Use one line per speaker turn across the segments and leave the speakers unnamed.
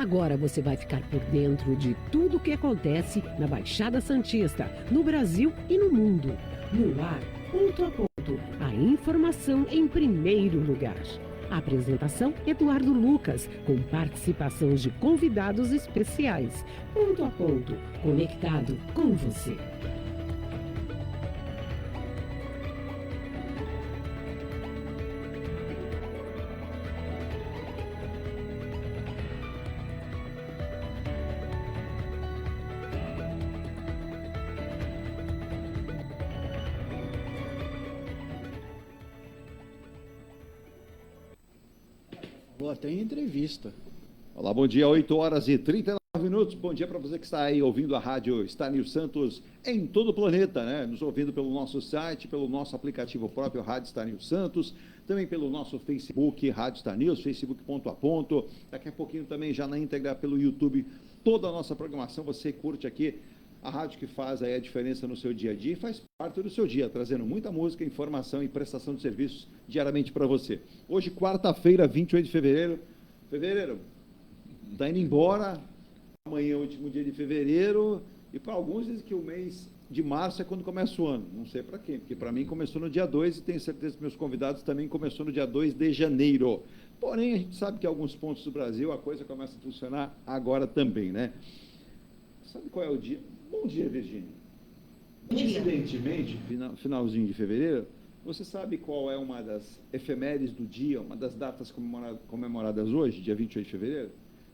Agora você vai ficar por dentro de tudo o que acontece na Baixada Santista, no Brasil e no mundo. No ar, ponto a ponto, a informação em primeiro lugar. A apresentação, Eduardo Lucas, com participação de convidados especiais. Ponto a ponto, conectado com você.
Tem entrevista.
Olá, bom dia, 8h39. Bom dia para você que está aí ouvindo a rádio Estânio Santos em todo o planeta, né? Nos ouvindo pelo nosso site, pelo nosso aplicativo próprio, Rádio Estânio Santos, também pelo nosso Facebook, Rádio Estânio, Facebook ponto a ponto. Daqui a pouquinho também já na íntegra pelo YouTube, toda a nossa programação, você curte aqui a rádio que faz aí a diferença no seu dia a dia e faz parte do seu dia, trazendo muita música, informação e prestação de serviços diariamente para você. Hoje, quarta-feira, 28 de fevereiro. Fevereiro, está indo embora. Amanhã é o último dia de fevereiro. E para alguns dizem que o mês de março é quando começa o ano. Não sei para quem, porque para mim começou no dia 2 e tenho certeza que meus convidados também começou no dia 2 de janeiro. Porém, a gente sabe que em alguns pontos do Brasil a coisa começa a funcionar agora também, né? Sabe qual é o dia? Bom dia, Virgínia. Coincidentemente, finalzinho de fevereiro, você sabe qual é uma das efemérides do dia, uma das datas comemoradas hoje, dia 28 de fevereiro?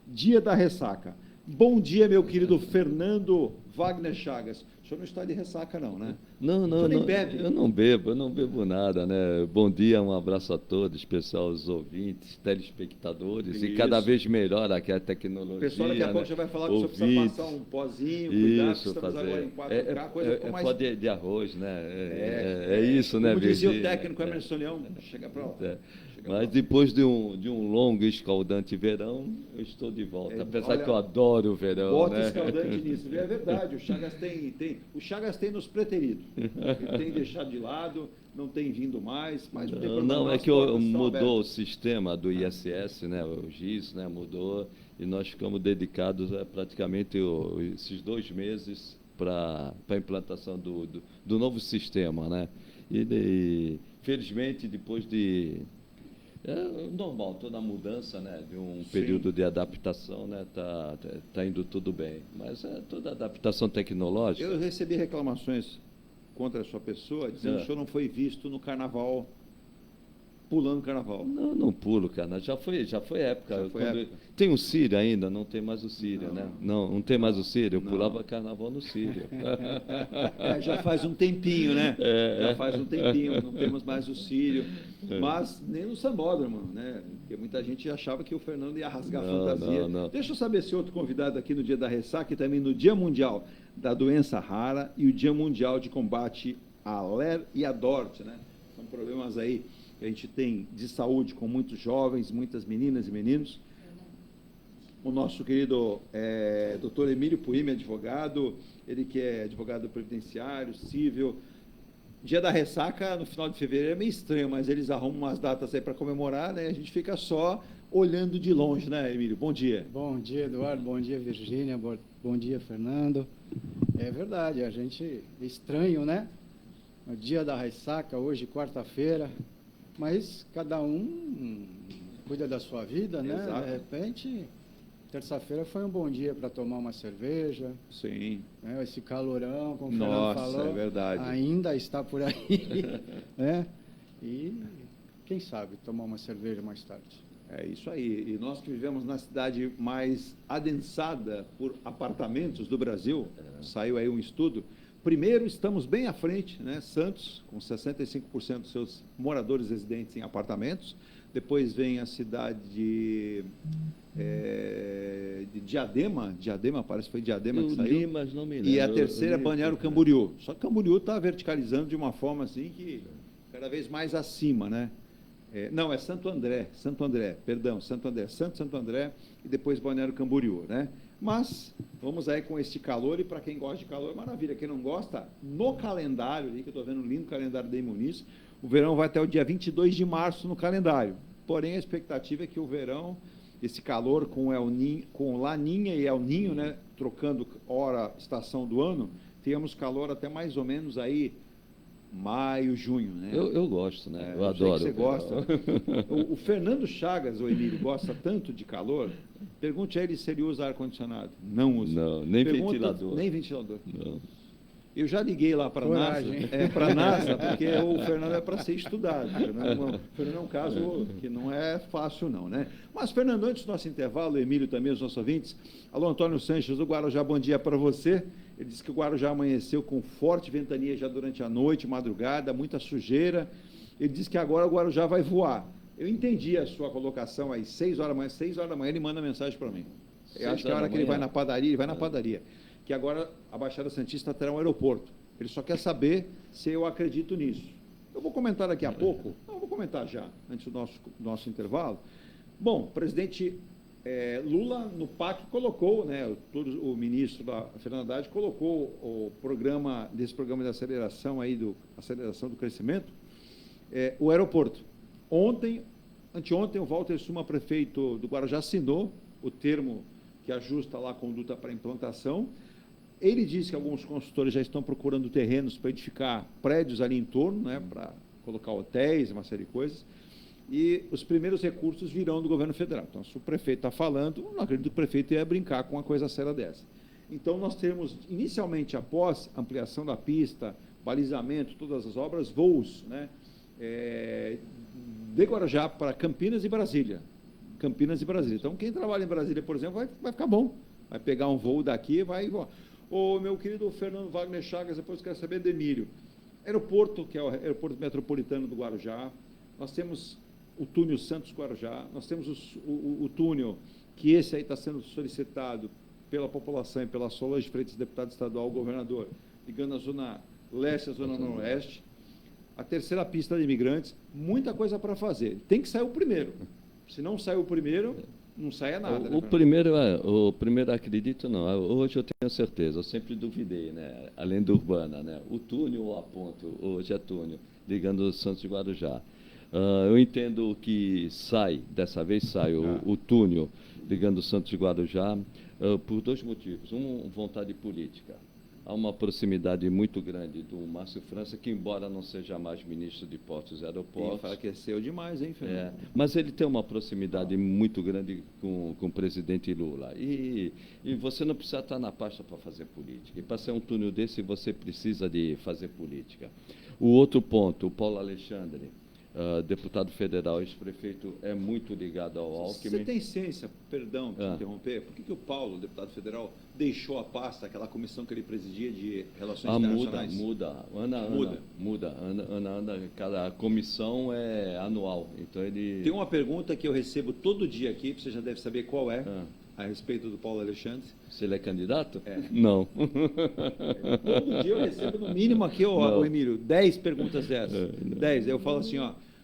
Dia da ressaca. Bom dia, meu querido Fernando Wagner Chagas. O senhor não está de ressaca, não, né?
Não,
nem bebe.
eu não bebo nada, né? Bom dia, um abraço a todos, pessoal, os ouvintes, telespectadores,
Isso.
E cada vez melhor aqui a tecnologia.
O pessoal daqui a pouco já vai falar que o senhor precisa passar um pozinho, cuidado, que estamos agora em 4K, coisa ficou mais...
pó de arroz, né? É isso, né,
Como dizia
Virgínia?
o técnico Emerson Leão, chega para lá.
Mas depois de um longo e escaldante verão, eu estou de volta. Apesar que eu adoro o verão,
bota
né?
escaldante nisso. É verdade, o Chagas tem nos preterido. Ele tem deixado de lado, não tem vindo mais, mas não tem problema.
Não, é que mudou o sistema do ISS, né? O GIS, né? Mudou e nós ficamos dedicados a praticamente esses 2 meses para a implantação do novo sistema, né? E felizmente, depois de... normal, toda a mudança, né, de um período de adaptação, né, tá indo tudo bem. Mas toda adaptação tecnológica...
Eu recebi reclamações contra a sua pessoa, dizendo que o senhor não foi visto no carnaval, pulando carnaval.
Não pulo, cara. Já foi época.
Já foi época.
Tem o Sírio ainda, não tem mais o Sírio, né? Não tem mais o Sírio. Eu pulava carnaval no Sírio.
Já faz um tempinho, né? Já faz um tempinho, não temos mais o Sírio. Mas nem no sambódromo, né? Porque muita gente achava que o Fernando ia rasgar a fantasia.
Não.
Deixa eu saber se outro convidado aqui no dia da ressaca e também no Dia Mundial da Doença Rara e o Dia Mundial de Combate à LER e à DORT, né? São problemas aí que a gente tem de saúde com muitos jovens, muitas meninas e meninos. O nosso querido doutor Emílio Puime, advogado, ele que é advogado previdenciário, civil. Dia da ressaca, no final de fevereiro, é meio estranho, mas eles arrumam umas datas aí para comemorar, né? A gente fica só olhando de longe, né, Emílio? Bom dia.
Bom dia, Eduardo. Bom dia, Virgínia. Bom dia, Fernando. É verdade, a gente é estranho, né? O dia da ressaca, hoje, quarta-feira, mas cada um cuida da sua vida, né?
Exato.
De repente, terça-feira foi um bom dia para tomar uma cerveja.
Sim.
Né? Esse calorão, como o
Nossa,
Fernando falou,
é verdade.
ainda está por aí. Né? E quem sabe tomar uma cerveja mais tarde.
É isso aí. E nós que vivemos na cidade mais adensada por apartamentos do Brasil, saiu aí um estudo. Primeiro, estamos bem à frente, né? Santos, com 65% dos seus moradores residentes em apartamentos. Depois vem a cidade de Diadema, parece que foi Diadema que saiu.
Limas, não me lembro.
E a terceira é Balneário Camboriú. Só que Camboriú está verticalizando de uma forma assim que cada vez mais acima, né? Não, é Santo André, Santo André, Santo André e depois Balneário Camboriú, né? Mas vamos aí com este calor, e para quem gosta de calor, maravilha. Quem não gosta, no calendário ali, que eu estou vendo um lindo calendário da Imuniz, o verão vai até o dia 22 de março no calendário. Porém, a expectativa é que o verão esse calor com com Laninha e El Ninho, né, trocando hora, estação do ano, tenhamos calor até mais ou menos aí maio, junho, né?
Eu gosto, né? Eu
sei
adoro.
que você gosta. O Fernando Chagas, o Emílio, gosta tanto de calor. Pergunte a ele se ele usa ar-condicionado. Não usa.
Não, nem ventilador.
Nem ventilador.
Não.
Eu já liguei lá para a NASA, para a NASA, porque o Fernando é para ser estudado. O Fernando é um caso que não é fácil, não, né? Mas, Fernando, antes do nosso intervalo, o Emílio também, os nossos ouvintes, alô, Antônio Sanches, do Guarujá, bom dia para você. Ele disse que o Guarujá amanheceu com forte ventania já durante a noite, madrugada, muita sujeira. Ele disse que agora o Guarujá vai voar. Eu entendi a sua colocação aí, 6 horas da manhã, 6 horas da manhã ele manda mensagem para mim. Eu acho que a hora que ele vai na padaria, ele vai na padaria. Que agora a Baixada Santista terá um aeroporto. Ele só quer saber se eu acredito nisso. Eu vou comentar daqui a pouco, não, vou comentar já, antes do nosso intervalo. Bom, o presidente Lula, no PAC, colocou, né, o ministro Fernando Haddad colocou desse programa de aceleração, aceleração do crescimento, o aeroporto. Anteontem, o Walter Suma, prefeito do Guarujá, assinou o termo que ajusta lá a conduta para implantação. Ele disse que alguns consultores já estão procurando terrenos para edificar prédios ali em torno, né, para colocar hotéis, uma série de coisas, e os primeiros recursos virão do governo federal. Então, se o prefeito está falando, não acredito que o prefeito ia brincar com uma coisa séria dessa. Então, nós temos, inicialmente, após ampliação da pista, balizamento, todas as obras, voos, né, de Guarujá para Campinas e Brasília. Então, quem trabalha em Brasília, por exemplo, vai ficar bom. Vai pegar um voo daqui e vai voar. O meu querido Fernando Wagner Chagas, depois quero saber do Emílio. Aeroporto, que é o aeroporto metropolitano do Guarujá, nós temos o túnel Santos-Guarujá, nós temos o túnel, que esse aí está sendo solicitado pela população e pela Solange Freitas, deputado estadual, governador, ligando a zona leste à zona noroeste, a terceira pista de imigrantes, muita coisa para fazer. Tem que sair o primeiro. Se não sair o primeiro, não saia nada.
O primeiro acredito não. Hoje eu tenho certeza, eu sempre duvidei, né? Além do Urbana, né? O túnel a ponto, hoje é túnel, ligando o Santos de Guarujá. Eu entendo que dessa vez sai o túnel ligando o Santos de Guarujá por 2 motivos. Vontade política. Há uma proximidade muito grande do Márcio França, que, embora não seja mais ministro de Portos e Aeroportos...
Enfraqueceu demais, hein, Fernando?
Mas ele tem uma proximidade muito grande com o presidente Lula. E você não precisa estar na pasta para fazer política. E para ser um túnel desse, você precisa de fazer política. O outro ponto, o Paulo Alexandre, deputado federal, ex-prefeito, é muito ligado ao Alckmin.
Você tem ciência, perdão por interromper, por que o Paulo, deputado federal, deixou a pasta, aquela comissão que ele presidia de relações internacionais?
Muda. Cada comissão é anual. Então ele...
Tem uma pergunta que eu recebo todo dia aqui, você já deve saber qual é, a respeito do Paulo Alexandre.
Se ele é candidato?
Todo
Não.
dia eu recebo no mínimo aqui, o Emílio, 10 perguntas dessas. 10. Eu falo assim,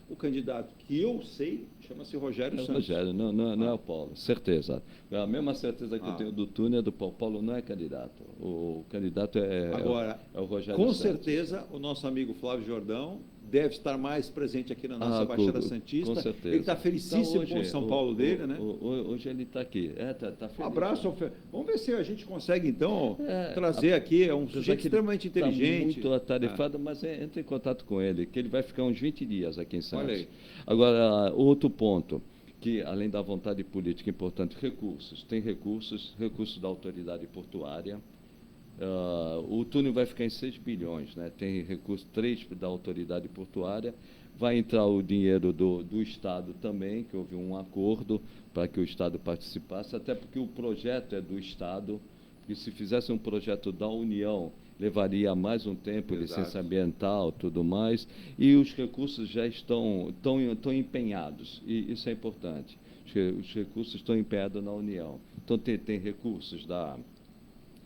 o candidato que eu sei chama-se Rogério Santos.
Rogério, não é o Paulo, certeza. A mesma certeza que eu tenho do túnel é do Paulo. Paulo não é candidato. O candidato
Agora,
é o Rogério
com
Santos.
certeza, o nosso amigo Flávio Jordão deve estar mais presente aqui na nossa Baixada Santista.
Com certeza.
Ele está felicíssimo com o São Paulo dele, né?
Hoje ele está aqui. Tá feliz.
Um abraço ao Vamos ver se a gente consegue, então, trazer aqui. É um sujeito extremamente inteligente.
Muito atarefado, mas entre em contato com ele, que ele vai ficar uns 20 dias aqui em Santos.
Olha aí.
Agora, outro ponto, que além da vontade política importante, recursos. Tem recursos da autoridade portuária. O túnel vai ficar em 6 bilhões, né? Tem recurso 3 da autoridade portuária, vai entrar o dinheiro do Estado também, que houve um acordo para que o Estado participasse, até porque o projeto é do Estado, porque se fizesse um projeto da União, levaria mais um tempo, licença ambiental, tudo mais, e os recursos já estão empenhados, e isso é importante. Os recursos estão empenhados na União. Então, tem recursos da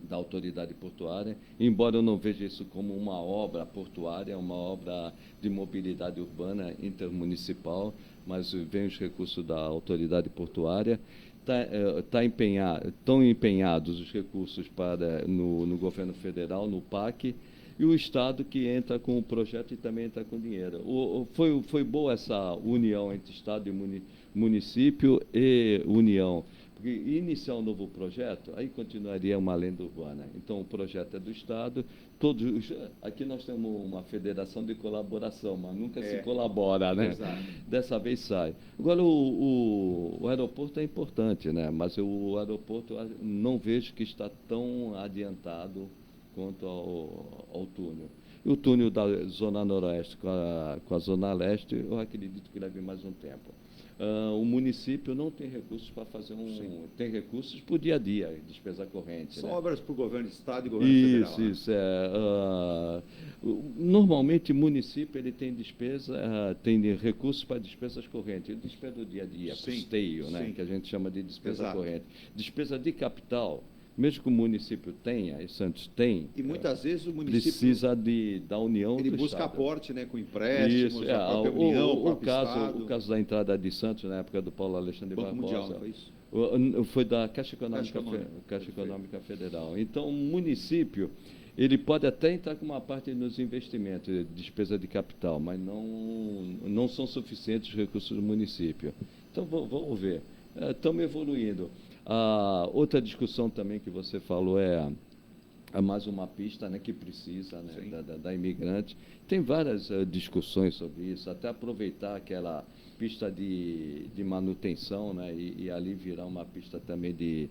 autoridade portuária, embora eu não veja isso como uma obra portuária, uma obra de mobilidade urbana intermunicipal, mas vem os recursos da autoridade portuária. Estão empenhados os recursos no governo federal, no PAC, e o Estado que entra com o projeto e também entra com dinheiro. Foi boa essa união entre Estado e município e União. Porque iniciar um novo projeto, aí continuaria uma lenda urbana. Então, o projeto é do Estado, aqui nós temos uma federação de colaboração, mas nunca se colabora, né?
Exato.
Dessa vez sai. Agora, o aeroporto é importante, né? Mas o aeroporto eu não vejo que está tão adiantado quanto ao túnel. E o túnel da Zona Noroeste com a Zona Leste, eu acredito que leve mais um tempo. O município não tem recursos para fazer tem recursos para o dia a dia, despesa corrente.
São
né?
obras para o governo do Estado e governo federal.
Isso. Normalmente, o município ele tem tem recursos para despesas correntes, despesa do dia a dia, custeio, né? Que a gente chama de despesa corrente. Despesa de capital, mesmo que o município tenha, e Santos tem,
E muitas vezes o município
precisa da união
ele
do
busca
Estado.
aporte, né, com empréstimos,
Isso,
a própria União, o próprio
o caso da entrada de Santos, na época do Paulo Alexandre
Banco
Barbosa,
Mundial, não foi isso?
foi da Caixa Econômica Federal. Então, o município ele pode até entrar com uma parte nos investimentos, despesa de capital, mas não são suficientes os recursos do município. Então, vamos ver. Estamos evoluindo. Outra discussão também que você falou é mais uma pista, né, que precisa, né, da imigrante. Tem várias discussões sobre isso, até aproveitar aquela pista de manutenção, né, e ali virar uma pista também de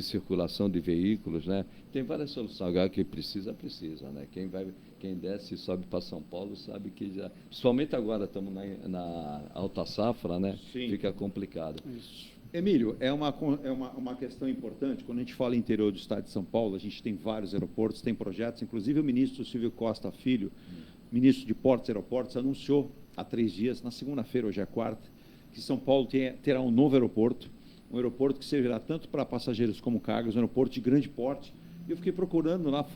circulação de veículos, né? Tem várias soluções. Agora que precisa, né? Quem desce e sobe para São Paulo sabe que principalmente agora estamos na alta safra, né?
Sim.
Fica complicado.
Isso. Emílio, é uma questão importante. Quando a gente fala interior do estado de São Paulo, a gente tem vários aeroportos, tem projetos, inclusive o ministro Silvio Costa Filho, ministro de Portos e Aeroportos, anunciou há 3 dias, na segunda-feira, hoje é quarta, que São Paulo terá um novo aeroporto, um aeroporto que servirá tanto para passageiros como cargas, um aeroporto de grande porte. E eu fiquei procurando lá,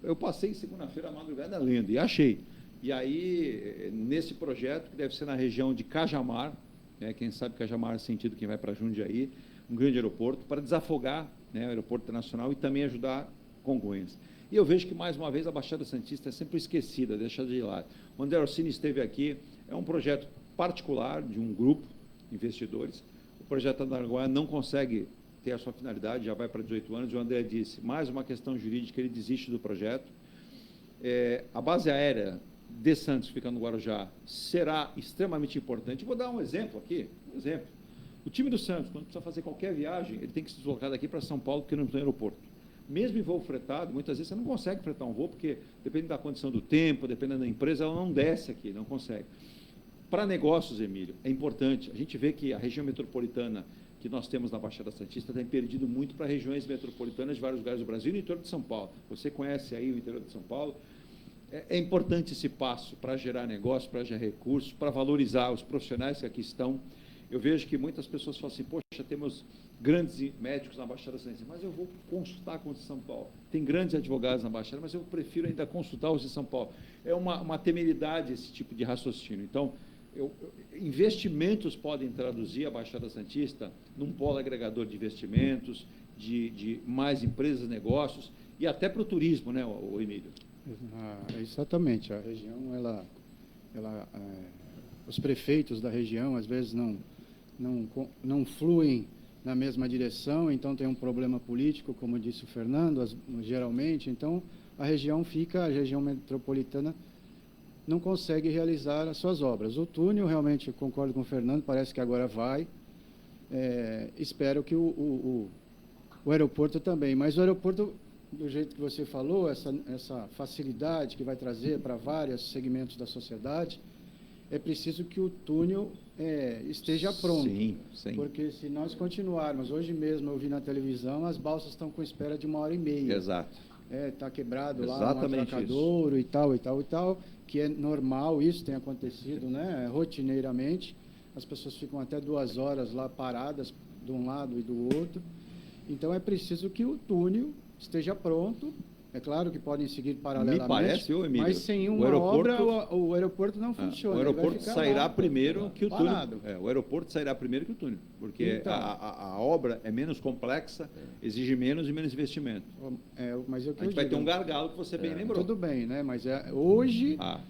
eu passei segunda-feira a madrugada lendo e achei. E aí, nesse projeto, que deve ser na região de Cajamar, né, quem sabe Cajamar é sentido quem vai para Jundiaí, um grande aeroporto, para desafogar, né, o aeroporto internacional e também ajudar Congonhas. E eu vejo que, mais uma vez, a Baixada Santista é sempre esquecida, deixada de lado. O André Orsini esteve aqui, é um projeto particular de um grupo de investidores. O projeto Andaranguá não consegue ter a sua finalidade, já vai para 18 anos, e o André disse, mais uma questão jurídica, ele desiste do projeto. A base aérea de Santos, que fica no Guarujá, será extremamente importante. Vou dar um exemplo aqui, O time do Santos, quando precisa fazer qualquer viagem, ele tem que se deslocar daqui para São Paulo, porque não tem aeroporto. Mesmo em voo fretado, muitas vezes você não consegue fretar um voo, porque depende da condição do tempo, dependendo da empresa, ela não desce aqui, não consegue. Para negócios, Emílio, é importante. A gente vê que a região metropolitana que nós temos na Baixada Santista tem perdido muito para regiões metropolitanas de vários lugares do Brasil e no interior de São Paulo. Você conhece aí o interior de São Paulo. É importante esse passo para gerar negócio, para gerar recursos, para valorizar os profissionais que aqui estão. Eu vejo que muitas pessoas falam assim, poxa, temos grandes médicos na Baixada Santista, mas eu vou consultar com os de São Paulo. Tem grandes advogados na Baixada, mas eu prefiro ainda consultar os de São Paulo. É uma temeridade esse tipo de raciocínio. Então, investimentos podem traduzir a Baixada Santista num polo agregador de investimentos, de mais empresas, negócios, e até para o turismo, né, o Emílio?
Exatamente. A região, os prefeitos da região, às vezes, não fluem na mesma direção, então tem um problema político, como disse o Fernando, geralmente. Então, a região metropolitana não consegue realizar as suas obras. O túnel, realmente, eu concordo com o Fernando, parece que agora vai. Espero que o aeroporto também. Mas o aeroporto, do jeito que você falou, essa facilidade que vai trazer para vários segmentos da sociedade, é preciso que o túnel esteja pronto.
Sim.
Porque se nós continuarmos, hoje mesmo eu vi na televisão, as balsas estão com espera de 1h30.
Exato.
Está quebrado
Exatamente
lá no atracadouro e tal, que é normal, isso tem acontecido, né, rotineiramente. As pessoas ficam até 2 horas lá paradas, de um lado e do outro. Então, é preciso que o túnel esteja pronto É claro que podem seguir paralelamente,
Me parece, Emílio,
mas sem uma obra o aeroporto não funciona.
O aeroporto sairá primeiro que o túnel.
Parado.
O aeroporto sairá primeiro que o túnel, porque
Então.
a obra é menos complexa, exige menos e menos investimento.
Mas é o que
A gente vai ter um gargalo que você bem lembrou.
Tudo bem, né? Mas hoje,
Ah.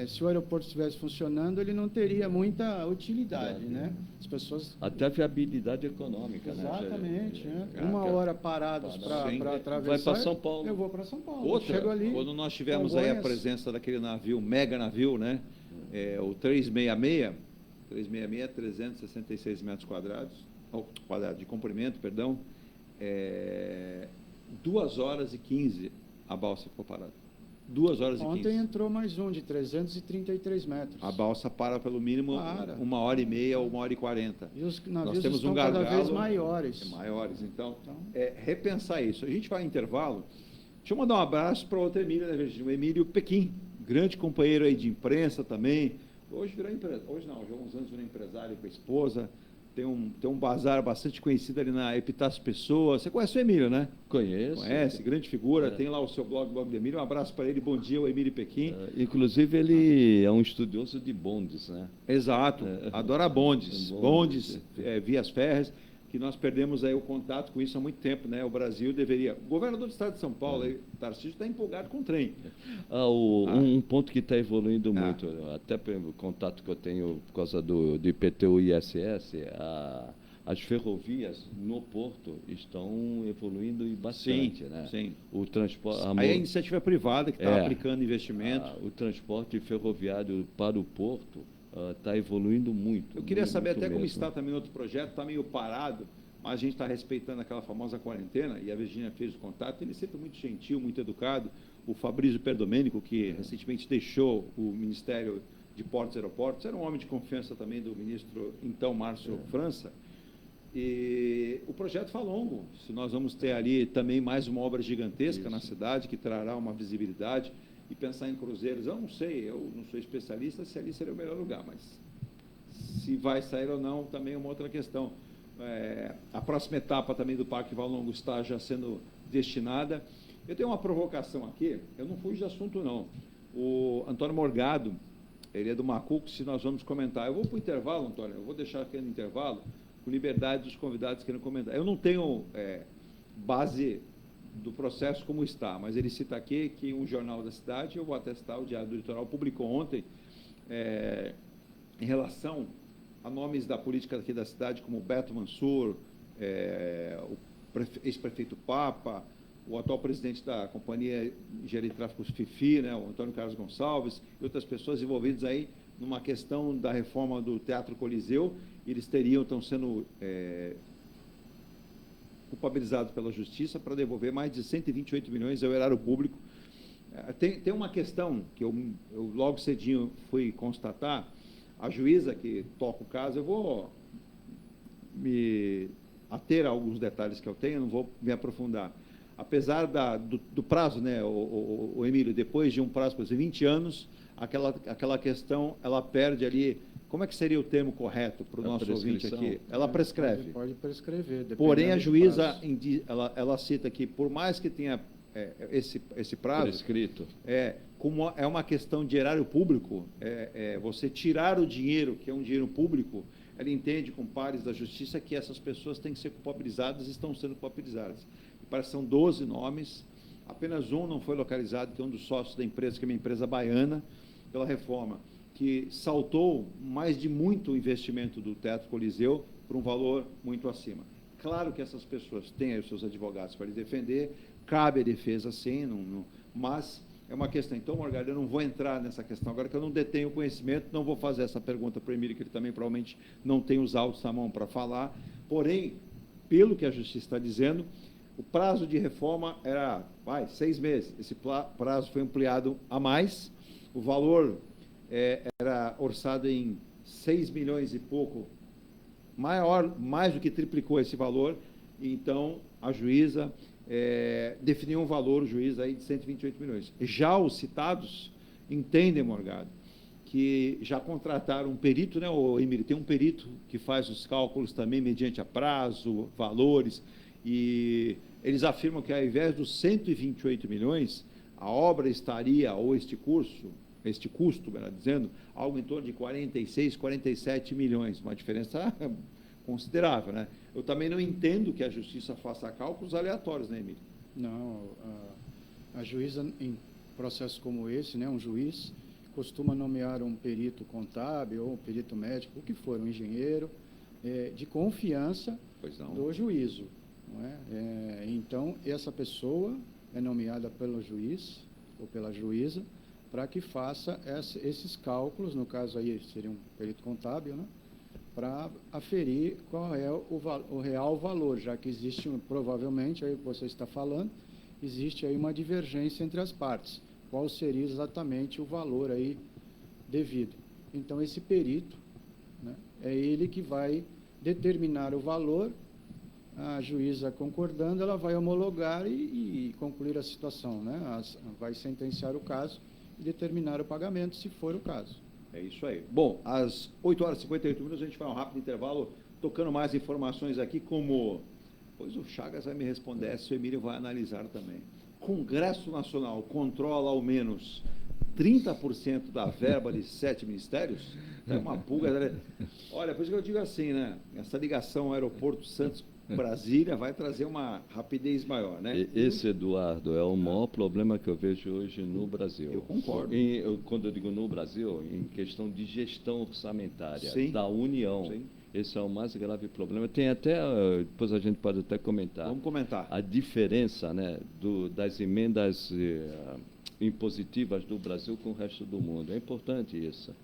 se o aeroporto estivesse funcionando, ele não teria muita utilidade, né? As pessoas...
Até a viabilidade econômica,
Exatamente,
né?
né? Uma hora parados para atravessar...
Vai para São Paulo.
Eu vou para São Paulo.
Outra,
Chego ali,
quando nós tivemos aí a presença daquele navio, mega navio, né? O 366, 366 é 366 metros quadrados, de comprimento, perdão, 2 horas e 15 a balsa ficou parada. 2 horas e 15.
Ontem entrou mais um de 333 metros.
A balsa para pelo mínimo 1h30 ou 1h40.
E os navios
Nós temos
estão
um gargalo,
cada vez maiores.
Então, repensar isso. A gente vai ao intervalo. Deixa eu mandar um abraço para outro Emílio, né, Virgínia? O Emílio Pequim, grande companheiro aí de imprensa também. Hoje virou empresário. Hoje não, já há uns anos virou empresário com a esposa. Tem um bazar bastante conhecido ali na Epitácio Pessoa. Você conhece o Emílio, né?
Conhece,
grande figura. Tem lá o seu blog do Emílio. Um abraço para ele. Bom dia, o Emílio Pequim.
Inclusive, ele é um estudioso de bondes, né?
Exato. Adora bondes. Vias férreas, que nós perdemos aí o contato com isso há muito tempo, né? O Brasil deveria... O governador do estado de São Paulo, Tarcísio, está empolgado com o trem.
Um ponto que está evoluindo muito, até pelo contato que eu tenho por causa do IPTU e ISS, as ferrovias no porto estão evoluindo bastante, né?
Sim.
O transporte...
Aí a iniciativa privada que está aplicando investimento.
O transporte ferroviário para o porto está evoluindo muito.
Eu queria saber até
mesmo.
como está também outro projeto, está meio parado, mas a gente está respeitando aquela famosa quarentena, e a Virgínia fez o contato. Ele é sempre muito gentil, muito educado. O Fabrício Perdomênico, que recentemente deixou o Ministério de Portos e Aeroportos, era um homem de confiança também do ministro, então, Márcio França. E o projeto foi longo. Se nós vamos ter ali também mais uma obra gigantesca na cidade, que trará uma visibilidade, e pensar em cruzeiros, eu não sei, eu não sou especialista se ali seria o melhor lugar, mas se vai sair ou não, também é uma outra questão. A próxima etapa também do Parque Valongo está já sendo destinada. Eu tenho uma provocação aqui, eu não fujo de assunto não. O Antônio Morgado, ele é do Macuco, se nós vamos comentar. Eu vou para o intervalo, Antônio, eu vou deixar aqui no intervalo, com liberdade dos convidados querendo comentar. Eu não tenho base do processo como está, mas ele cita aqui que um jornal da cidade, eu vou atestar, o Diário do Litoral, publicou ontem, em relação a nomes da política aqui da cidade, como Beto Mansur, o ex-prefeito Papa, o atual presidente da Companhia Engenharia de Tráfego FIFI, né, o Antônio Carlos Gonçalves, e outras pessoas envolvidas aí numa questão da reforma do Teatro Coliseu. Eles estão sendo culpabilizados pela Justiça para devolver mais de 128 milhões ao erário público. Tem uma questão que eu logo cedinho fui constatar, a juíza que toca o caso, eu vou me ater a alguns detalhes que eu tenho, não vou me aprofundar. Apesar do prazo, né, o Emílio, depois de um prazo, por exemplo, 20 anos, aquela questão, ela perde ali. Como é que seria o termo correto para o nosso ouvinte aqui? Ela prescreve.
Pode prescrever.
Porém, a juíza, ela cita que, por mais que tenha esse prazo...
Prescrito.
Como é uma questão de erário público, você tirar o dinheiro, que é um dinheiro público, ela entende com pares da justiça que essas pessoas têm que ser culpabilizadas e estão sendo culpabilizadas. Parece que são 12 nomes, apenas um não foi localizado, que é um dos sócios da empresa, que é uma empresa baiana, pela reforma, que saltou mais de muito o investimento do Teatro Coliseu por um valor muito acima. Claro que essas pessoas têm aí os seus advogados para lhe defender, cabe a defesa sim, mas é uma questão. Então, Morgado, eu não vou entrar nessa questão agora, que eu não detenho conhecimento, não vou fazer essa pergunta para o Emílio, que ele também provavelmente não tem os autos na mão para falar, porém, pelo que a Justiça está dizendo, o prazo de reforma era 6 meses. Esse prazo foi ampliado a mais. O valor era orçado em 6 milhões e pouco, mais do que triplicou esse valor. Então, a juíza definiu um valor, o juiz, aí, de 128 milhões. Já os citados entendem, Morgado, que já contrataram um perito, né, o Emílio? Tem um perito que faz os cálculos também mediante a prazo, valores, e eles afirmam que ao invés dos 128 milhões, a obra estaria, ou este custo, melhor dizendo, algo em torno de 46, 47 milhões, uma diferença considerável, né? Eu também não entendo que a Justiça faça cálculos aleatórios, né, Emílio?
Não, a juíza, em processos como esse, né, um juiz costuma nomear um perito contábil ou um perito médico, o que for, um engenheiro, de confiança do juízo. Não é? Então, essa pessoa é nomeada pelo juiz ou pela juíza para que faça esses cálculos, no caso aí seria um perito contábil, né? Para aferir qual é o real valor, já que existe, provavelmente, aí você está falando, existe aí uma divergência entre as partes. Qual seria exatamente o valor aí devido? Então, esse perito, né, é ele que vai determinar o valor, a juíza concordando, ela vai homologar e concluir a situação, né? Vai sentenciar o caso e determinar o pagamento, se for o caso.
É isso aí. Bom, às 8 horas e 58 minutos, a gente vai um rápido intervalo, tocando mais informações aqui, como... Pois o Chagas vai me responder, se o Emílio vai analisar também. Congresso Nacional controla ao menos 30% da verba de 7 ministérios? É uma pulga. Olha, por isso que eu digo assim, né? Essa ligação ao aeroporto Santos-Brasília vai trazer uma rapidez maior, né?
Esse, Eduardo, é o maior problema que eu vejo hoje no Brasil.
Eu concordo.
Quando eu digo no Brasil, em questão de gestão orçamentária da União.
Sim.
Esse é o mais grave problema. Tem até, depois a gente pode até comentar.
Vamos comentar.
A diferença, né, das emendas impositivas do Brasil com o resto do mundo. É importante isso.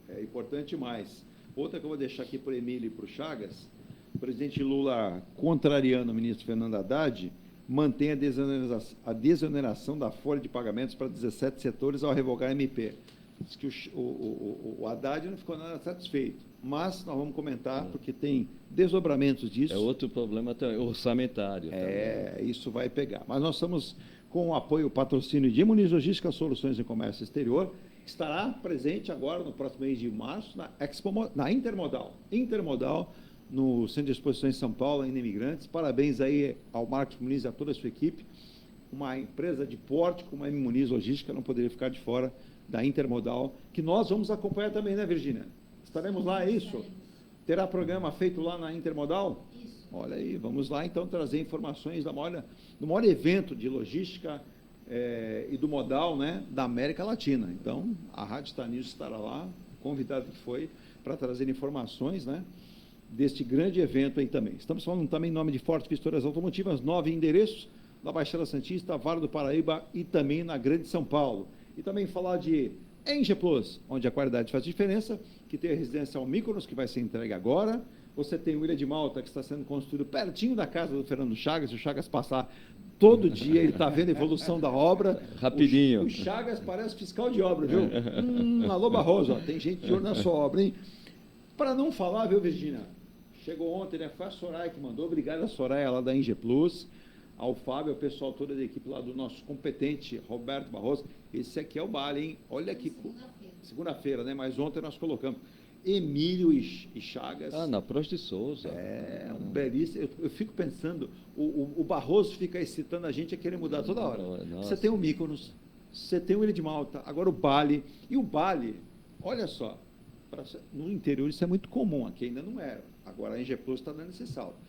É importante mais. Outra que eu vou deixar aqui para o Emílio e para o Chagas, o presidente Lula, contrariando o ministro Fernando Haddad, mantém a desoneração da folha de pagamentos para 17 setores ao revogar a MP. Diz que o Haddad não ficou nada satisfeito, mas nós vamos comentar, porque tem desdobramentos disso.
É outro problema também, orçamentário.
Isso vai pegar. Mas nós estamos com o apoio, o patrocínio de Muniz Logística Soluções em Comércio Exterior, que estará presente agora, no próximo mês de março, na Intermodal, no Centro de Exposições em São Paulo, ainda Imigrantes. Parabéns aí ao Marcos Muniz e a toda a sua equipe. Uma empresa de porte como a Muniz Logística não poderia ficar de fora da Intermodal, que nós vamos acompanhar também, né, Virgínia? Estaremos lá, é isso? Terá programa feito lá na Intermodal? Isso. Olha aí, vamos lá então trazer informações do maior evento de logística e do modal, né, da América Latina. Então, a Rádio Star News estará lá, convidado que foi, para trazer informações, né, deste grande evento aí também. Estamos falando também em nome de Forte Vistoras Automotivas, 9 endereços, na Baixada Santista, Vale do Paraíba e também na Grande São Paulo. E também falar de Engie Plus, onde a qualidade faz diferença, que tem a residência ao Mykonos, que vai ser entregue agora. Você tem o Ilha de Malta, que está sendo construído pertinho da casa do Fernando Chagas. Se o Chagas passar todo dia, ele está vendo a evolução da obra.
Rapidinho.
O Chagas parece fiscal de obra, viu? Alô, Barroso, ó, tem gente de olho na sua obra, hein? Para não falar, viu, Virgínia? Chegou ontem, né? Foi a Soraya que mandou. Obrigado a Soraya, lá da Engie Plus. Ao Fábio, ao pessoal toda da equipe lá do nosso competente Roberto Barroso. Esse aqui é o baile, hein? Olha que... Segunda-feira, né? Mas ontem nós colocamos Emílio e Chagas.
Na Prost de Souza.
Um belíssimo. Eu fico pensando, o Barroso fica excitando a gente a querer mudar toda hora.
Nossa.
Você tem o Mykonos, você tem o Ilha de Malta, agora o Bali. E o Bali, olha só, no interior isso é muito comum, aqui ainda não era. Agora a Engie Plus está dando esse salto.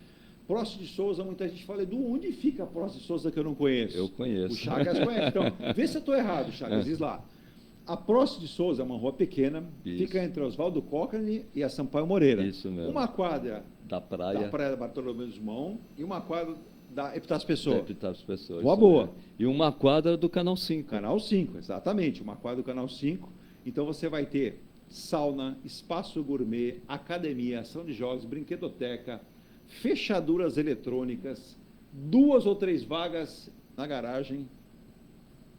Prost de Souza, muita gente fala, Edu, onde fica Prost de Souza que eu não conheço?
Eu conheço.
O Chagas conhece. Então, vê se eu estou errado, Chagas, diz lá. A Prost de Souza é uma rua pequena, fica entre Oswaldo Cochrane e a Sampaio Moreira.
Isso mesmo.
Uma quadra
da praia
da Bartolomeu de Guzmão e uma quadra da Epitácio Pessoa.
Boa. E uma quadra do Canal 5.
Canal 5, exatamente. Uma quadra do Canal 5. Então você vai ter sauna, espaço gourmet, academia, ação de jogos, brinquedoteca, fechaduras eletrônicas, 2 ou 3 vagas na garagem.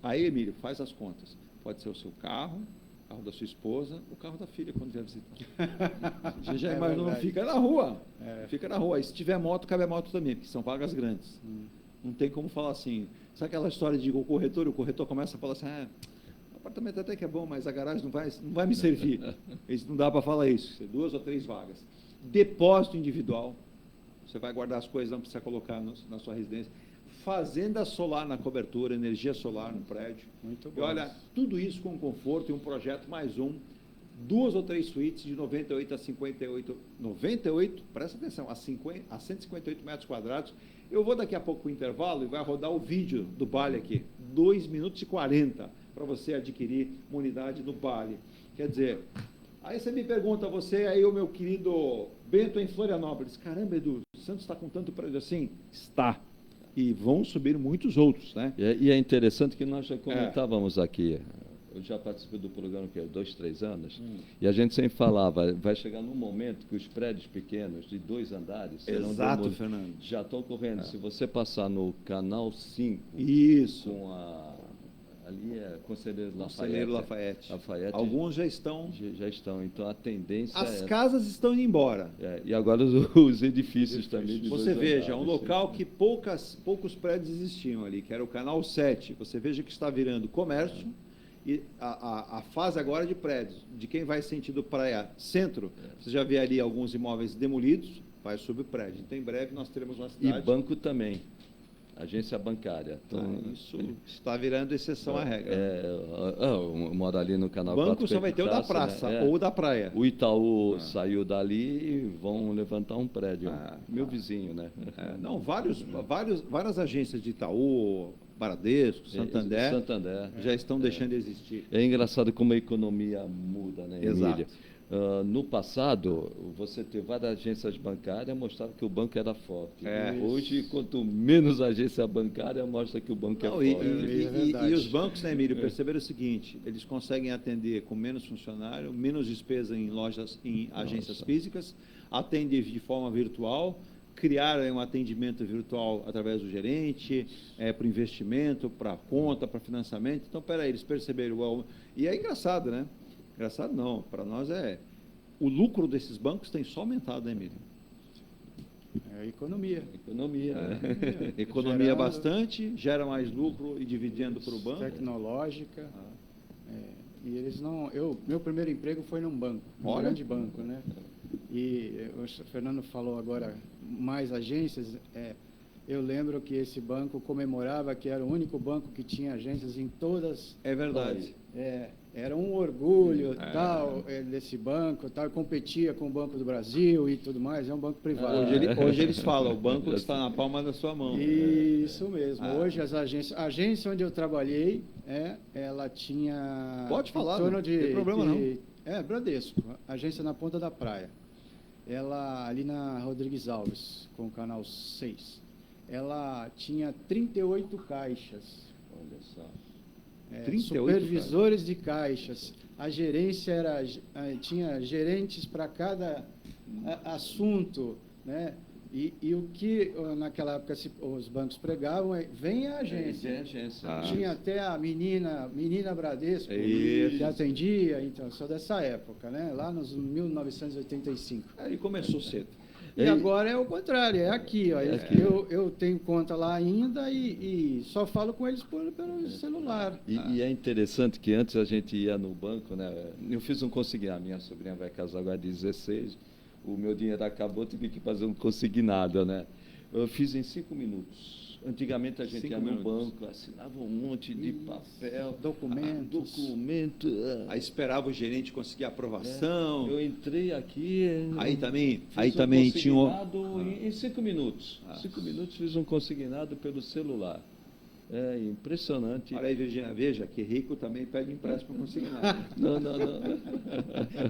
Aí, Emílio, faz as contas. Pode ser o seu carro, o carro da sua esposa, o carro da filha, quando vier visitar. Você já imaginou, não fica na rua. Fica na rua. E se tiver moto, cabe a moto também, porque são vagas grandes. Não tem como falar assim. Sabe aquela história de o corretor começa a falar assim, o apartamento até que é bom, mas a garagem não vai me servir. Isso não dá para falar isso. 2 ou 3 vagas. Depósito individual. Você vai guardar as coisas, não precisa colocar na sua residência. fazenda solar na cobertura, energia solar no prédio.
Muito
E
bom.
olha, tudo isso com conforto e um projeto mais um. 2 ou 3 suítes de 98 a 58, 98, presta atenção, a 158 metros quadrados. Eu vou daqui a pouco para o intervalo e vai rodar o vídeo do Bali aqui, 2 minutos e 40, para você adquirir uma unidade no Bali. Quer dizer, aí você me pergunta, você aí, o meu querido Bento em Florianópolis, caramba, Edu, Santos está com tanto prédio assim? Está. E vão subir muitos outros, né?
E é interessante que nós já comentávamos aqui. Eu já participei do programa que 2, 3 anos, e a gente sempre falava, vai chegar num momento que os prédios pequenos, de 2 andares, serão
Exato, Fernando.
já estão correndo. Se você passar no canal 5,
Isso.
com ali é Conselheiro
Lafayette.
Lafayette.
Alguns já estão.
Já estão. Então a tendência
As casas estão indo embora.
e agora os edifícios também. De
Você
2
veja,
andares,
um local que poucos prédios existiam ali, que era o canal 7. Você veja que está virando comércio. E a fase agora de prédios, de quem vai sentido praia centro, você já vê ali alguns imóveis demolidos, vai subir prédio. Então, em breve, nós teremos uma cidade...
E banco também, agência bancária. Então,
isso está virando exceção à regra.
Eu moro ali no canal
Banco
4
só vai ter o da praça, ou da praia.
O Itaú saiu dali e vão levantar um prédio. Meu vizinho, né?
Não, várias agências de Itaú, Bradesco, Santander já estão deixando de existir.
É engraçado como a economia muda, né,
Exato.
Emília? No passado, você ter várias agências bancárias mostrava que o banco era forte. Hoje, quanto menos agência bancária, mostra que o banco é forte.
E os bancos, né, Emílio, perceberam o seguinte, eles conseguem atender com menos funcionário, menos despesa em lojas, em agências físicas, atendem de forma virtual, criaram um atendimento virtual através do gerente, para investimento, para conta, para financiamento. Então, peraí, eles perceberam. E é engraçado, né? Engraçado não, para nós o lucro desses bancos tem só aumentado, né, Emílio?
É economia.
Economia
Gerando,
bastante, gera mais lucro e dividendo para o banco.
Tecnológica. E eles não... meu primeiro emprego foi num banco, um grande banco, né? E o Fernando falou agora mais agências. Eu lembro que esse banco comemorava que era o único banco que tinha agências em todas.
É verdade.
Era um orgulho tal desse banco, tal, competia com o Banco do Brasil e tudo mais. É um banco privado.
Hoje eles falam, o banco está na palma da sua mão.
Isso mesmo. Hoje as agências, a agência onde eu trabalhei, ela tinha...
Pode falar,
não
tem problema não.
Bradesco, agência na Ponta da Praia. Ela ali na Rodrigues Alves, com o canal 6. Ela tinha 38 caixas.
Olha só.
38 supervisores de caixas. A gerência tinha gerentes para cada assunto, né? E o que naquela época os bancos pregavam vem a agência. Tinha até a menina Bradesco que atendia, então, sou dessa época, né? Lá nos 1985.
Aí começou cedo.
E agora é o contrário, é aqui, ó. Eu tenho conta lá ainda e só falo com eles pelo celular.
E é interessante que antes a gente ia no banco, né? Eu fiz um consignado, minha sobrinha vai casar agora 16, o meu dinheiro acabou, tive que fazer um consignado, né? Eu fiz em 5 minutos. Antigamente a gente ia no banco, assinava um monte de papel,
documento.
Aí esperava o gerente conseguir a aprovação.
Eu entrei aqui.
Aí também tinha
em 5 minutos. 5 minutos fiz um consignado pelo celular. É impressionante.
Olha aí, Virginia, veja que rico também pede empréstimo para consignar.
Não.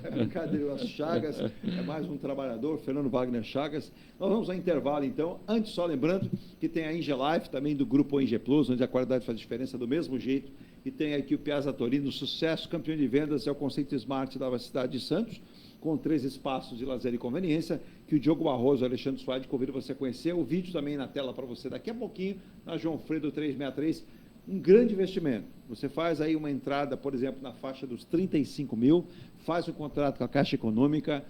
É brincadeira, o Chagas é mais um trabalhador, Fernando Wagner Chagas. Nós vamos ao intervalo, então. Antes, só lembrando que tem a Ingelife, também do grupo Inge Plus, onde a qualidade faz diferença do mesmo jeito. E tem aqui o Piazza Torino, sucesso, campeão de vendas, é o conceito Smart da cidade de Santos, com 3 espaços de lazer e conveniência, que o Diogo Barroso e o Alexandre Suárez convidam você a conhecer. O vídeo também na tela para você daqui a pouquinho, na João Fredo 363. Um grande investimento. Você faz aí uma entrada, por exemplo, na faixa dos 35 mil, faz um contrato com a Caixa Econômica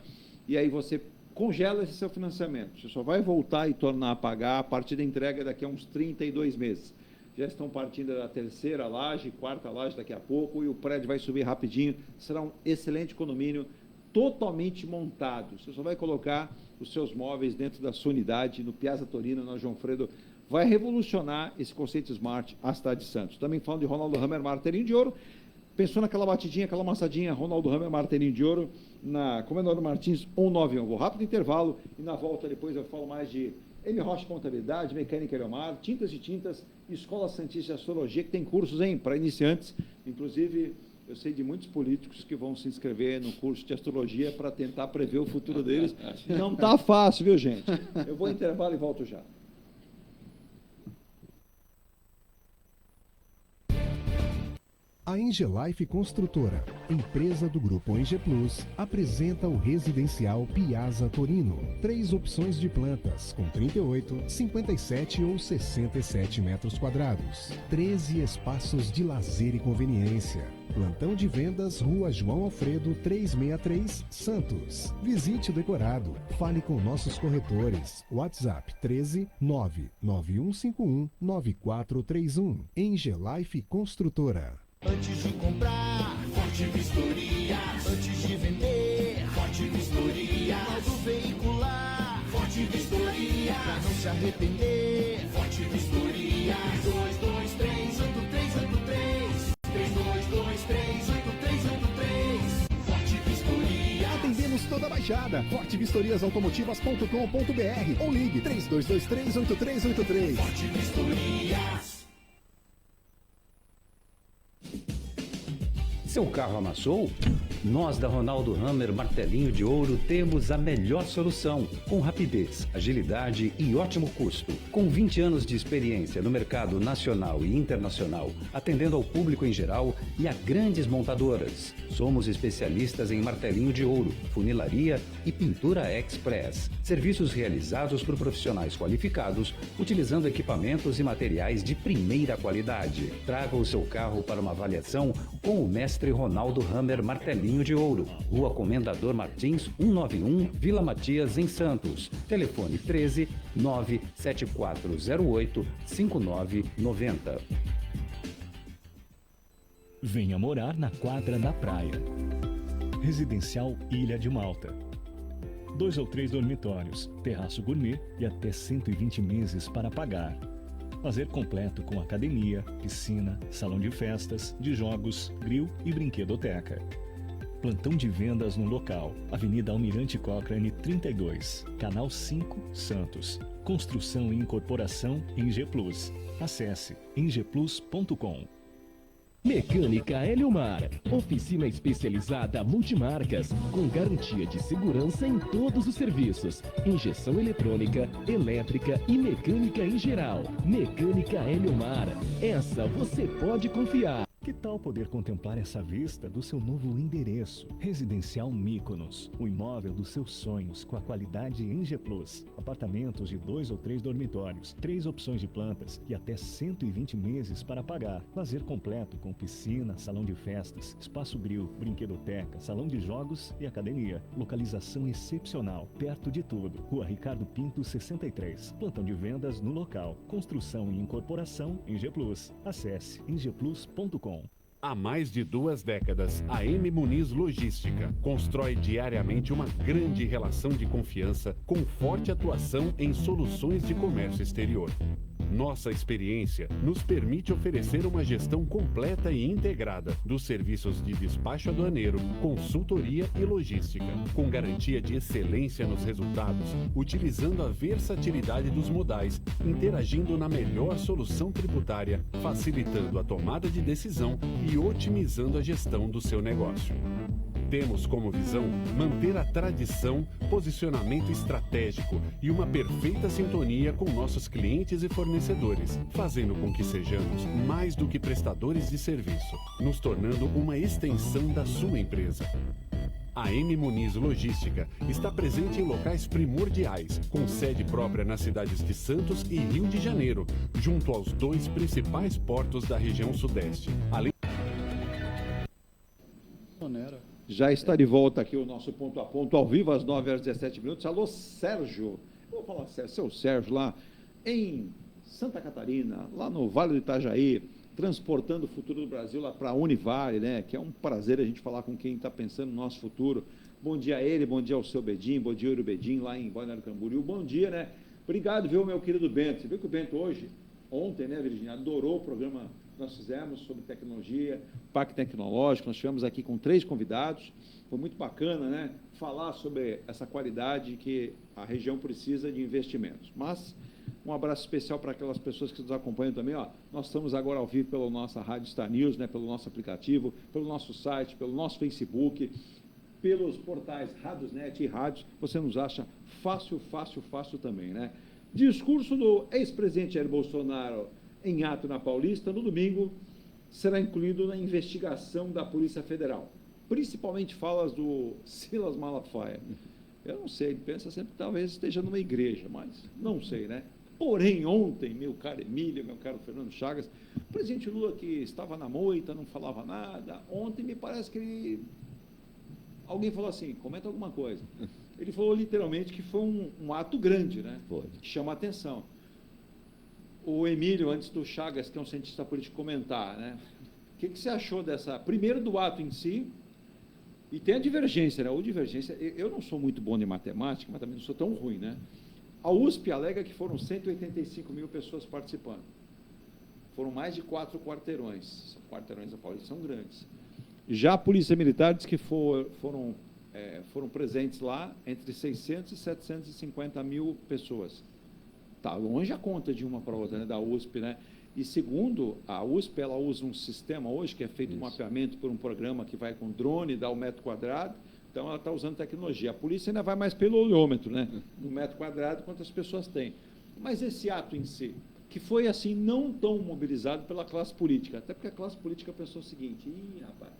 e aí você congela esse seu financiamento. Você só vai voltar e tornar a pagar a partir da entrega daqui a uns 32 meses. Já estão partindo da 3ª laje, 4ª laje daqui a pouco e o prédio vai subir rapidinho. Será um excelente condomínio, totalmente montado. Você só vai colocar os seus móveis dentro da sua unidade, no Piazza Torino, na João Fredo vai revolucionar esse conceito Smart, a cidade de Santos. Também falando de Ronaldo Hammer, martelinho de ouro. Pensou naquela batidinha, aquela amassadinha, Ronaldo Hammer, martelinho de ouro, na Comendador Martins 191. Vou rápido intervalo e na volta depois eu falo mais de M. Rocha Contabilidade, Mecânica Eleomar, Tintas e Tintas, Escola Santista de Astrologia, que tem cursos, para iniciantes. Inclusive, eu sei de muitos políticos que vão se inscrever no curso de astrologia para tentar prever o futuro deles. Não está fácil, viu, gente? Eu vou intervalo e volto já.
A Engelife Construtora, empresa do Grupo Enge Plus, apresenta o residencial Piazza Torino. 3 opções de plantas, com 38, 57 ou 67 metros quadrados. 13 espaços de lazer e conveniência. Plantão de vendas, Rua João Alfredo, 363, Santos. Visite o decorado. Fale com nossos corretores. WhatsApp 13 99151 9431. Engelife Construtora.
Antes de comprar, Forte Vistoria. Antes de vender, Forte Vistoria. Modo veicular, Forte Vistoria. Pra não se arrepender, Forte Vistoria. 3223-8383. 3223-8383. Forte Vistoria.
Atendemos toda a Baixada. fortevistoriasautomotivas.com.br ou ligue 3223-8383.
Forte Vistorias.
Seu carro amassou? Nós da Ronaldo Hammer Martelinho de Ouro temos a melhor solução, com rapidez, agilidade e ótimo custo. Com 20 anos de experiência no mercado nacional e internacional, atendendo ao público em geral e a grandes montadoras. Somos especialistas em martelinho de ouro, funilaria e pintura express. Serviços realizados por profissionais qualificados, utilizando equipamentos e materiais de primeira qualidade. Traga o seu carro para uma avaliação com o mestre Ronaldo Hammer Martelinho de Ouro, Rua Comendador Martins 191, Vila Matias, em Santos. Telefone 13 97408 5990.
Venha morar na quadra da praia. Residencial Ilha de Malta. 2 ou 3 dormitórios, terraço gourmet e até 120 meses para pagar. Lazer completo com academia, piscina, salão de festas, de jogos, grill e brinquedoteca. Plantão de vendas no local. Avenida Almirante Cochrane 32, Canal 5, Santos. Construção e incorporação Enge Plus. Acesse engeplus.com.
Mecânica Eleomar, oficina especializada multimarcas, com garantia de segurança em todos os serviços, injeção eletrônica, elétrica e mecânica em geral. Mecânica Eleomar, essa você pode confiar.
Que tal poder contemplar essa vista do seu novo endereço? Residencial Mykonos, o imóvel dos seus sonhos com a qualidade Enge Plus. Apartamentos de 2 ou 3 dormitórios, 3 opções de plantas e até 120 meses para pagar. Lazer completo com piscina, salão de festas, espaço grill, brinquedoteca, salão de jogos e academia. Localização excepcional, perto de tudo. Rua Ricardo Pinto 63. Plantão de vendas no local. Construção e incorporação Enge Plus. Acesse engeplus.com.
Há mais de 2 décadas, a M. Muniz Logística constrói diariamente uma grande relação de confiança com forte atuação em soluções de comércio exterior. Nossa experiência nos permite oferecer uma gestão completa e integrada dos serviços de despacho aduaneiro, consultoria e logística, com garantia de excelência nos resultados, utilizando a versatilidade dos modais, interagindo na melhor solução tributária, facilitando a tomada de decisão e otimizando a gestão do seu negócio. Temos como visão manter a tradição, posicionamento estratégico e uma perfeita sintonia com nossos clientes e fornecedores, fazendo com que sejamos mais do que prestadores de serviço, nos tornando uma extensão da sua empresa. A M. Muniz Logística está presente em locais primordiais, com sede própria nas cidades de Santos e Rio de Janeiro, junto aos 2 principais portos da região sudeste. Além...
Já está de volta aqui o nosso ponto a ponto, ao vivo, às 9h17. Alô, Sérgio. Vou falar, seu Sérgio, lá em Santa Catarina, lá no Vale do Itajaí, transportando o futuro do Brasil lá para a Univale, né? Que é um prazer a gente falar com quem está pensando no nosso futuro. Bom dia a ele, bom dia ao seu Bedim, bom dia ao Bedim, lá em Balneário Camboriú. Bom dia, né? Obrigado, viu, meu querido Bento. Você viu que o Bento ontem, né, Virginia, adorou o programa que nós fizemos sobre tecnologia, Parque Tecnológico. Nós estivemos aqui com 3 convidados. Foi muito bacana, né, falar sobre essa qualidade que a região precisa de investimentos. Mas um abraço especial para aquelas pessoas que nos acompanham também. Ó, nós estamos agora ao vivo pela nossa Rádio Star News, né, pelo nosso aplicativo, pelo nosso site, pelo nosso Facebook, pelos portais Radiosnet e Rádios. Você nos acha fácil também, né? Discurso do ex-presidente Jair Bolsonaro em ato na Paulista, no domingo, será incluído na investigação da Polícia Federal. Principalmente falas do Silas Malafaia. Eu não sei, ele pensa sempre que talvez esteja numa igreja, mas não sei, né? Porém, ontem, meu caro Emílio, meu caro Fernando Chagas, o presidente Lula, que estava na moita, não falava nada, ontem me parece que alguém falou assim, comenta alguma coisa. Ele falou literalmente que foi um ato grande, né?
Foi.
Que chama a atenção. O Emílio, antes do Chagas, que é um cientista político, comentar, né? O que você achou primeiro do ato em si, e tem a divergência, né? Eu não sou muito bom de matemática, mas também não sou tão ruim, né? A USP alega que foram 185 mil pessoas participando. Foram mais de 4 quarteirões. Os quarteirões da Paulista são grandes. Já a Polícia Militar diz que foram presentes lá entre 600 e 750 mil pessoas. Está longe a conta de uma para a outra, né, da USP, né? E segundo, a USP ela usa um sistema hoje que é feito um mapeamento por um programa que vai com drone, dá o metro quadrado, então ela está usando tecnologia. A polícia ainda vai mais pelo olhômetro, né? No metro quadrado, quantas pessoas tem. Mas esse ato em si, que foi assim, não tão mobilizado pela classe política, até porque a classe política pensou o seguinte, rapaz,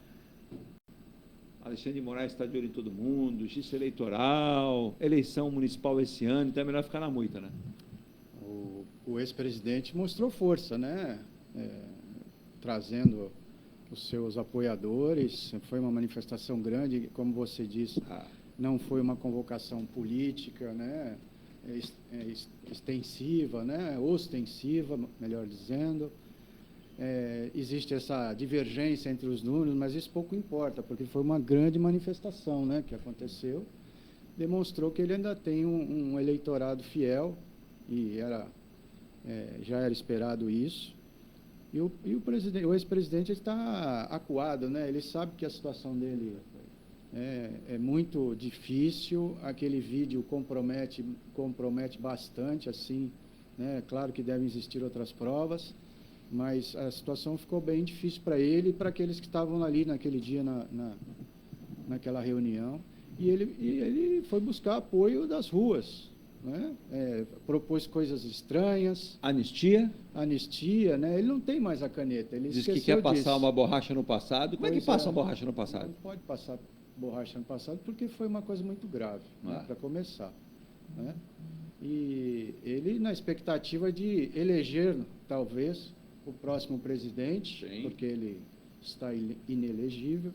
Alexandre de Moraes está de olho em todo mundo, justiça eleitoral, eleição municipal esse ano, então é melhor ficar na moita, né?
O ex-presidente mostrou força, né? Trazendo os seus apoiadores, foi uma manifestação grande, como você disse, não foi uma convocação política, né? Extensiva, né? Ostensiva, melhor dizendo. Existe essa divergência entre os números, mas isso pouco importa, porque foi uma grande manifestação, né, que aconteceu, demonstrou que ele ainda tem um eleitorado fiel, e já era esperado isso, e o ex-presidente está acuado, né, ele sabe que a situação dele é muito difícil, aquele vídeo compromete bastante, assim, né, claro que devem existir outras provas, mas a situação ficou bem difícil para ele e para aqueles que estavam ali naquele dia, naquela reunião. E ele foi buscar apoio das ruas, né? Propôs coisas estranhas.
Anistia,
né? Ele não tem mais a caneta. Ele
diz que quer passar uma borracha no passado. Como é que passa uma borracha no passado?
Não pode passar borracha no passado porque foi uma coisa muito grave, né, para começar, né? E ele, na expectativa de eleger, talvez, o próximo presidente, sim, porque ele está inelegível,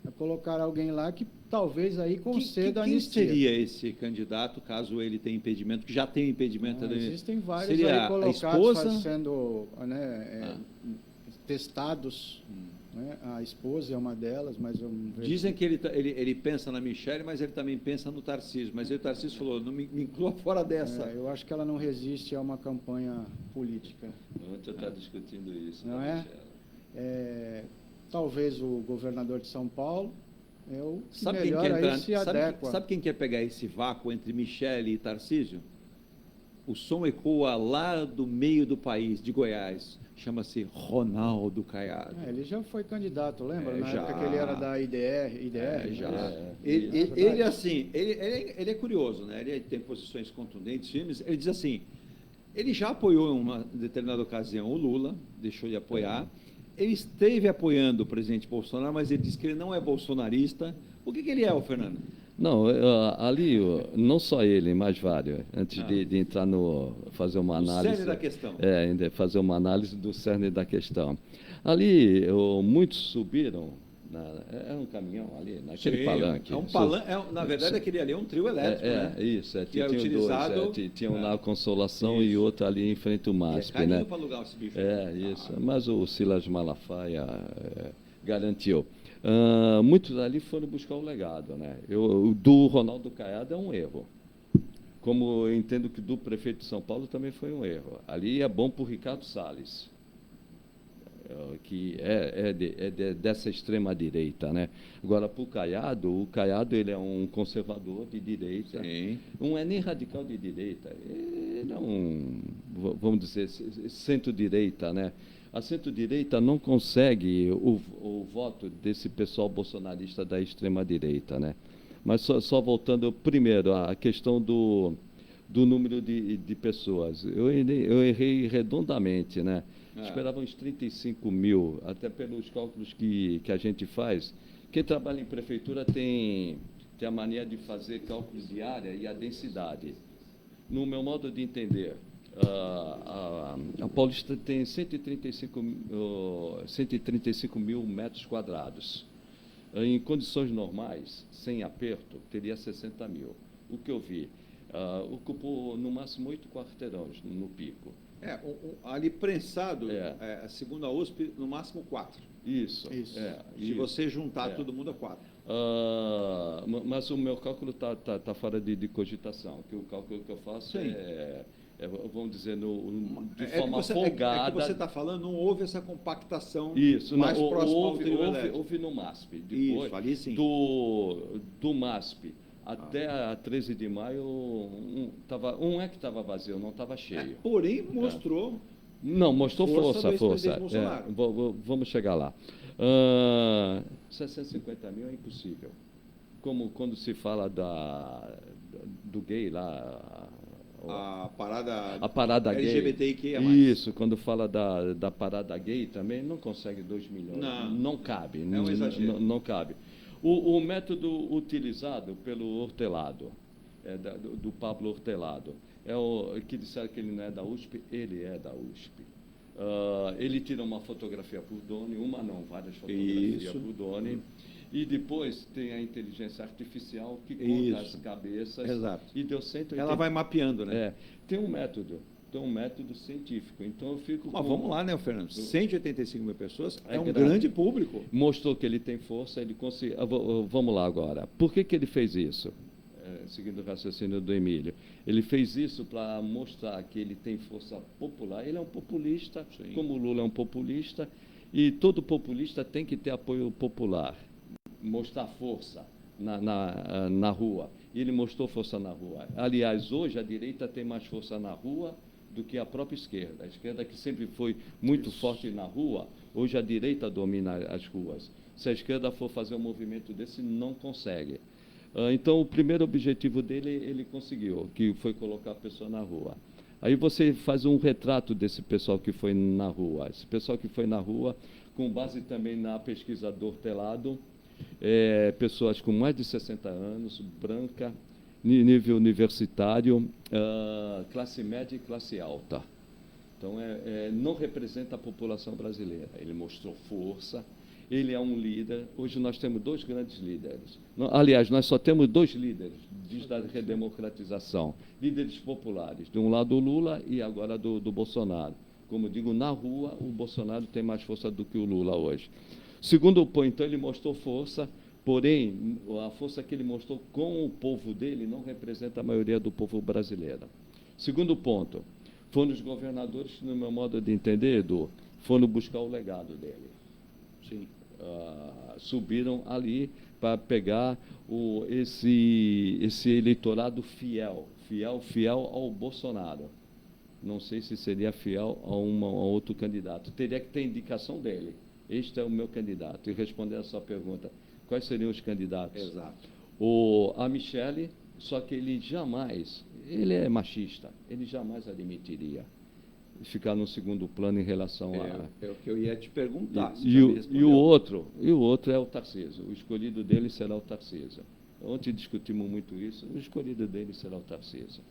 a colocar alguém lá que talvez aí conceda a anistia.
Quem seria esse candidato, caso ele tenha impedimento, que já tem impedimento?
Existem vários
seria
aí colocados, sendo testados. Né? A esposa é uma delas, mas eu não vejo.
Dizem que ele pensa na Michelle, mas ele também pensa no Tarcísio. Mas o Tarcísio falou, não me inclua fora dessa.
Eu acho que ela não resiste a uma campanha política.
Ontem está discutindo isso.
Não é? Talvez o governador de São Paulo é o que melhor aí se adequa.
Sabe quem quer pegar esse vácuo entre Michelle e Tarcísio? O som ecoa lá do meio do país, de Goiás. Chama-se Ronaldo Caiado.
Ele já foi candidato, lembra? Na época que ele era da IDR.
Ele, assim, ele é curioso, né? Ele tem posições contundentes, firmes. Ele diz assim, ele já apoiou em uma determinada ocasião o Lula, deixou de apoiar. Ele esteve apoiando o presidente Bolsonaro, mas ele disse que ele não é bolsonarista. O que ele é, Fernando?
Não, ali, não só ele, mas vários. Antes de entrar fazer uma análise.
O cerne da questão.
Fazer uma análise do cerne da questão. Ali, muitos subiram. É um caminhão ali, naquele palanque.
É um palanque. Na verdade, aquele ali é um trio elétrico, né?
Isso.
Que é utilizado.
Tinha um na Consolação e outro ali em frente ao MASP, né?
Para alugar esse bicho.
Isso. Mas o Silas Malafaia garantiu. Muitos ali foram buscar o legado, né? Do Ronaldo Caiado é um erro. como eu entendo que do prefeito de São Paulo também foi um erro. Ali é bom para o Ricardo Salles, que dessa extrema-direita, né? Agora, para o Caiado ele é um conservador de direita, não é nem radical de direita, ele é um, vamos dizer, centro-direita, né? A centro-direita não consegue o voto desse pessoal bolsonarista da extrema-direita, né? Mas só voltando, primeiro, à questão do número de pessoas. Eu errei redondamente, né? Esperava uns 35 mil, até pelos cálculos que a gente faz. Quem trabalha em prefeitura tem a mania de fazer cálculos de área e a densidade. No meu modo de entender, a Paulista tem 135 mil metros quadrados. Em condições normais, sem aperto, teria 60 mil. O que eu vi, ocupou no máximo 8 quarteirões no pico.
Ali prensado, segundo a USP, no máximo 4.
Isso.
Se você juntar todo mundo, é 4.
Mas o meu cálculo está fora de cogitação, que o cálculo que eu faço vamos dizer, de forma folgada.
É que você está falando, não houve essa compactação
mais
próxima ao trio
houve no MASP.
Depois, isso, ali sim.
Do MASP até a 13 de maio, um é que estava vazio, não estava cheio.
Porém, mostrou...
Não, mostrou força. Vamos chegar lá. 650 mil é impossível. Como quando se fala do gay lá...
A parada
LGBTQIA+. Isso, quando fala da parada gay também, não consegue 2 milhões. Não cabe.
É um exagero.
Não cabe. O método utilizado pelo Hortelado, do Pablo Hortelado, que disseram que ele não é da USP, ele é da USP. Ele tira uma fotografia por Doni, várias fotografias por Doni. E depois tem a inteligência artificial que conta as cabeças.
Exato.
E deu 180.
Ela vai mapeando, né?
Tem um método científico. Então eu fico.
Mas vamos lá, né, Fernando? 185 mil pessoas é um grande público.
Mostrou que ele tem força, ele conseguiu. Vamos lá agora. Por que ele fez isso? Seguindo o raciocínio do Emílio. Ele fez isso para mostrar que ele tem força popular. Ele é um populista, como o Lula é um populista, e todo populista tem que ter apoio popular. Mostrar força na rua. E ele mostrou força na rua. Aliás, hoje a direita tem mais força na rua do que a própria esquerda. A esquerda, que sempre foi muito forte na rua, hoje a direita domina as ruas. Se a esquerda for fazer um movimento desse, não consegue. Então, o primeiro objetivo dele, ele conseguiu, que foi colocar a pessoa na rua. Aí você faz um retrato desse pessoal que foi na rua. Esse pessoal que foi na rua, com base também na pesquisa do Hortelado, pessoas com mais de 60 anos, branca, nível universitário, classe média e classe alta. Então, não representa a população brasileira. Ele mostrou força, ele é um líder. Hoje nós temos 2 grandes líderes. Aliás, nós só temos 2 líderes desde a redemocratização. Líderes populares. De um lado o Lula e agora do Bolsonaro. Como eu digo, na rua o Bolsonaro tem mais força do que o Lula hoje. Segundo ponto, então, ele mostrou força, porém, a força que ele mostrou com o povo dele não representa a maioria do povo brasileiro. Segundo ponto, foram os governadores que, no meu modo de entender, Edu, foram buscar o legado dele.
Sim.
Subiram ali para pegar esse eleitorado fiel ao Bolsonaro. Não sei se seria fiel a outro candidato. Teria que ter indicação dele. Este é o meu candidato. E respondendo a sua pergunta, quais seriam os candidatos?
Exato.
A Michele, só que ele é machista, ele jamais admitiria ficar no segundo plano em relação a...
É o que eu ia te perguntar.
E o outro é o Tarcísio. O escolhido dele será o Tarcísio. Ontem discutimos muito isso. O escolhido dele será o Tarcísio.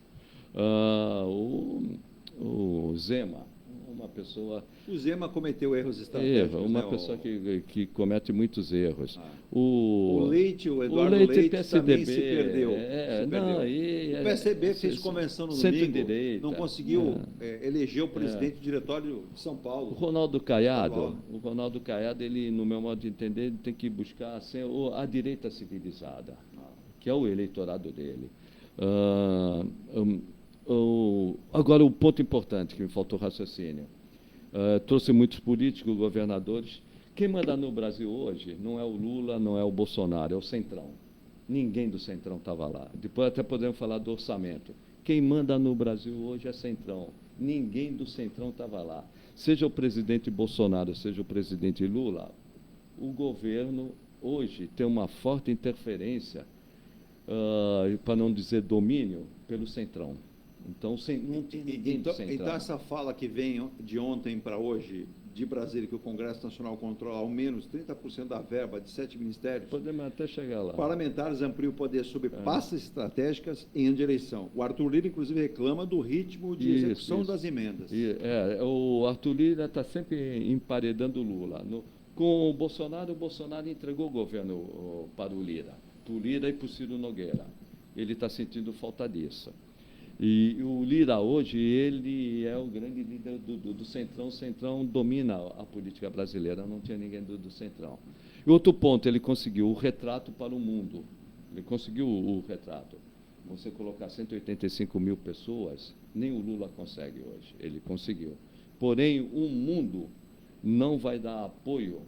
O Zema, uma pessoa...
O Zema cometeu erros estratégicos.
Uma pessoa que comete muitos erros.
O Eduardo Leite também se perdeu. O PSB fez convenção no domingo, não conseguiu eleger o presidente do diretório de São Paulo.
O Ronaldo Caiado, ele, no meu modo de entender, ele tem que buscar a direita civilizada, que é o eleitorado dele. Agora, o ponto importante que me faltou raciocínio. Trouxe muitos políticos, governadores. Quem manda no Brasil hoje não é o Lula, não é o Bolsonaro, é o Centrão. Ninguém do Centrão estava lá. Depois até podemos falar do orçamento. Quem manda no Brasil hoje é Centrão. Ninguém do Centrão estava lá. Seja o presidente Bolsonaro, seja o presidente Lula, o governo hoje tem uma forte interferência, para não dizer domínio, pelo Centrão. Então, não tem ninguém do Centrão.
Então, essa fala que vem de ontem para hoje, de Brasília, que o Congresso Nacional controla ao menos 30% da verba de 7 ministérios.
Podemos até chegar lá.
Parlamentares ampliam o poder sobre pastas estratégicas em ano de eleição. O Arthur Lira, inclusive, reclama do ritmo de execução das emendas.
O Arthur Lira está sempre emparedando o Lula. Com o Bolsonaro entregou o governo para o Lira e para o Ciro Nogueira. Ele está sentindo falta disso. E o Lira hoje, ele é o grande líder do Centrão. O Centrão domina a política brasileira, não tinha ninguém do Centrão. E outro ponto, ele conseguiu o retrato para o mundo. Ele conseguiu o retrato. Você colocar 185 mil pessoas, nem o Lula consegue hoje. Ele conseguiu. Porém, o mundo não vai dar apoio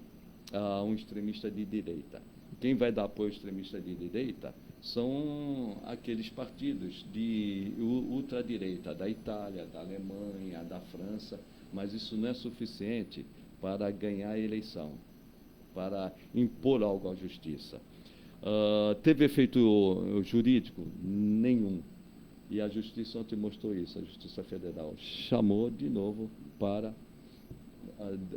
a um extremista de direita. Quem vai dar apoio ao extremista de direita são aqueles partidos de ultradireita, da Itália, da Alemanha, da França, mas isso não é suficiente para ganhar a eleição, para impor algo à justiça. Teve efeito jurídico? Nenhum. E a justiça ontem mostrou isso, a Justiça Federal chamou de novo para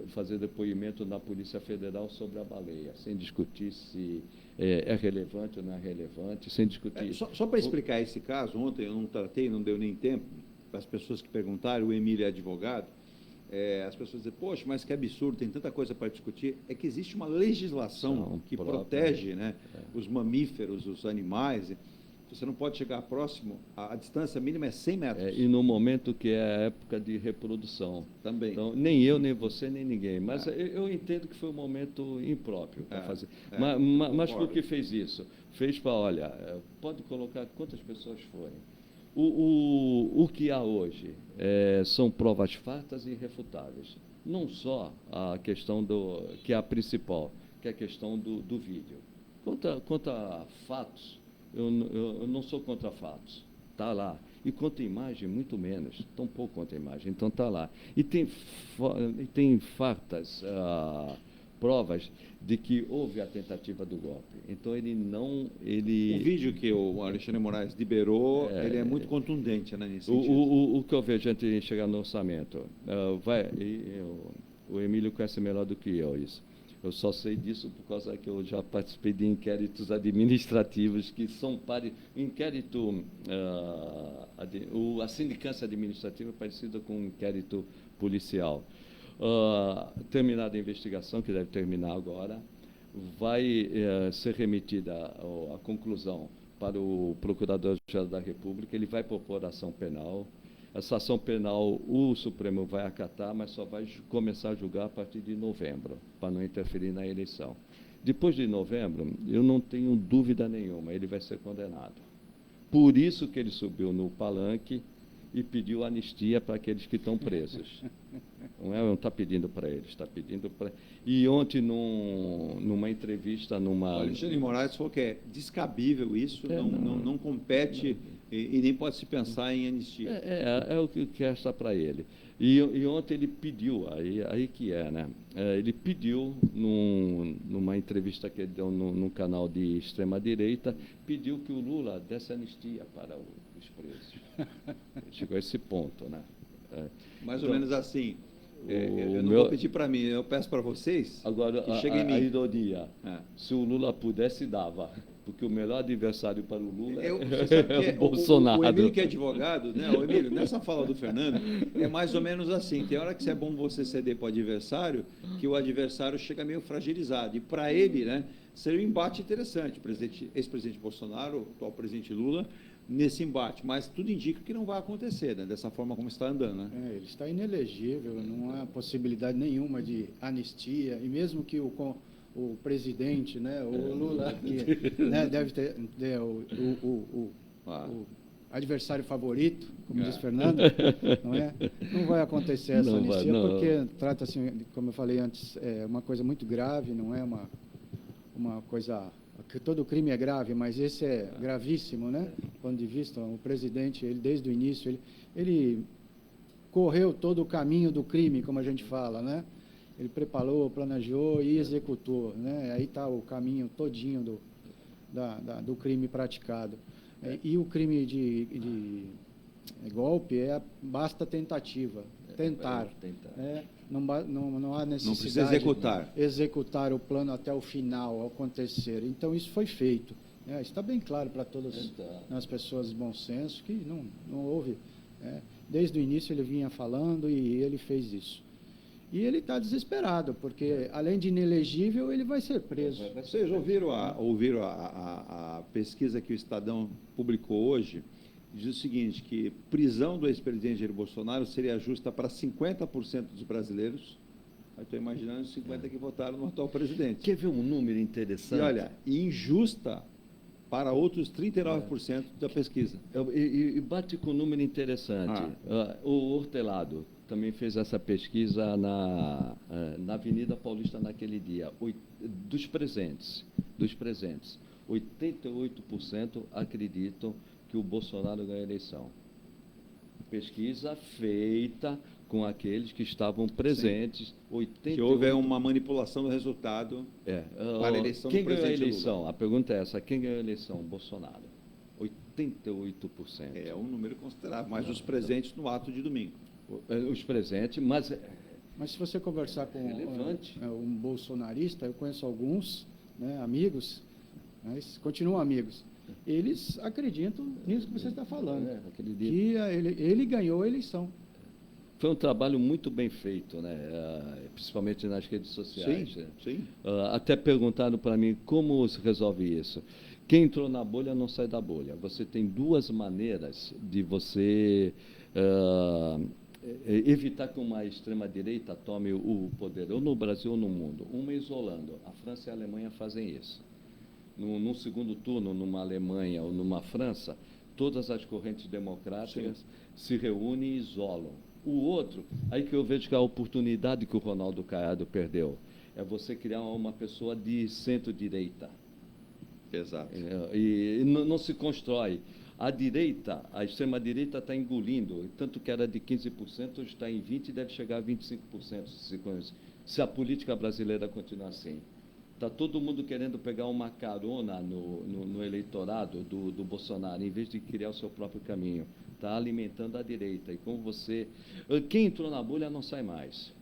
fazer depoimento na Polícia Federal sobre a baleia, sem discutir se é relevante ou não é relevante, sem discutir...
Só para explicar esse caso, ontem eu não tratei, não deu nem tempo, para as pessoas que perguntaram, o Emílio é advogado, as pessoas dizem, poxa, mas que absurdo, tem tanta coisa para discutir. É que existe uma legislação que protege, né, os mamíferos, os animais. Você não pode chegar próximo, a distância mínima é 100 metros.
E no momento que é a época de reprodução.
Também.
Então, nem eu, nem você, nem ninguém. Mas eu entendo que foi um momento impróprio para fazer. Mas por que fez isso? Fez para, olha, pode colocar quantas pessoas forem. O que há hoje são provas fartas e irrefutáveis. Não só a questão que é a principal, que é a questão do vídeo. Quanto a fatos, eu não sou contra fatos, está lá. E quanto a imagem, muito menos, tão pouco quanto a imagem, então está lá. E tem fartas provas de que houve a tentativa do golpe. Então ele não... O
vídeo que o Alexandre Moraes liberou, ele é muito contundente, né, nesse sentido.
O que eu vejo antes de chegar no orçamento, o Emílio conhece melhor do que eu isso. Eu só sei disso por causa que eu já participei de inquéritos administrativos que são inquérito, a sindicância administrativa é parecida com um inquérito policial. Terminada a investigação, que deve terminar agora, vai ser remetida a conclusão para o Procurador-Geral da República, ele vai propor ação penal. Essa ação penal o Supremo vai acatar, mas só vai começar a julgar a partir de novembro, para não interferir na eleição. Depois de novembro, eu não tenho dúvida nenhuma, ele vai ser condenado. Por isso que ele subiu no palanque e pediu anistia para aqueles que estão presos. Não está pedindo para eles, está pedindo para... E ontem, numa entrevista,
O Alexandre Moraes falou que é descabível isso, não compete... E nem pode se pensar em anistia.
É o que resta para ele. E ontem ele pediu, aí que né? Ele pediu, numa entrevista que ele deu num canal de extrema-direita, pediu que o Lula desse anistia para os presos. Chegou a esse ponto, né?
Mais ou menos assim. Eu não vou pedir para mim, eu peço para vocês.
Agora,
que chegue em mim.
A ironia. Se o Lula pudesse, dava. Porque o melhor adversário para o Lula é o Bolsonaro.
O Emílio, que é advogado, né? O Emílio, nessa fala do Fernando, é mais ou menos assim. Tem hora que é bom você ceder para o adversário, que o adversário chega meio fragilizado. E para ele, né, seria um embate interessante. O ex-presidente Bolsonaro, o atual presidente Lula, nesse embate. Mas tudo indica que não vai acontecer, né, dessa forma como está andando. Né?
Ele está inelegível, não há possibilidade nenhuma de anistia. E mesmo que o presidente, né, o Lula, que, né, deve ter adversário favorito, como diz Fernando, não é? Não vai acontecer essa anistia, porque trata-se, como eu falei antes, é uma coisa muito grave, não é uma coisa... Todo crime é grave, mas esse é gravíssimo, né? Do ponto de vista, o presidente, ele desde o início, ele correu todo o caminho do crime, como a gente fala, né? Ele preparou, planejou e executou, né? Aí está o caminho todinho do crime praticado. E o crime de golpe basta tentativa, tentar. Não há necessidade
não precisa
executar o plano até o final, ao acontecer. Então, isso foi feito. Está bem claro para todas as pessoas de bom senso que não houve. Desde o início ele vinha falando e ele fez isso. E ele está desesperado, porque, além de inelegível, ele vai ser preso.
Vocês ouviram a pesquisa que o Estadão publicou hoje? Diz o seguinte, que prisão do ex-presidente Jair Bolsonaro seria justa para 50% dos brasileiros. Eu estou imaginando os 50% que votaram no atual presidente.
Quer ver um número interessante?
E olha, injusta para outros 39% da pesquisa.
E bate com um número interessante. O Hortelado também fez essa pesquisa na Avenida Paulista naquele dia. Dos presentes, 88% acreditam que o Bolsonaro ganha a eleição. Pesquisa feita com aqueles que estavam presentes. 88...
Que houve uma manipulação do resultado para a eleição do presidente Lula. Quem ganhou a eleição?
Lula. A pergunta é essa, quem ganhou a eleição? Bolsonaro. 88%.
É um número considerável, mas os presentes no ato de domingo.
Os presentes, mas
se você conversar com um bolsonarista, eu conheço alguns, né, amigos, mas continuam amigos. Eles acreditam nisso que você está falando, que ele ganhou a eleição.
Foi um trabalho muito bem feito, né? Principalmente nas redes sociais.
Sim.
Até perguntaram para mim como se resolve isso. Quem entrou na bolha não sai da bolha. Você tem duas maneiras de você evitar que uma extrema-direita tome o poder, ou no Brasil ou no mundo. Uma isolando. A França e a Alemanha fazem isso. Num segundo turno, numa Alemanha ou numa França, todas as correntes democráticas se reúnem e isolam. O outro, aí que eu vejo que a oportunidade que o Ronaldo Caiado perdeu, é você criar uma pessoa de centro-direita.
Exato.
E não se constrói. A direita, a extrema-direita está engolindo, tanto que era de 15%, hoje está em 20% e deve chegar a 25%, se a política brasileira continuar assim. Está todo mundo querendo pegar uma carona no eleitorado do Bolsonaro, em vez de criar o seu próprio caminho. Está alimentando a direita. E como você... Quem entrou na bolha não sai mais.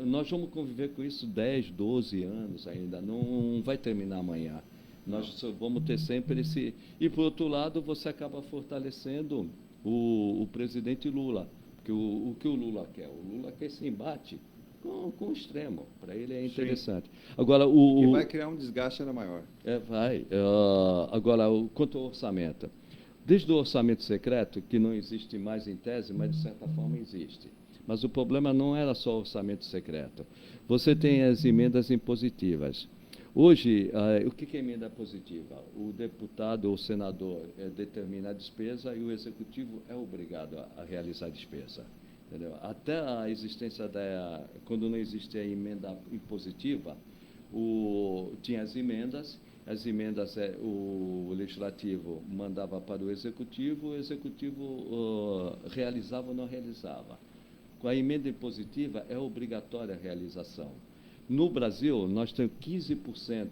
Nós vamos conviver com isso 10, 12 anos ainda. Não vai terminar amanhã. Nós vamos ter sempre esse... E, por outro lado, você acaba fortalecendo o presidente Lula. Porque o que o Lula quer? O Lula quer esse embate com o extremo. Para ele é interessante. Agora,
e vai criar um desgaste ainda maior.
Vai. Agora, quanto ao orçamento. Desde o orçamento secreto, que não existe mais em tese, mas de certa forma existe. Mas o problema não era só o orçamento secreto. Você tem as emendas impositivas. Hoje, o que é emenda positiva? O deputado ou o senador determina a despesa e o executivo é obrigado a realizar a despesa. Entendeu? Até a existência quando não existia a emenda impositiva, tinha as emendas, o legislativo mandava para o executivo realizava ou não realizava. Com a emenda impositiva é obrigatória a realização. No Brasil, nós temos 15%,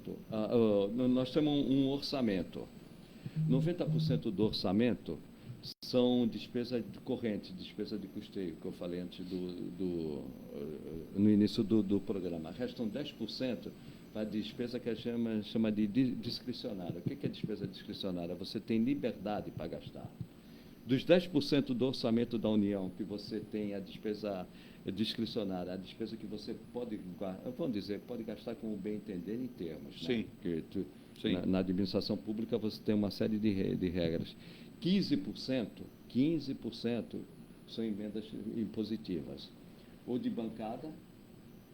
nós temos um orçamento. 90% do orçamento são despesa corrente, despesa de custeio, que eu falei antes no início do programa. Restam 10% para despesa que a gente chama de discricionária. O que é despesa discricionária? Você tem liberdade para gastar. Dos 10% do orçamento da União que você tem a despesa discricionária, a despesa que você pode gastar como bem entender em termos.
Sim.
Né? Na administração pública você tem uma série de regras. 15% são emendas impositivas, ou de bancada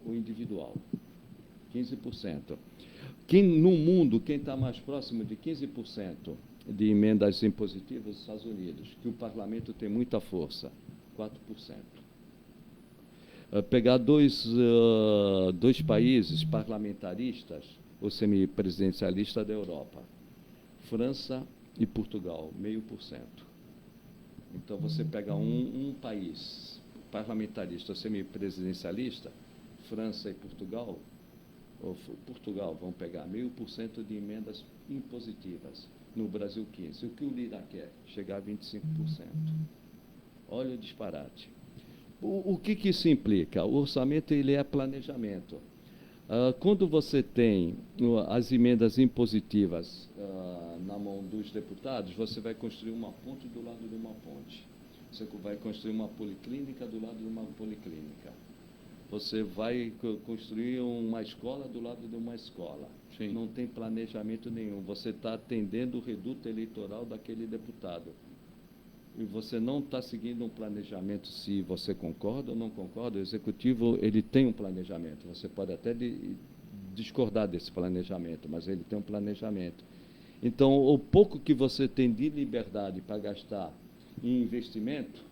ou individual. 15%. No mundo, quem está mais próximo de 15% de emendas impositivas dos Estados Unidos, que o parlamento tem muita força, 4%. Pegar dois países parlamentaristas ou semipresidencialistas da Europa, França e Portugal, 0,5%. Então, você pega um país parlamentarista ou semipresidencialista, França e Portugal, vão pegar 0,5% de emendas impositivas. No Brasil, 15%. O que o Lira quer? Chegar a 25%. Olha o disparate. O que isso implica? O orçamento ele é planejamento. Quando você tem as emendas impositivas na mão dos deputados, você vai construir uma ponte do lado de uma ponte. Você vai construir uma policlínica do lado de uma policlínica. Você vai construir uma escola do lado de uma escola. Sim. Não tem planejamento nenhum. Você está atendendo o reduto eleitoral daquele deputado. E você não está seguindo um planejamento. Se você concorda ou não concorda, o Executivo ele tem um planejamento. Você pode até discordar desse planejamento, mas ele tem um planejamento. Então, o pouco que você tem de liberdade para gastar em investimento,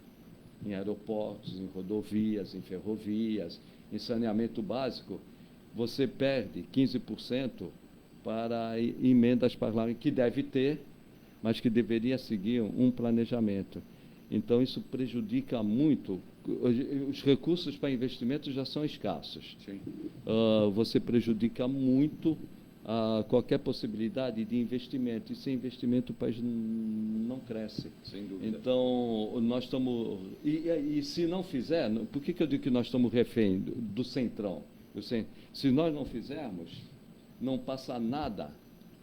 em aeroportos, em rodovias, em ferrovias, em saneamento básico, você perde 15% para emendas parlamentares, que deve ter, mas que deveria seguir um planejamento. Então, isso prejudica muito. Os recursos para investimento já são escassos. Você prejudica muito qualquer possibilidade de investimento. E sem investimento o país não cresce.
Sem dúvida.
Então, nós estamos... E se não fizer... Por que eu digo que nós estamos refém do Centrão? Se nós não fizermos, não passa nada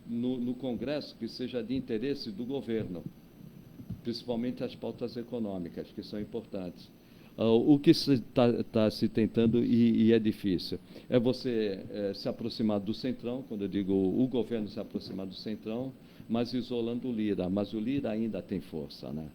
no Congresso que seja de interesse do governo, principalmente as pautas econômicas, que são importantes. O que está se tentando, e é difícil, é você se aproximar do Centrão, quando eu digo o governo se aproximar do Centrão, mas isolando o Lira. Mas o Lira ainda tem força, né?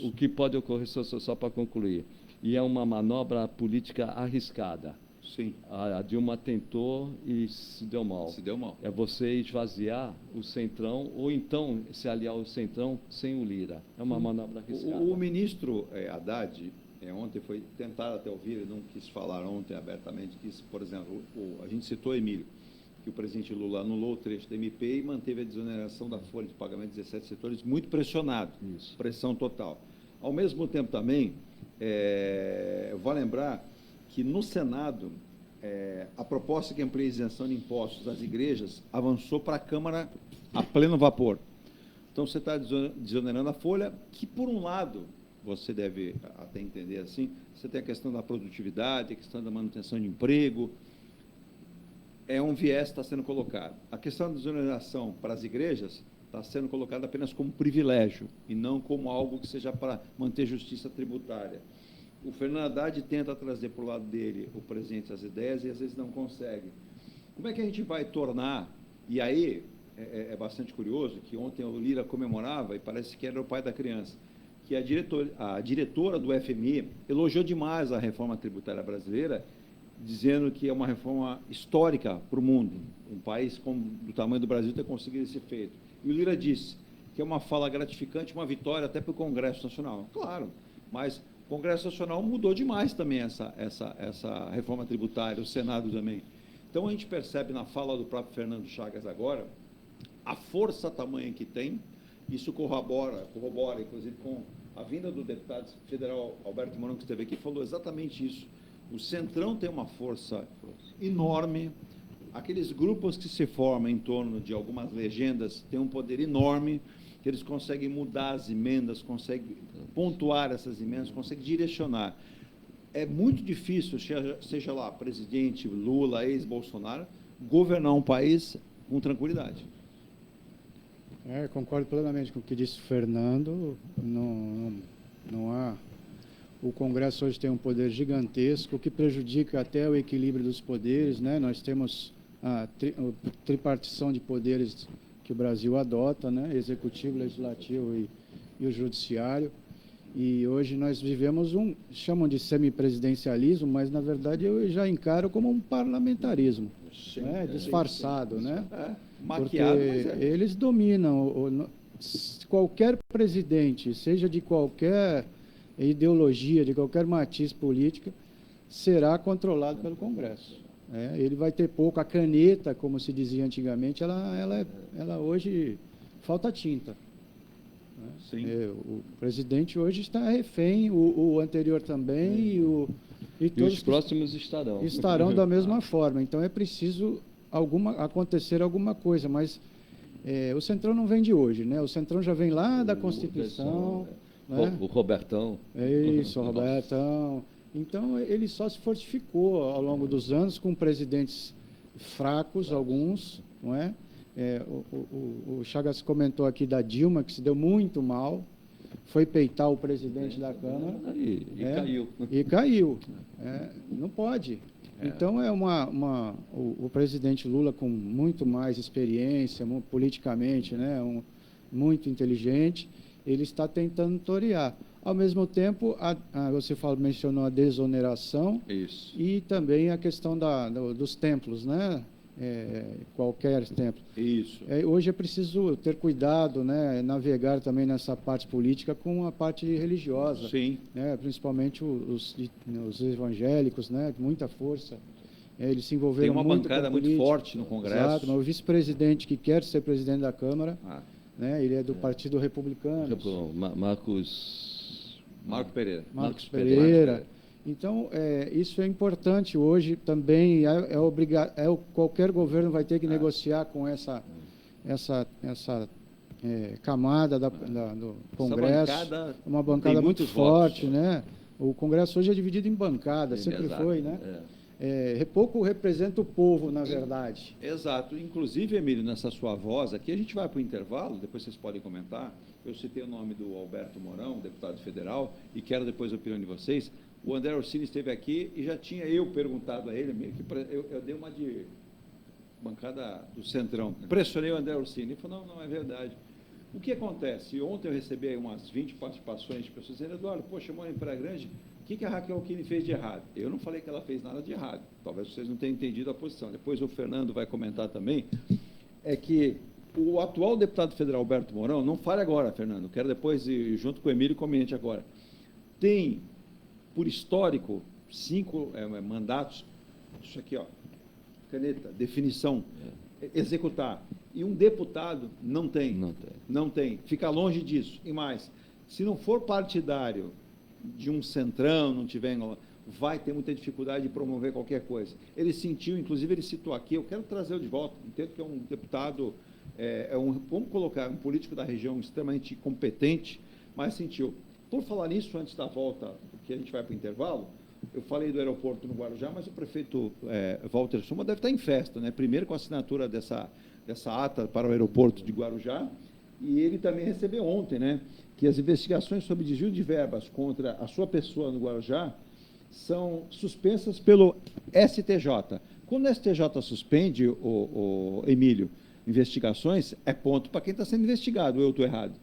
O que pode ocorrer, só para concluir, e é uma manobra política arriscada.
Sim.
A Dilma tentou e se deu mal.
Se deu mal.
É você esvaziar o Centrão, ou então se aliar ao Centrão sem o Lira. É uma manobra arriscada.
O ministro Haddad, ontem foi tentar até ouvir, ele não quis falar ontem abertamente, por exemplo, a gente citou Emílio, que o presidente Lula anulou o trecho da MP e manteve a desoneração da folha de pagamento de 17 setores, muito pressionado. Isso. Pressão total. Ao mesmo tempo também, vou lembrar que no Senado, a proposta que amplia a isenção de impostos das igrejas avançou para a Câmara a pleno vapor. Então, você está desonerando a folha, que, por um lado, você deve até entender assim, você tem a questão da produtividade, a questão da manutenção de emprego, é um viés que está sendo colocado. A questão da desoneração para as igrejas está sendo colocada apenas como privilégio, e não como algo que seja para manter justiça tributária. O Fernando Haddad tenta trazer para o lado dele, o presidente, as ideias, e às vezes não consegue. Como é que a gente vai tornar, e aí é bastante curioso, que ontem o Lira comemorava, e parece que era o pai da criança, que a diretora do FMI elogiou demais a reforma tributária brasileira, dizendo que é uma reforma histórica para o mundo, um país do tamanho do Brasil ter conseguido esse feito. E o Lira disse que é uma fala gratificante, uma vitória até para o Congresso Nacional. Claro, mas o Congresso Nacional mudou demais também essa reforma tributária, o Senado também. Então, a gente percebe na fala do próprio Fernando Chagas agora, a força tamanha que tem, isso corrobora, inclusive, com a vinda do deputado federal Alberto Mourão, que esteve aqui, falou exatamente isso. O Centrão tem uma força enorme, aqueles grupos que se formam em torno de algumas legendas têm um poder enorme, que eles conseguem mudar as emendas, conseguem pontuar essas emendas, conseguem direcionar. É muito difícil, seja lá presidente Lula, ex-Bolsonaro, governar um país com tranquilidade.
Concordo plenamente com o que disse o Fernando. Não há... O Congresso hoje tem um poder gigantesco, que prejudica até o equilíbrio dos poderes, né? Nós temos a tripartição de poderes que o Brasil adota, né? Executivo, legislativo e o judiciário. E hoje nós vivemos chamam de semipresidencialismo, mas na verdade eu já encaro como um parlamentarismo, né? Disfarçado, né?
Maquiado,
porque eles dominam. qualquer presidente, seja de qualquer ideologia, de qualquer matiz política, será controlado pelo Congresso. Ele vai ter pouco. A caneta, como se dizia antigamente, ela hoje falta tinta.
Sim.
O presidente hoje está refém, o anterior também,
e
todos
os próximos estarão
da mesma forma. Então é preciso acontecer alguma coisa, mas o Centrão não vem de hoje, né? O Centrão já vem lá da Constituição. Né?
O Robertão.
Isso, o Robertão. Então ele só se fortificou ao longo dos anos com presidentes fracos, alguns, não é? O Chagas comentou aqui da Dilma, que se deu muito mal, foi peitar o presidente da Câmara.
E caiu.
E caiu. Não pode. Então, o presidente Lula, com muito mais experiência, politicamente, né, muito inteligente, ele está tentando torear. Ao mesmo tempo, você mencionou a desoneração.
Isso.
E também a questão dos templos, né? Qualquer templo.
Isso.
Hoje é preciso ter cuidado, né? Navegar também nessa parte política com a parte religiosa.
Sim.
Né? Principalmente os evangélicos, né? Muita força. Eles se envolveram muito.
Tem uma bancada muito forte no Congresso.
Exato, mas o vice-presidente que quer ser presidente da Câmara, né? Ele é do Partido Republicano.
Marco Pereira.
Marcos Pereira. Então, isso é importante hoje também. Qualquer governo vai ter que negociar com essa camada do Congresso. Uma bancada muito forte, né? O Congresso hoje é dividido em bancadas, sempre foi, né? Pouco representa o povo, na verdade.
Exato. Inclusive, Emílio, nessa sua voz aqui, a gente vai para o intervalo, depois vocês podem comentar. Eu citei o nome do Alberto Mourão, deputado federal, e quero depois a opinião de vocês. O André Orsini esteve aqui e já tinha eu perguntado a ele, eu dei uma de bancada do Centrão, pressionei o André Orsini, ele falou, não é verdade. O que acontece? Ontem eu recebi umas 20 participações de pessoas dizendo, Eduardo, poxa, eu moro em Praia Grande, o que a Raquel Kine fez de errado? Eu não falei que ela fez nada de errado, talvez vocês não tenham entendido a posição, depois o Fernando vai comentar também, é que o atual deputado federal Alberto Mourão, não fale agora, Fernando, quero depois, junto com o Emílio, comente agora, tem, por histórico, 5 mandatos, isso aqui, ó, caneta, definição, executar, e um deputado não tem. Não tem. Fica longe disso. E mais, se não for partidário de um centrão, não tiver, vai ter muita dificuldade de promover qualquer coisa. Ele sentiu, inclusive ele citou aqui, eu quero trazer de volta, entendo que é um deputado, vamos colocar, um político da região extremamente competente, mas sentiu. Por falar nisso, antes da volta, que a gente vai para o intervalo, eu falei do aeroporto no Guarujá, mas o prefeito Walter Suma deve estar em festa, né? Primeiro com a assinatura dessa ata para o aeroporto de Guarujá, e ele também recebeu ontem, né, que as investigações sobre desvio de verbas contra a sua pessoa no Guarujá são suspensas pelo STJ. Quando o STJ suspende, o Emílio, investigações, é ponto para quem está sendo investigado, ou eu estou errado?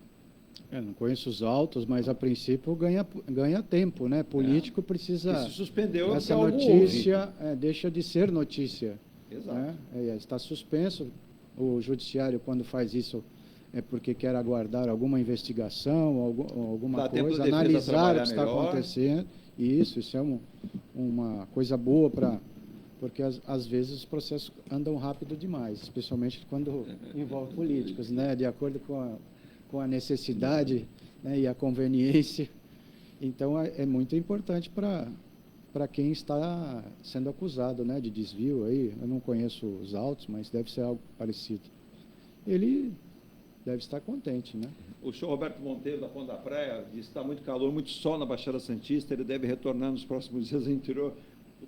Não conheço os autos, mas a princípio ganha tempo, né? Político precisa.
Se suspendeu,
essa notícia deixa de ser notícia.
Exato.
Né? Está suspenso. O judiciário, quando faz isso, é porque quer aguardar alguma investigação, alguma coisa, analisar o que está acontecendo. Isso é uma coisa boa porque às vezes os processos andam rápido demais, especialmente quando envolve políticos, né? De acordo com a necessidade, né, e a conveniência. Então, é muito importante para quem está sendo acusado, né, de desvio. Aí, eu não conheço os autos, mas deve ser algo parecido. Ele deve estar contente, né?
O senhor Roberto Monteiro, da Ponta da Praia, disse que está muito calor, muito sol na Baixada Santista, ele deve retornar nos próximos dias ao interior.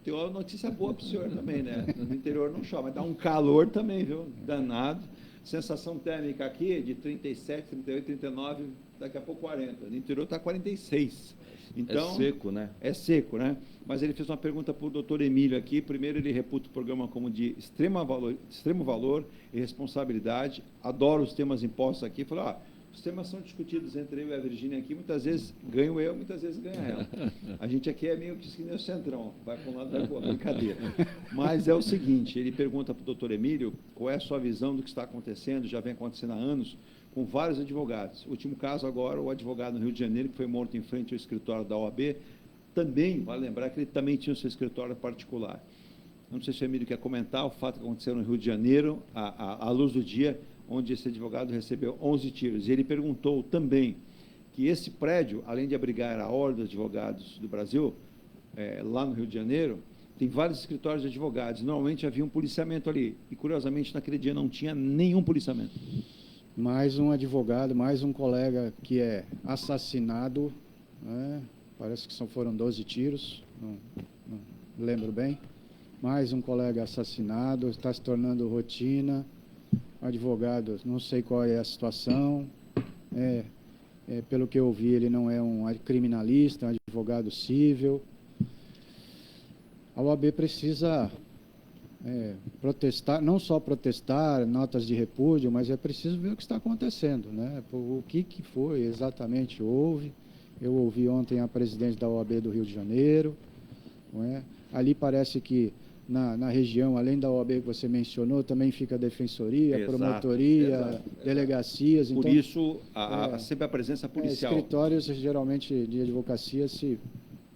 Tem uma notícia boa para o senhor também, né? No interior não chove, mas dá um calor também, viu? Danado. Sensação térmica aqui de 37, 38, 39, daqui a pouco 40. No interior está 46. Então,
é seco, né?
É seco, né? Mas ele fez uma pergunta para o doutor Emílio aqui. Primeiro, ele reputa o programa como de extremo valor e responsabilidade. Adoro os temas impostos aqui. Falou, os temas são discutidos entre eu e a Virgínia aqui. Muitas vezes ganho eu, muitas vezes ganha ela. A gente aqui é meio que nem o Centrão. Vai para um lado, vai para o outro. Brincadeira. Mas é o seguinte, ele pergunta para o doutor Emílio qual é a sua visão do que está acontecendo, já vem acontecendo há anos, com vários advogados. O último caso agora, o advogado no Rio de Janeiro, que foi morto em frente ao escritório da OAB, também, vale lembrar que ele também tinha o seu escritório particular. Não sei se o Emílio quer comentar o fato que aconteceu no Rio de Janeiro, à luz do dia, onde esse advogado recebeu 11 tiros. E ele perguntou também que esse prédio, além de abrigar a Ordem dos Advogados do Brasil, lá no Rio de Janeiro, tem vários escritórios de advogados. Normalmente havia um policiamento ali. E, curiosamente, naquele dia não tinha nenhum policiamento.
Mais um advogado, mais um colega que é assassinado, né? Parece que foram 12 tiros, não lembro bem. Mais um colega assassinado, está se tornando rotina. Advogado, não sei qual é a situação. Pelo que eu vi, ele não é um criminalista, é um advogado civil. A OAB precisa protestar, não só protestar, notas de repúdio, mas é preciso ver o que está acontecendo, né? O que foi exatamente houve. Eu ouvi ontem a presidente da OAB do Rio de Janeiro. Não é? Ali parece que na região, além da OAB que você mencionou, também fica a defensoria,
Exato,
promotoria, delegacias.
Por
então,
isso, sempre a presença policial.
Escritórios, geralmente, de advocacia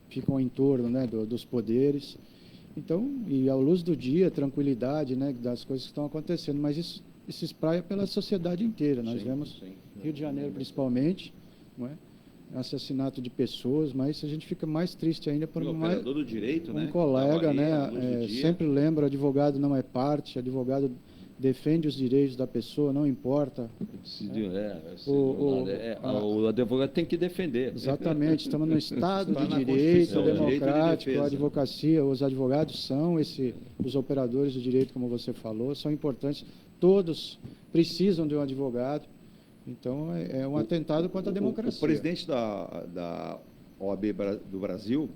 ficam em torno, né, dos poderes. Então, e à luz do dia, tranquilidade, né, das coisas que estão acontecendo. Mas isso se espraia pela sociedade inteira. Nós vemos, Rio de Janeiro principalmente, não é? Assassinato de pessoas, mas a gente fica mais triste ainda por
do direito,
um colega, né? Sempre lembra, advogado não é parte, advogado defende os direitos da pessoa, não importa.
O advogado tem que defender.
Exatamente, estamos no Estado de Direito democrático, a advocacia, os advogados são os operadores do direito, como você falou, são importantes, todos precisam de um advogado. Então, é um atentado contra a democracia.
O presidente da OAB do Brasil,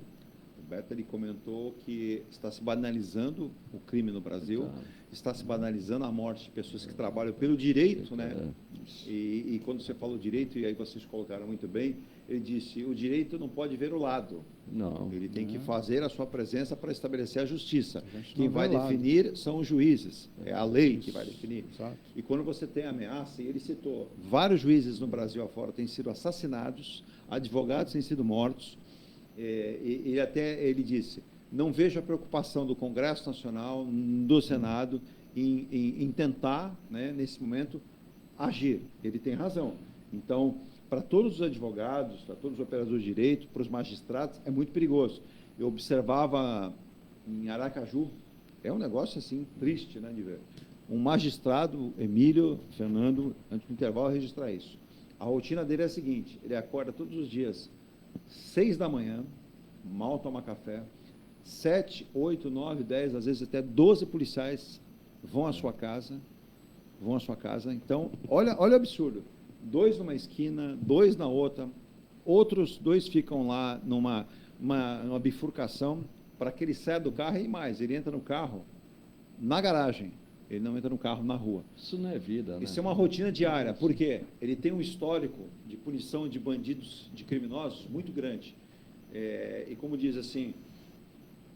Roberto, ele comentou que está se banalizando o crime no Brasil, está se banalizando a morte de pessoas que trabalham pelo direito, né? E quando você falou direito, e aí vocês colocaram muito bem, ele disse, o direito não pode ver o lado.
Não.
Ele tem que fazer a sua presença para estabelecer a justiça. Quem vai definir são os juízes. É a lei que vai definir.
Exato.
E quando você tem ameaça, e ele citou, vários juízes no Brasil afora têm sido assassinados, advogados têm sido mortos, ele disse, não vejo a preocupação do Congresso Nacional, do Senado, em tentar, né, nesse momento, agir. Ele tem razão. Então, para todos os advogados, para todos os operadores de direito, para os magistrados, é muito perigoso. Eu observava em Aracaju, é um negócio assim, triste, né, de ver. Um magistrado, Emílio, Fernando, antes do intervalo, registrar isso. A rotina dele é a seguinte, ele acorda todos os dias, 6 da manhã, mal toma café, 7, 8, 9, 10, às vezes até 12 policiais vão à sua casa, então, olha o absurdo. 2 numa esquina, 2 na outra, outros 2 ficam lá numa bifurcação para que ele saia do carro e mais, ele entra no carro na garagem, ele não entra no carro na rua.
Isso não é vida, né?
Isso é uma rotina diária, porque ele tem um histórico de punição de bandidos, de criminosos, muito grande. E como diz assim,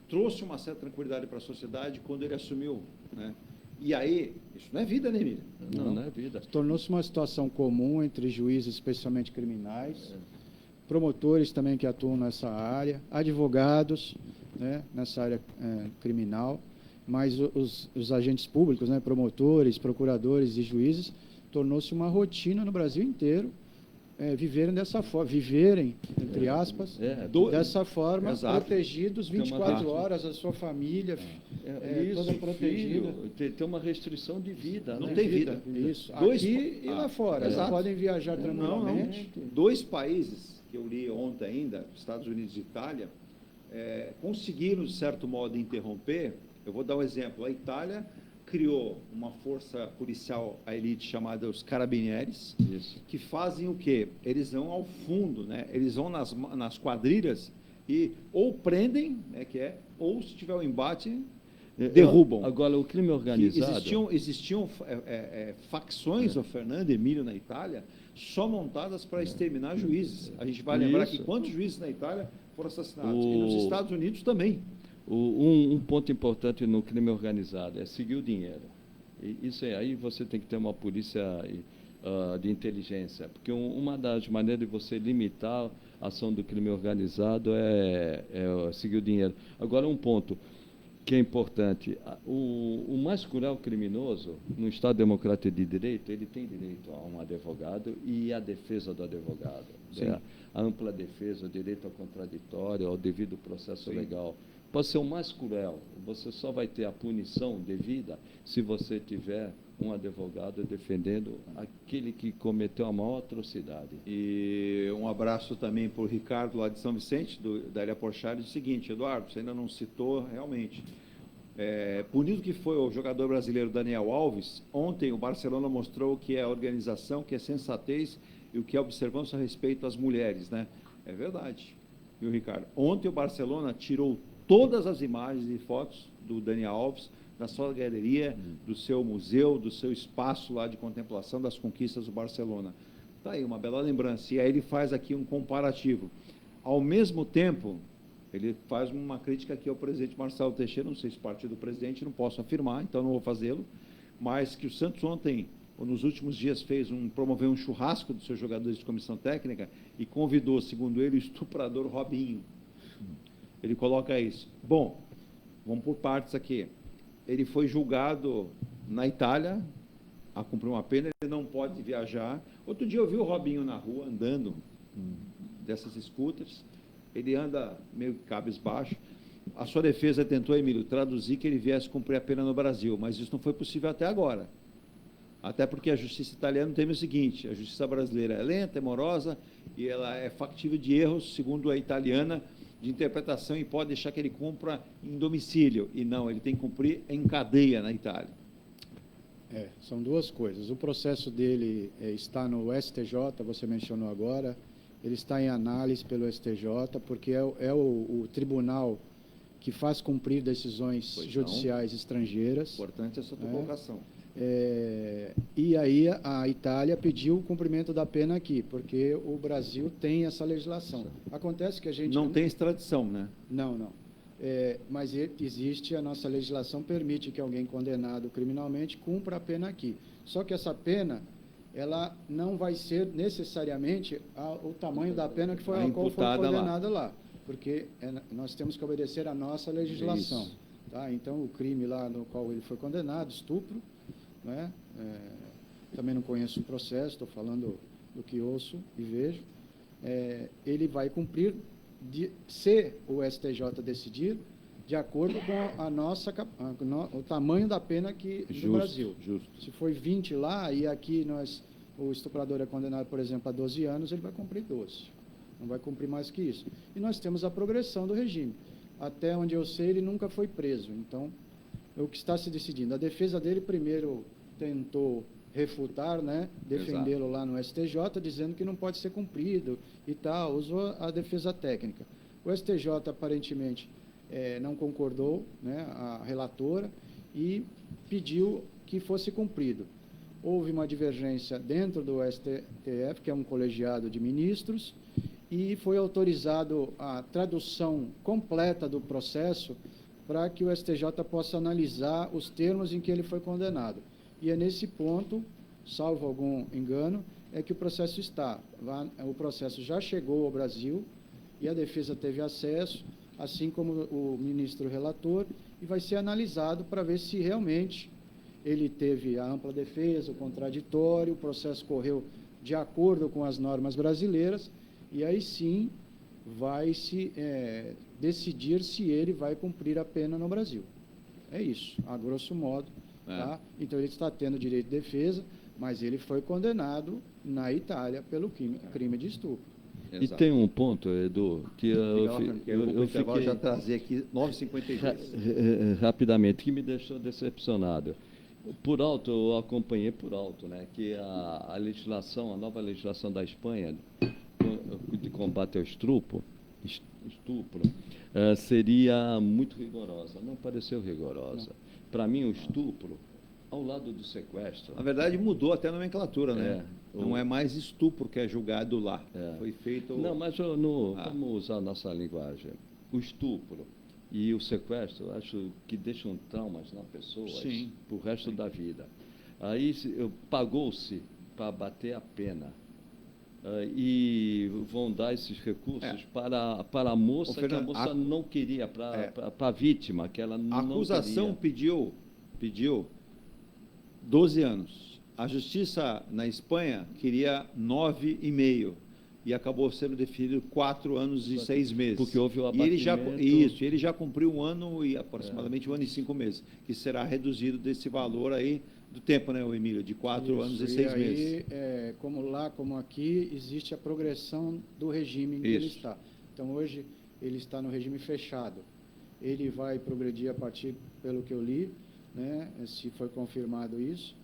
trouxe uma certa tranquilidade para a sociedade quando ele assumiu, né? E aí, isso não é vida, né, Emílio?
Não é vida.
Tornou-se uma situação comum entre juízes, especialmente criminais, promotores também que atuam nessa área, advogados, né, nessa área criminal, mas os agentes públicos, né, promotores, procuradores e juízes, tornou-se uma rotina no Brasil inteiro, viverem dessa forma, entre aspas, dessa forma, protegidos 24 horas, a sua família, toda protegida.
Tem uma restrição de vida.
Não
né?
tem vida. Isso. Aqui e lá fora. Eles podem viajar tranquilamente.
2 países, que eu li ontem ainda, Estados Unidos e Itália, conseguiram, de certo modo, interromper. Eu vou dar um exemplo. A Itália criou uma força policial, a elite, chamada os Carabinieri, que fazem o quê? Eles vão ao fundo, né? Eles vão nas quadrilhas e ou prendem, né, ou se tiver um embate, derrubam.
Agora, o crime organizado...
Existiam facções, o Fernando e Emílio, na Itália, só montadas para exterminar juízes. A gente vai lembrar que quantos juízes na Itália foram assassinados? E nos Estados Unidos também.
Um ponto importante no crime organizado é seguir o dinheiro. Isso aí você tem que ter uma polícia de inteligência, porque uma das maneiras de você limitar a ação do crime organizado é seguir o dinheiro. Agora, um ponto que é importante, o mais cruel criminoso, no Estado Democrático de Direito, ele tem direito a um advogado e a defesa do advogado. Né? A ampla defesa, o direito ao contraditório, ao devido processo legal. Pode ser o mais cruel, você só vai ter a punição devida se você tiver um advogado defendendo aquele que cometeu a maior atrocidade.
E um abraço também para o Ricardo, lá de São Vicente, da Ilha Porchard, diz o seguinte: Eduardo, você ainda não citou realmente. Punido que foi o jogador brasileiro Daniel Alves, ontem o Barcelona mostrou que é organização, que é sensatez e o que é observância a respeito às mulheres, né? É verdade, viu, Ricardo? Ontem o Barcelona tirou todas as imagens e fotos do Daniel Alves da sua galeria, do seu museu, do seu espaço lá de contemplação das conquistas do Barcelona. Está aí, uma bela lembrança. E aí ele faz aqui um comparativo. Ao mesmo tempo, ele faz uma crítica aqui ao presidente Marcelo Teixeira, não sei se parte do presidente, não posso afirmar, então não vou fazê-lo, mas que o Santos ontem, ou nos últimos dias, promoveu um churrasco dos seus jogadores de comissão técnica e convidou, segundo ele, o estuprador Robinho. Ele coloca isso. Bom, vamos por partes aqui. Ele foi julgado na Itália, a cumprir uma pena, ele não pode viajar. Outro dia eu vi o Robinho na rua, andando dessas scooters, ele anda meio cabisbaixo. A sua defesa tentou, Emílio, traduzir que ele viesse cumprir a pena no Brasil, mas isso não foi possível até agora. Até porque a justiça italiana tem o seguinte: a justiça brasileira é lenta, é morosa, e ela é factível de erros, segundo a italiana, de interpretação, e pode deixar que ele cumpra em domicílio. E não, ele tem que cumprir em cadeia na Itália.
São duas coisas. O processo dele está no STJ, você mencionou agora, ele está em análise pelo STJ, porque é o tribunal que faz cumprir decisões judiciais estrangeiras.
Importante essa tua colocação.
E aí a Itália pediu o cumprimento da pena aqui, porque o Brasil tem essa legislação. Acontece que a gente...
Não tem extradição, né?
Não. Mas existe, a nossa legislação permite que alguém condenado criminalmente cumpra a pena aqui. Só que essa pena, ela não vai ser necessariamente o tamanho da pena que foi a qual foi condenada lá. Porque nós temos que obedecer à nossa legislação. Tá? Então, o crime lá no qual ele foi condenado, estupro, né? Também não conheço o processo, estou falando do que ouço e vejo, ele vai cumprir, se o STJ decidir, de acordo com o tamanho da aqui no Brasil.
Justo.
Se foi 20 lá e aqui o estuprador é condenado, por exemplo, a 12 anos, ele vai cumprir 12. Não vai cumprir mais que isso. E nós temos a progressão do regime. Até onde eu sei, ele nunca foi preso. Então, o que está se decidindo? A defesa dele primeiro tentou refutar, né, defendê-lo lá no STJ, dizendo que não pode ser cumprido e tal, usou a defesa técnica. O STJ, aparentemente, não concordou, né, a relatora, e pediu que fosse cumprido. Houve uma divergência dentro do STF, que é um colegiado de ministros, e foi autorizado a tradução completa do processo para que o STJ possa analisar os termos em que ele foi condenado. E é nesse ponto, salvo algum engano, que o processo está. O processo já chegou ao Brasil e a defesa teve acesso, assim como o ministro relator, e vai ser analisado para ver se realmente ele teve a ampla defesa, o contraditório, o processo correu de acordo com as normas brasileiras, e aí sim vai se decidir se ele vai cumprir a pena no Brasil. É isso, a grosso modo. Tá? Então ele está tendo direito de defesa, mas ele foi condenado na Itália pelo crime de estupro.
E tem um ponto, Edu, que eu fiquei...
já trazer aqui 9h52.
Rapidamente, que me deixou decepcionado. Por alto, eu acompanhei por alto, né, que a nova legislação da Espanha de combate ao estupro, seria muito rigorosa. Não pareceu rigorosa. Para mim, o estupro, ao lado do sequestro...
Na verdade, mudou até a nomenclatura, né? Não é mais estupro que é julgado lá. Foi feito...
Não, mas vamos usar a nossa linguagem. O estupro e o sequestro, eu acho que deixam traumas na pessoa por o resto da vida. Aí pagou-se para bater a pena. E vão dar esses recursos para a moça, que a moça não queria, para a vítima, que ela não queria.
A acusação pediu 12 anos. A justiça na Espanha queria 9,5 e acabou sendo definido 4 anos e 6 meses.
Porque houve o
abatimento.
abatimento.
Ele já cumpriu 1 ano e aproximadamente 1 ano e 5 meses, que será reduzido desse valor aí do tempo, né, o Emílio? De 4 anos e 6 meses.
Como lá, como aqui, existe a progressão do regime em que ele está. Então, hoje, ele está no regime fechado. Ele vai progredir a partir, pelo que eu li, né, se foi confirmado isso,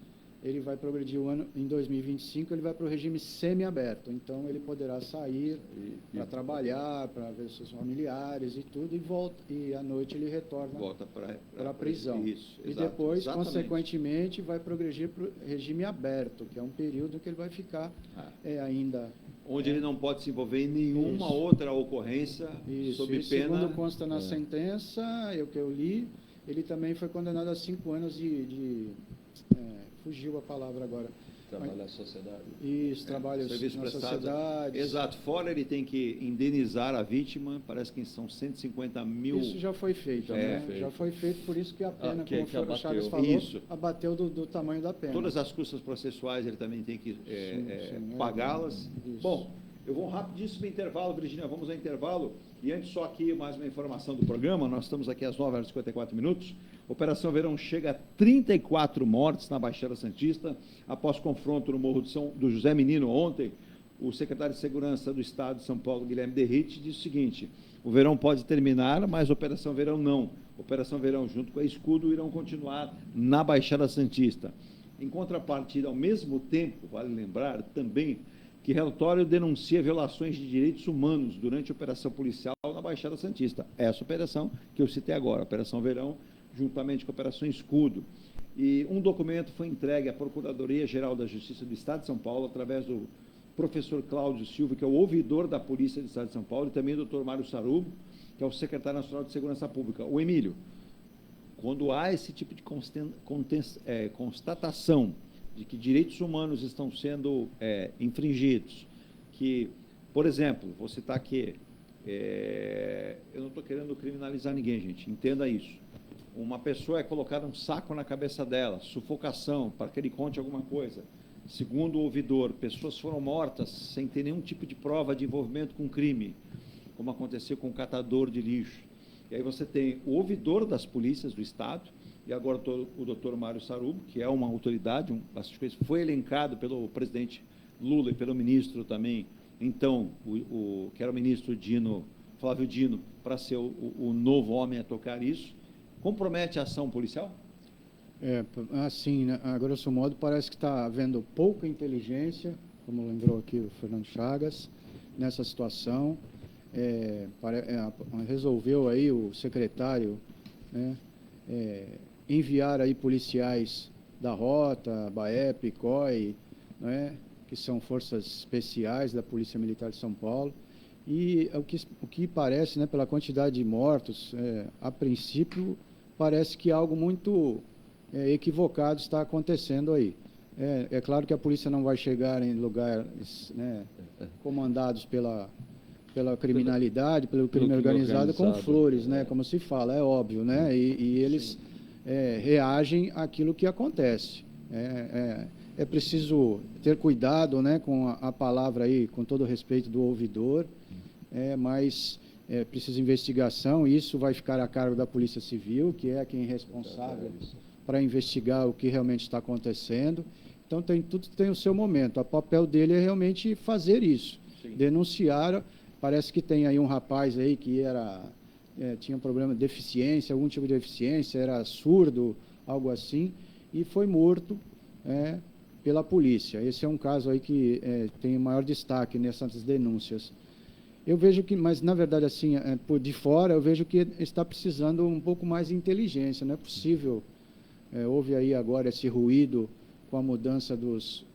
ele vai progredir em 2025, ele vai para o regime semiaberto. Então, ele poderá sair para trabalhar, para ver seus familiares e tudo, e volta, e à noite ele retorna para a prisão.
Isso,
e depois, consequentemente, vai progredir para o regime aberto, que é um período que ele vai ficar ainda...
Onde ele não pode se envolver em nenhuma outra ocorrência sob pena...
Segundo consta na sentença, o que eu li, ele também foi condenado a 5 anos fugiu a palavra agora.
Trabalho na sociedade.
Isso, trabalho na sociedade.
Exato. Fora ele tem que indenizar a vítima, parece que são 150 mil...
Isso já foi feito, né? Já foi feito, por isso que a pena, como o Chaves falou, abateu do tamanho da pena.
Todas as custas processuais ele também tem que pagá-las. Bom, eu vou rapidíssimo intervalo, Virginia, vamos ao intervalo. E antes, só aqui mais uma informação do programa, nós estamos aqui às 9h54. Operação Verão chega a 34 mortes na Baixada Santista, após confronto no Morro do José Menino ontem. O secretário de Segurança do Estado de São Paulo, Guilherme Derrite, disse o seguinte: o verão pode terminar, mas a Operação Verão não. Operação Verão, junto com a Escudo, irão continuar na Baixada Santista. Em contrapartida, ao mesmo tempo, vale lembrar também que relatório denuncia violações de direitos humanos durante a operação policial na Baixada Santista. Essa operação que eu citei agora, Operação Verão, juntamente com a Operação Escudo. E um documento foi entregue à Procuradoria-Geral da Justiça do Estado de São Paulo, através do professor Cláudio Silva, que é o ouvidor da Polícia do Estado de São Paulo, e também do Dr. Mário Sarubo, que é o secretário nacional de Segurança Pública. O Emílio, quando há esse tipo de constatação de que direitos humanos estão sendo infringidos, que, por exemplo, vou citar aqui, eu não estou querendo criminalizar ninguém, gente, entenda isso. Uma pessoa é colocada um saco na cabeça dela, sufocação, para que ele conte alguma coisa. Segundo o ouvidor, pessoas foram mortas sem ter nenhum tipo de prova de envolvimento com crime, como aconteceu com o catador de lixo. E aí você tem o ouvidor das polícias do Estado, e agora o doutor Mário Sarubo, que é uma autoridade, foi elencado pelo presidente Lula e pelo ministro também, então, que era o ministro Flávio Dino, para ser o novo homem a tocar isso. Compromete a ação policial?
Assim, né, a grosso modo, parece que está havendo pouca inteligência, como lembrou aqui o Fernando Chagas, nessa situação. Resolveu aí o secretário, né, enviar aí policiais da Rota, BAEP, COI, né, que são forças especiais da Polícia Militar de São Paulo. E o que parece, né, pela quantidade de mortos, a princípio, parece que algo muito equivocado está acontecendo aí. É claro que a polícia não vai chegar em lugares, né, comandados pela criminalidade, pelo crime organizado com flores, né, como se fala, é óbvio, né, e eles reagem àquilo que acontece. É preciso ter cuidado, né, com a palavra aí, com todo o respeito do ouvidor, mas precisa investigação, e isso vai ficar a cargo da Polícia Civil, que é quem é responsável para investigar o que realmente está acontecendo. Então, tudo tem o seu momento. O papel dele é realmente fazer isso, denunciar. Parece que tem aí um rapaz aí que tinha um problema de deficiência, algum tipo de deficiência, era surdo, algo assim, e foi morto pela polícia. Esse é um caso aí que tem maior destaque nessas denúncias. Eu vejo que, mas na verdade, assim, por de fora, eu vejo que está precisando um pouco mais de inteligência. Não é possível. Houve aí agora esse ruído com a mudança dos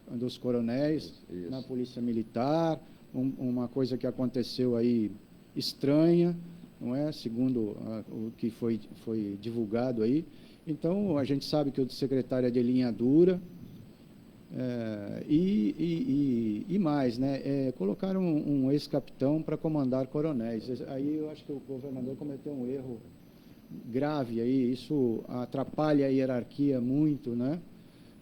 coronéis na Polícia Militar, uma coisa que aconteceu aí estranha, não é? Segundo o que foi divulgado aí. Então, a gente sabe que o secretário é de linha dura, E mais, né? Colocaram um ex-capitão para comandar coronéis. Aí eu acho que o governador cometeu um erro grave aí, isso atrapalha a hierarquia muito, né?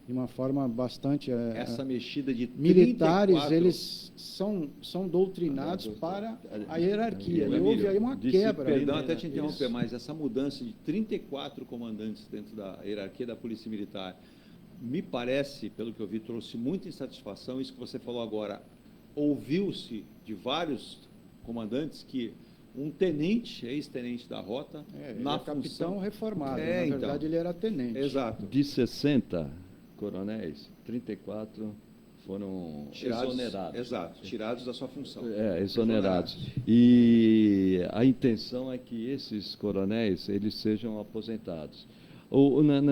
De uma forma bastante...
Essa mexida de 34...
Militares, eles são doutrinados para a hierarquia. E houve aí uma quebra.
Perdão até te interromper, mas essa mudança de 34 comandantes dentro da hierarquia da Polícia Militar, me parece, pelo que eu vi, trouxe muita insatisfação. Isso que você falou agora, ouviu-se de vários comandantes que um tenente, ex-tenente da rota,
na capitão reformado, na verdade
então,
ele era tenente.
Exato.
De 60 coronéis, 34 foram exonerados.
Exato, tirados da sua função.
Exonerados. E a intenção é que esses coronéis eles sejam aposentados.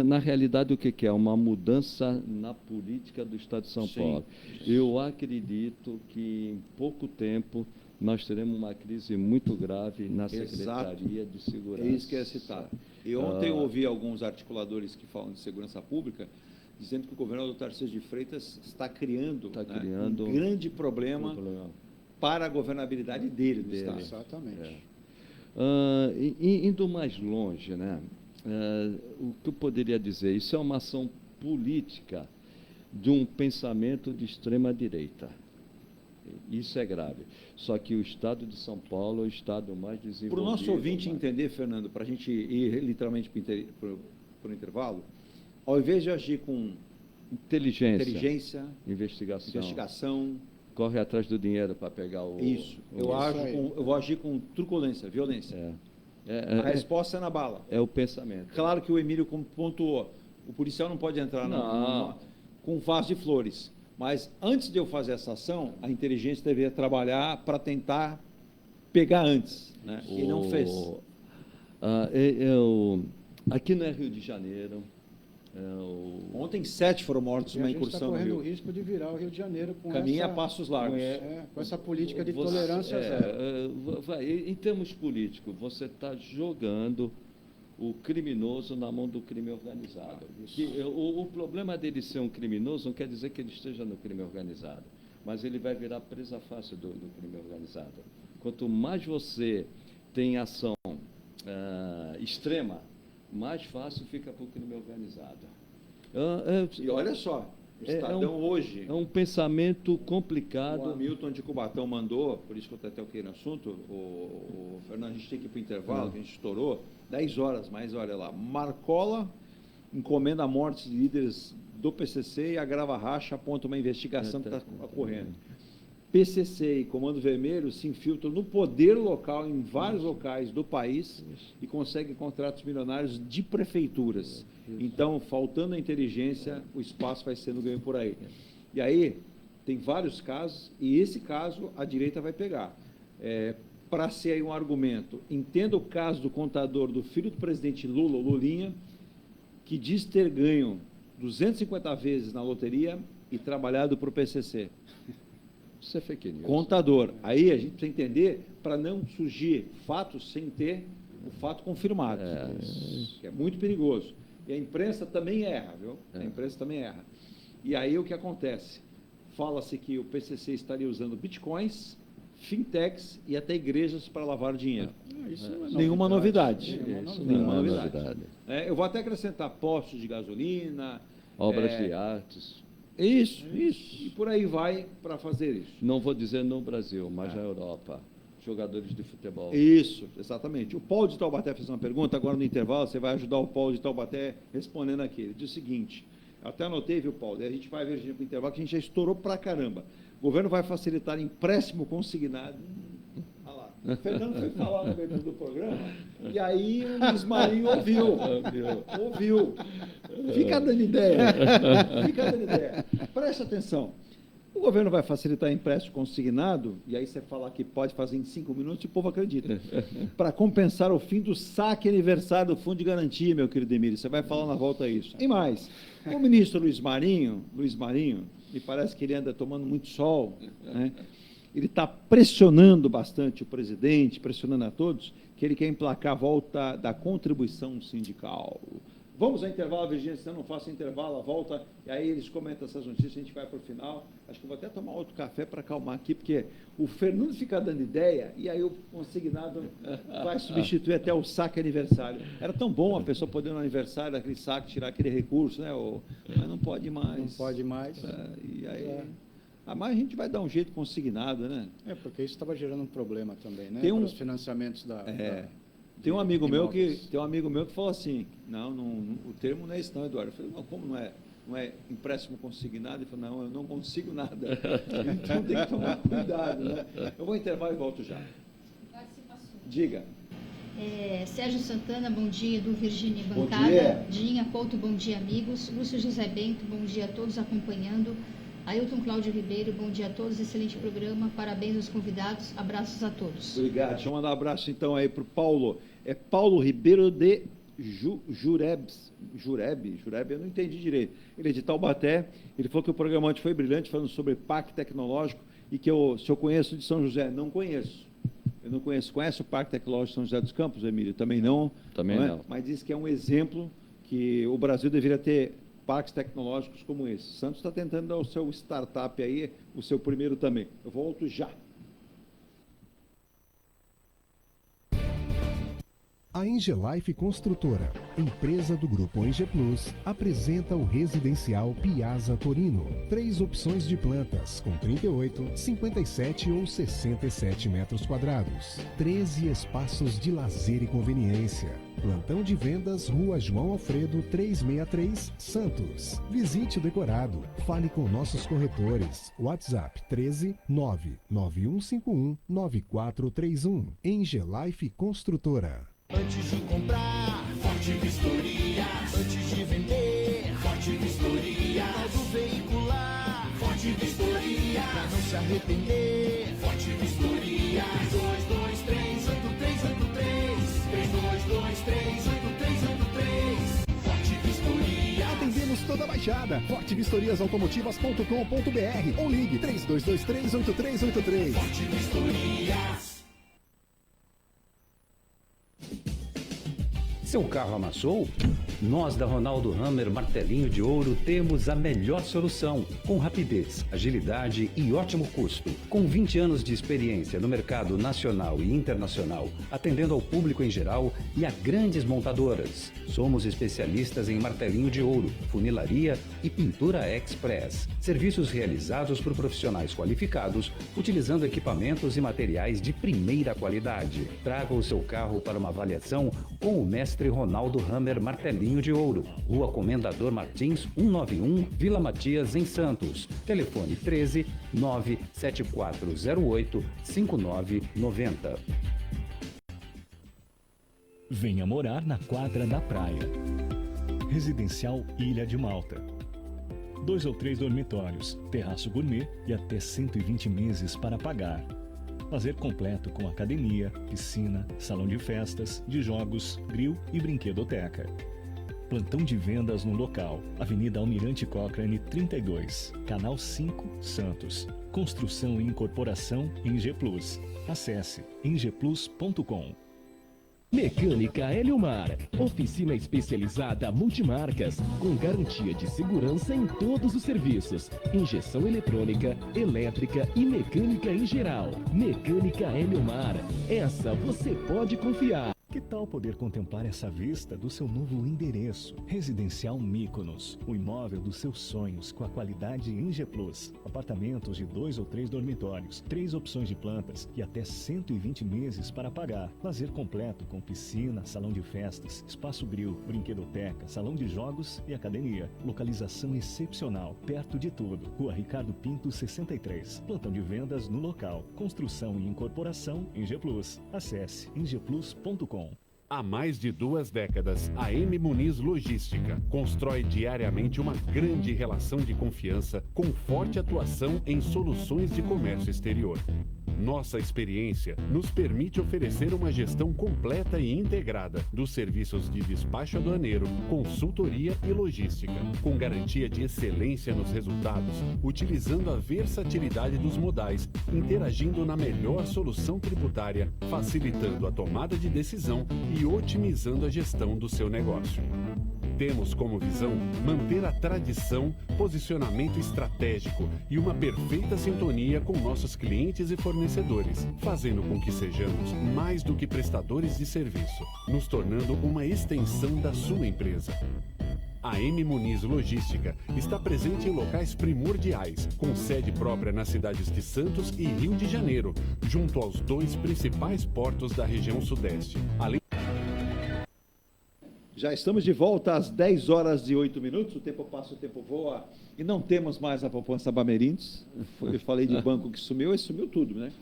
Na realidade, o que é? Uma mudança na política do Estado de São Paulo. Eu acredito que em pouco tempo nós teremos uma crise muito grave na Secretaria de Segurança.
É isso que eu ia citar. E ontem eu ouvi alguns articuladores que falam de segurança pública dizendo que o governador Tarcísio de Freitas está criando um grande problema para a governabilidade dele do Estado.
Exatamente.
Indo mais longe, né? O que eu poderia dizer? Isso é uma ação política de um pensamento de extrema-direita. Isso é grave. Só que o Estado de São Paulo é o Estado mais desenvolvido.
Para o nosso ouvinte entender, Fernando, para a gente ir literalmente para o intervalo, ao invés de agir com inteligência, investigação,
corre atrás do dinheiro para pegar o...
Isso. Eu vou agir com truculência, violência. A resposta é na bala.
É o pensamento.
Claro que o Emílio pontuou, o policial não pode entrar com um vaso de flores. Mas antes de eu fazer essa ação, a inteligência deveria trabalhar para tentar pegar antes. Né? E não fez.
Aqui no Rio de Janeiro...
Ontem 7 foram mortos numa incursão no Rio.
A gente está correndo o risco de virar o Rio de Janeiro com
caminho a passos largos.
Com essa política de tolerância zero.
Em termos políticos, você está jogando o criminoso na mão do crime organizado. O problema dele ser um criminoso não quer dizer que ele esteja no crime organizado, mas ele vai virar presa fácil do crime organizado. Quanto mais você tem ação extrema, mais fácil fica para o crime organizado.
E olha só, o Estadão hoje...
É um pensamento complicado.
O Hamilton de Cubatão mandou, por isso que eu até toquei no assunto, o Fernando, a gente tem que ir para o intervalo, que a gente estourou, 10 horas, mas olha lá, Marcola encomenda a morte de líderes do PCC e agrava racha, aponta uma investigação que está ocorrendo. PCC e Comando Vermelho se infiltram no poder local em vários locais do país e conseguem contratos milionários de prefeituras. Então, faltando a inteligência, o espaço vai sendo ganho por aí. E aí, tem vários casos, e esse caso a direita vai pegar. Para ser aí um argumento, entenda o caso do contador do filho do presidente Lula, o Lulinha, que diz ter ganho 250 vezes na loteria e trabalhado para o PCC.
Isso é fake news.
Contador. Aí a gente precisa entender para não surgir fatos sem ter o fato confirmado, que é muito perigoso. E a imprensa também erra, viu? A imprensa também erra. E aí o que acontece? Fala-se que o PCC estaria usando bitcoins, fintechs e até igrejas para lavar dinheiro.
Isso não é
nenhuma novidade.
Nenhuma novidade.
Eu vou até acrescentar postos de gasolina,
obras de artes.
Isso. E por aí vai para fazer isso.
Não vou dizer no Brasil, mas na Europa. Jogadores de futebol.
Isso, exatamente. O Paulo de Taubaté fez uma pergunta, agora no intervalo, você vai ajudar o Paulo de Taubaté respondendo aqui. Ele diz o seguinte, eu até anotei, viu, Paulo? A gente vai ver no intervalo que a gente já estourou pra caramba. O governo vai facilitar empréstimo consignado. Olha lá. O Fernando foi falar no meio do programa, e aí o Luiz Marinho ouviu. Fica dando ideia. Presta atenção. O governo vai facilitar empréstimo consignado, e aí você fala que pode fazer em 5 minutos e o povo acredita, para compensar o fim do saque aniversário do Fundo de Garantia, meu querido Emílio. Você vai falar na volta isso. E mais, o ministro Luiz Marinho, me parece que ele anda tomando muito sol, né? Ele está pressionando bastante o presidente, pressionando a todos, que ele quer emplacar a volta da contribuição sindical. Vamos ao intervalo, Virgínia, se eu não faço intervalo, a volta, e aí eles comentam essas notícias, a gente vai para o final. Acho que eu vou até tomar outro café para acalmar aqui, porque o Fernando fica dando ideia, e aí o consignado vai substituir até o saque aniversário. Era tão bom a pessoa poder no aniversário daquele saque tirar aquele recurso, né? Mas não pode mais.
Não pode mais.
E aí... Mas a gente vai dar um jeito consignado, né?
Porque isso estava gerando um problema também, né?
Tem
Para os financiamentos da...
Tem um amigo meu que falou assim, não, o termo não é isso não, Eduardo. Eu falei, não, como não é empréstimo consignado? Ele falou, não, eu não consigo nada. Então tem que tomar cuidado, né? Eu vou intervalo e volto já. Diga.
Sérgio Santana, bom dia, Edu Virgínia Bancada. Bom dia. Dinha Couto, bom dia, amigos. Lúcio José Bento, bom dia a todos acompanhando. Ailton Cláudio Ribeiro, bom dia a todos, excelente programa, parabéns aos convidados, abraços a todos.
Obrigado, deixa eu mandar um abraço então aí para o Paulo, Paulo Ribeiro de Jureb, eu não entendi direito, ele é de Taubaté, ele falou que o programa ontem foi brilhante, falando sobre Parque Tecnológico, e que se eu conheço de São José, não conheço. Eu não conheço. Conhece o Parque Tecnológico de São José dos Campos, Emílio? Também não.
Também não.
Mas diz que é um exemplo que o Brasil deveria ter parques tecnológicos como esse. Santos está tentando dar o seu startup aí, o seu primeiro também. Eu volto já.
A Engelife Construtora, empresa do Grupo Enge Plus, apresenta o residencial Piazza Torino. 3 opções de plantas, com 38, 57 ou 67 metros quadrados. 13 espaços de lazer e conveniência. Plantão de vendas, Rua João Alfredo, 363, Santos. Visite o decorado. Fale com nossos corretores. WhatsApp 13 99151 9431. Engelife Construtora.
Antes de comprar, Forte Vistoria. Antes de vender, Forte Vistoria. Modo veicular, Forte Vistoria. Pra não se arrepender, Forte Vistoria. 3223 8383. 3223 8383. Forte Vistoria.
Atendemos toda a Baixada. fortevistoriasautomotivas.com.br ou ligue 3223 8383.
Forte Vistoria.
Seu carro amassou? Nós da Ronaldo Hammer Martelinho de Ouro temos a melhor solução, com rapidez, agilidade e ótimo custo. Com 20 anos de experiência no mercado nacional e internacional, atendendo ao público em geral e a grandes montadoras. Somos especialistas em martelinho de ouro, funilaria e pintura express. Serviços realizados por profissionais qualificados, utilizando equipamentos e materiais de primeira qualidade. Traga o seu carro para uma avaliação com o mestre Ronaldo Hammer Martelinho de Ouro, Rua Comendador Martins, 191, Vila Matias, em Santos. Telefone 13 97408 5990.
Venha morar na quadra da praia. Residencial Ilha de Malta. 2 ou 3 dormitórios, terraço gourmet e até 120 meses para pagar. Lazer completo com academia, piscina, salão de festas, de jogos, grill e brinquedoteca. Plantão de vendas no local. Avenida Almirante Cochrane 32, Canal 5, Santos. Construção e incorporação Enge Plus. Acesse engeplus.com.
Mecânica Eliomar, oficina especializada multimarcas, com garantia de segurança em todos os serviços, injeção eletrônica, elétrica e mecânica em geral. Mecânica Eliomar, essa você pode confiar.
Que tal poder contemplar essa vista do seu novo endereço? Residencial Mykonos, o imóvel dos seus sonhos com a qualidade Enge Plus. Apartamentos de 2 ou 3 dormitórios, 3 opções de plantas e até 120 meses para pagar. Lazer completo com piscina, salão de festas, espaço grill, brinquedoteca, salão de jogos e academia. Localização excepcional, perto de tudo. Rua Ricardo Pinto 63. Plantão de vendas no local. Construção e incorporação Enge Plus. Acesse engeplus.com.
Há mais de 2 décadas, a M Muniz Logística constrói diariamente uma grande relação de confiança com forte atuação em soluções de comércio exterior. Nossa experiência nos permite oferecer uma gestão completa e integrada dos serviços de despacho aduaneiro, consultoria e logística, com garantia de excelência nos resultados, utilizando a versatilidade dos modais, interagindo na melhor solução tributária, facilitando a tomada de decisão e otimizando a gestão do seu negócio. Temos como visão manter a tradição, posicionamento estratégico e uma perfeita sintonia com nossos clientes e fornecedores, fazendo com que sejamos mais do que prestadores de serviço, nos tornando uma extensão da sua empresa. A M Muniz Logística está presente em locais primordiais, com sede própria nas cidades de Santos e Rio de Janeiro, junto aos 2 principais portos da região sudeste.
Já estamos de volta às 10h08, o tempo passa, o tempo voa, e não temos mais a poupança Bamerindos. Eu falei de banco que sumiu, e sumiu tudo, né?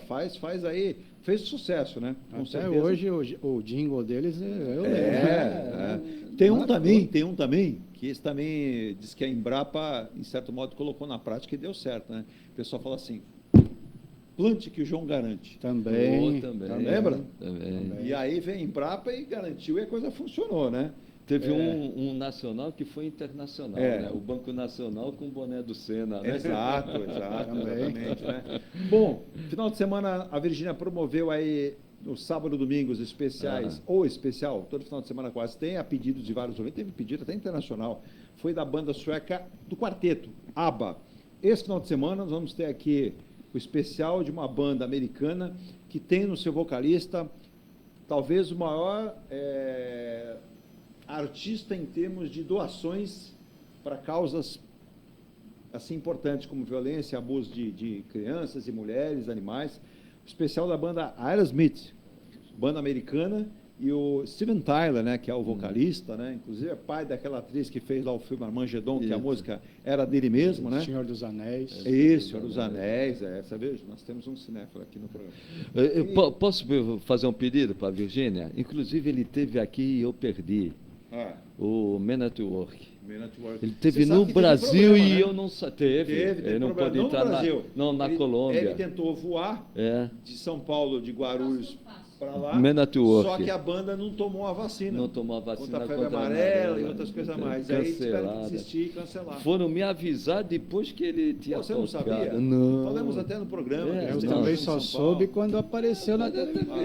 Faz aí, fez sucesso, né? Com
Até
certeza.
hoje o jingle deles eu lembro.
Tem um também, que esse também diz que a Embrapa, em certo modo, colocou na prática e deu certo, né? O pessoal fala assim, plante que o João garante.
Também.
Lembra?
Também.
E aí vem a Embrapa e garantiu e a coisa funcionou, né?
Teve um nacional que foi internacional, né? O Banco Nacional com o boné do Sena, né?
Exato, exatamente, né? Bom, final de semana a Virgínia promoveu aí no sábado e domingo os especiais, ou especial, todo final de semana quase tem, a pedido de vários ouvintes, teve pedido até internacional, foi da banda sueca do quarteto, ABBA. Esse final de semana nós vamos ter aqui o especial de uma banda americana que tem no seu vocalista talvez o maior artista em termos de doações para causas assim importantes como violência, abuso de crianças e mulheres, animais. O especial da banda Aerosmith, banda americana, e o Steven Tyler, né, que é o vocalista, né, inclusive é pai daquela atriz que fez lá o filme Armagedon, que a música era dele mesmo, né?
Senhor dos Anéis.
Isso, Senhor dos Anéis, sabe? Nós temos um cinéfilo aqui no programa.
Posso fazer um pedido para a Virgínia? Inclusive, ele teve aqui e eu perdi. O Man at Work. Ele teve no Brasil e eu não teve. Ele não pôde entrar na Colômbia.
Ele tentou voar de São Paulo, de Guarulhos para lá, só que a banda não tomou a vacina.
Não tomou a vacina
contra a febre amarela e outras coisas mais. Aí tiveram que desistir e cancelar.
Foram me avisar depois que ele tinha
Você não sabia?
Não.
Falamos até no programa.
Eu também só soube quando apareceu na televisão.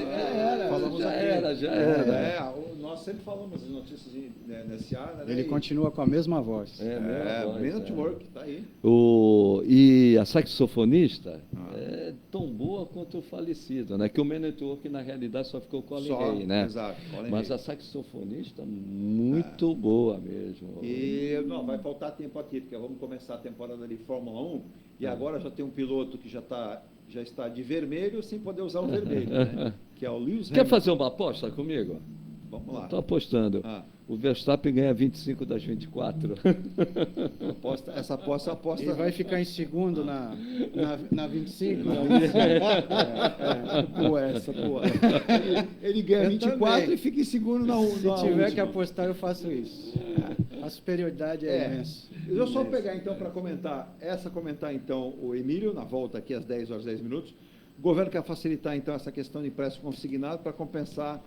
Já era.
Nós sempre falamos as notícias nesse ar, né?
Ele continua com a mesma voz.
Man at Work, tá aí.
E a saxofonista é tão boa quanto o falecido, né? Que o Man at Work, na realidade, só ficou com a Colin Hay, né?
Exato,
mas a saxofonista, muito boa mesmo.
E não, vai faltar tempo aqui, porque vamos começar a temporada de Fórmula 1, e agora já tem um piloto que já está de vermelho, sem poder usar o vermelho, né? Que é o Lewis Hamilton.
Quer fazer uma aposta comigo?
Vamos lá.
Estou apostando. O Verstappen ganha 25 das 24.
Essa aposta.
Ele vai ficar em segundo na 25. Boa.
Ele ganha 24 também. E fica em segundo na última.
Se tiver que apostar, eu faço isso. A superioridade é imensa.
Eu só pegar então para comentar então o Emílio, na volta aqui às 10h10. O governo quer facilitar então essa questão de empréstimo consignado para compensar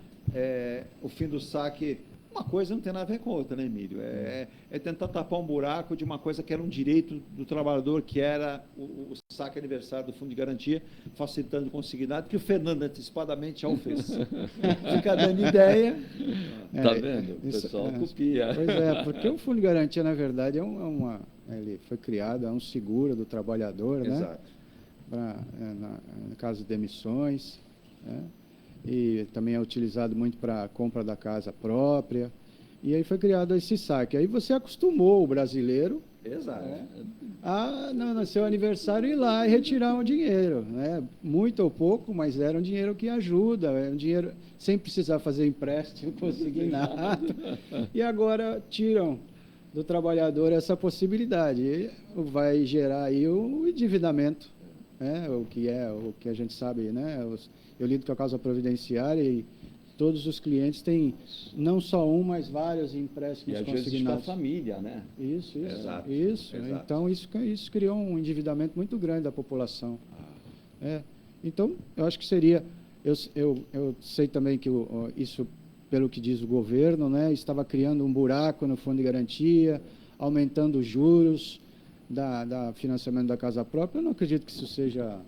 o fim do saque. Uma coisa não tem nada a ver com a outra, né, Emílio? É tentar tapar um buraco de uma coisa que era um direito do trabalhador, que era o saque aniversário do Fundo de Garantia, facilitando o consignado, que o Fernando antecipadamente já o fez. Fica dando ideia.
Está vendo? O pessoal copia.
Pois porque o Fundo de Garantia, na verdade, ele foi criado, é um seguro do trabalhador,
Exato.
Né? No caso de demissões, né? E também é utilizado muito para a compra da casa própria. E aí foi criado esse saque. Aí você acostumou o brasileiro no seu aniversário ir lá e retirar um dinheiro, né? Muito ou pouco, mas era um dinheiro que ajuda, um dinheiro sem precisar fazer empréstimo consignado. E agora tiram do trabalhador essa possibilidade. E vai gerar aí o endividamento, né? O que a gente sabe, né? Eu lido com a causa previdenciária e todos os clientes têm não só um, mas vários empréstimos consignados.
E às vezes a família, né?
Isso.
Exato.
Então, isso criou um endividamento muito grande da população. Então, eu acho que seria... Eu sei também que isso, pelo que diz o governo, né, estava criando um buraco no fundo de garantia, aumentando os juros da financiamento da casa própria. Eu não acredito que isso seja...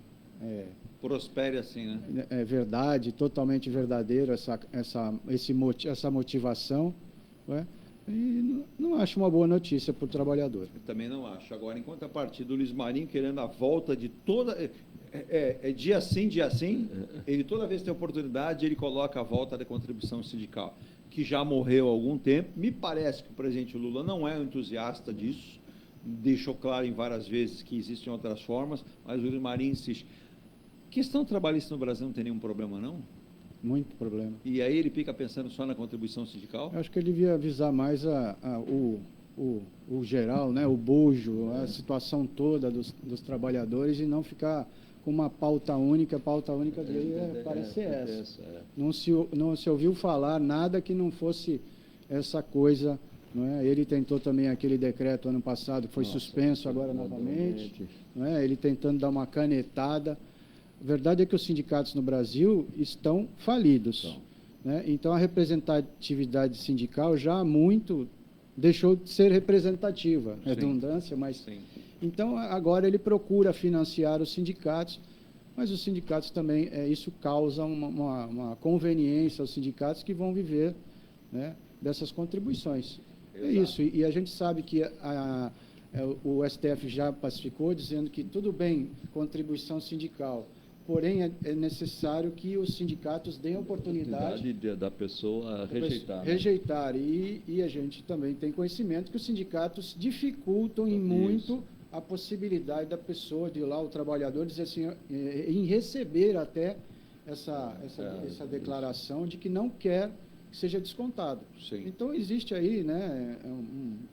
prospere assim, né?
É verdade, totalmente verdadeiro essa motivação, Não é? E não acho uma boa notícia para o trabalhador.
Eu também não acho. Agora, em contrapartida, o Luiz Marinho querendo a volta de toda... dia sim, ele toda vez que tem oportunidade, ele coloca a volta da contribuição sindical, que já morreu há algum tempo. Me parece que o presidente Lula não é um entusiasta disso, deixou claro em várias vezes que existem outras formas, mas o Luiz Marinho insiste. Questão trabalhista no Brasil não tem nenhum problema, não?
Muito problema.
E aí ele fica pensando só na contribuição sindical?
Eu acho que ele devia avisar mais o geral, né, o bojo, a situação toda dos trabalhadores e não ficar com uma pauta única. A pauta única dele parece ser essa. Não se ouviu falar nada que não fosse essa coisa. Não é? Ele tentou também aquele decreto ano passado, que foi suspenso agora novamente. Não é? Ele tentando dar uma canetada. A verdade é que os sindicatos no Brasil estão falidos. Né? Então, a representatividade sindical já há muito deixou de ser representativa. Redundância, mas... Sim. Então, agora ele procura financiar os sindicatos, mas os sindicatos também, isso causa uma conveniência aos sindicatos que vão viver, né, dessas contribuições. Exato. É isso, e a gente sabe que o STF já pacificou, dizendo que tudo bem, contribuição sindical, porém é necessário que os sindicatos deem oportunidade
da pessoa
rejeitar. E a gente também tem conhecimento que os sindicatos dificultam muito a possibilidade da pessoa, de lá o trabalhador, dizer assim, em receber até essa declaração de que não quer que seja descontado. Sim. Então, existe aí, né,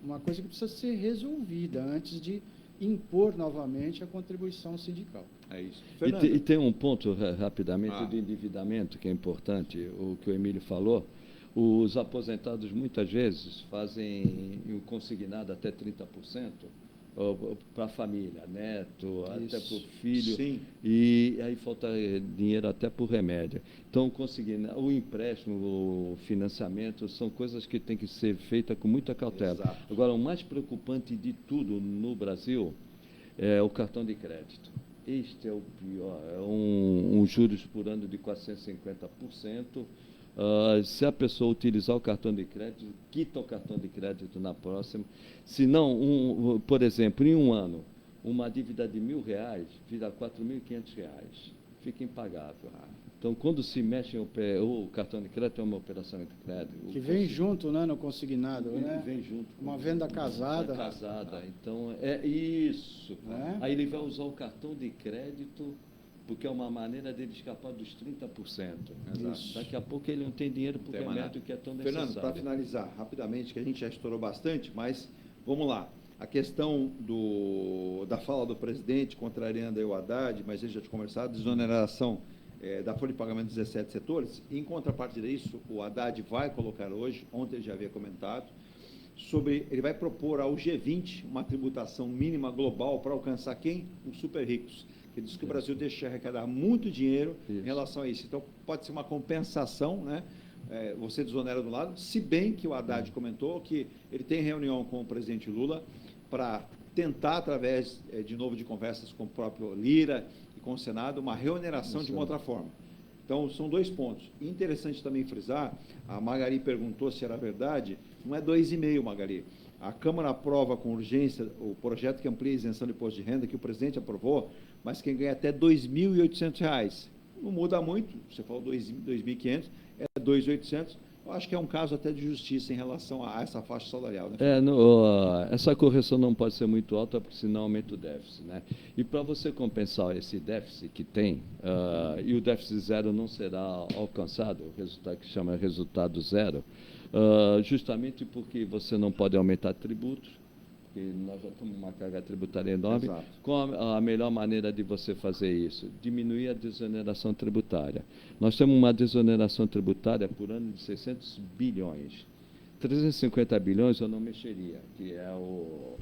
uma coisa que precisa ser resolvida antes de impor novamente a contribuição sindical.
É isso.
E tem um ponto, rapidamente, do endividamento, que é importante, o que o Emílio falou. Os aposentados, muitas vezes, fazem o consignado até 30%, para a família, neto, até para o filho. Sim. E aí falta dinheiro até para o remédio. Então, o empréstimo, o financiamento, são coisas que têm que ser feitas com muita cautela. Exato. Agora, o mais preocupante de tudo no Brasil é o cartão de crédito. Este é o pior, é um juros por ano de 450%. Se a pessoa utilizar o cartão de crédito, quita o cartão de crédito na próxima. Se não, por exemplo, em um ano, uma dívida de R$1.000 vira R$4.500. Fica impagável. Então, quando se mexe o cartão de crédito, é uma operação de crédito.
Que vem junto, né, no consignado, né?
Vem junto.
Uma venda casada.
Então, é isso. Aí ele vai usar o cartão de crédito, porque é uma maneira dele escapar dos 30%. Exato. Daqui a pouco ele não tem dinheiro para o remédio que é tão necessário.
Fernando, para finalizar rapidamente, que a gente já estourou bastante, mas vamos lá. A questão da fala do presidente, contrariando aí o Haddad, mas ele já tinha conversado, desoneração da folha de pagamento dos 17 setores. Em contrapartida disso, o Haddad vai colocar hoje, ontem ele já havia comentado, ele vai propor ao G20 uma tributação mínima global para alcançar quem? Os super ricos. Ele diz que o Brasil deixa de arrecadar muito dinheiro em relação a isso. Então, pode ser uma compensação, né? Você desonera do lado, se bem que o Haddad comentou que ele tem reunião com o presidente Lula para tentar, através, de novo, de conversas com o próprio Lira e com o Senado, uma reoneração de uma outra forma. Então, são dois pontos. Interessante também frisar, a Magari perguntou se era verdade, não é 2,5, Magari. A Câmara aprova com urgência o projeto que amplia a isenção de imposto de renda, que o presidente aprovou, mas quem ganha até R$ 2.800. Não muda muito, você falou 2.500, é 2.800. Eu acho que é um caso até de justiça em relação a essa faixa salarial. Né?
Essa correção não pode ser muito alta, porque senão aumenta o déficit. Né? E para você compensar esse déficit que tem, e o déficit zero não será alcançado, o resultado que chama resultado zero, justamente porque você não pode aumentar tributos, porque nós já temos uma carga tributária enorme. Exato. Qual a melhor maneira de você fazer isso? Diminuir a desoneração tributária. Nós temos uma desoneração tributária por ano de 600 bilhões. 350 bilhões eu não mexeria, que é o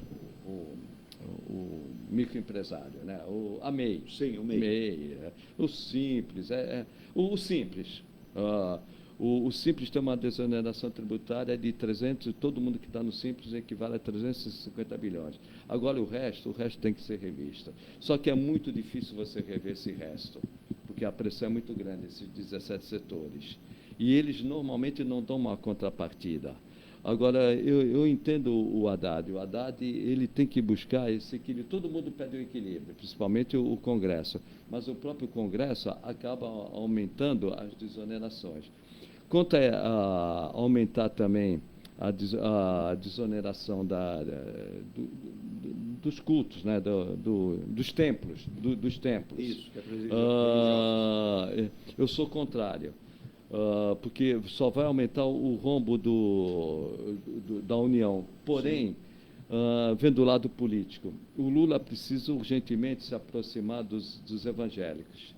microempresário, né? A MEI.
Sim, o MEI.
O Simples. O Simples. O Simples tem uma desoneração tributária de 300, todo mundo que está no Simples equivale a 350 bilhões. Agora, o resto tem que ser revisto. Só que é muito difícil você rever esse resto, porque a pressão é muito grande, esses 17 setores. E eles normalmente não dão uma contrapartida. Agora, eu entendo o Haddad. O Haddad, ele tem que buscar esse equilíbrio. Todo mundo pede o equilíbrio, principalmente o Congresso. Mas o próprio Congresso acaba aumentando as desonerações. Quanto a aumentar também a desoneração dos cultos, né, dos templos.
Isso, que é
eu sou contrário. Porque só vai aumentar o rombo da União. Porém, vendo o lado político, o Lula precisa urgentemente se aproximar dos evangélicos.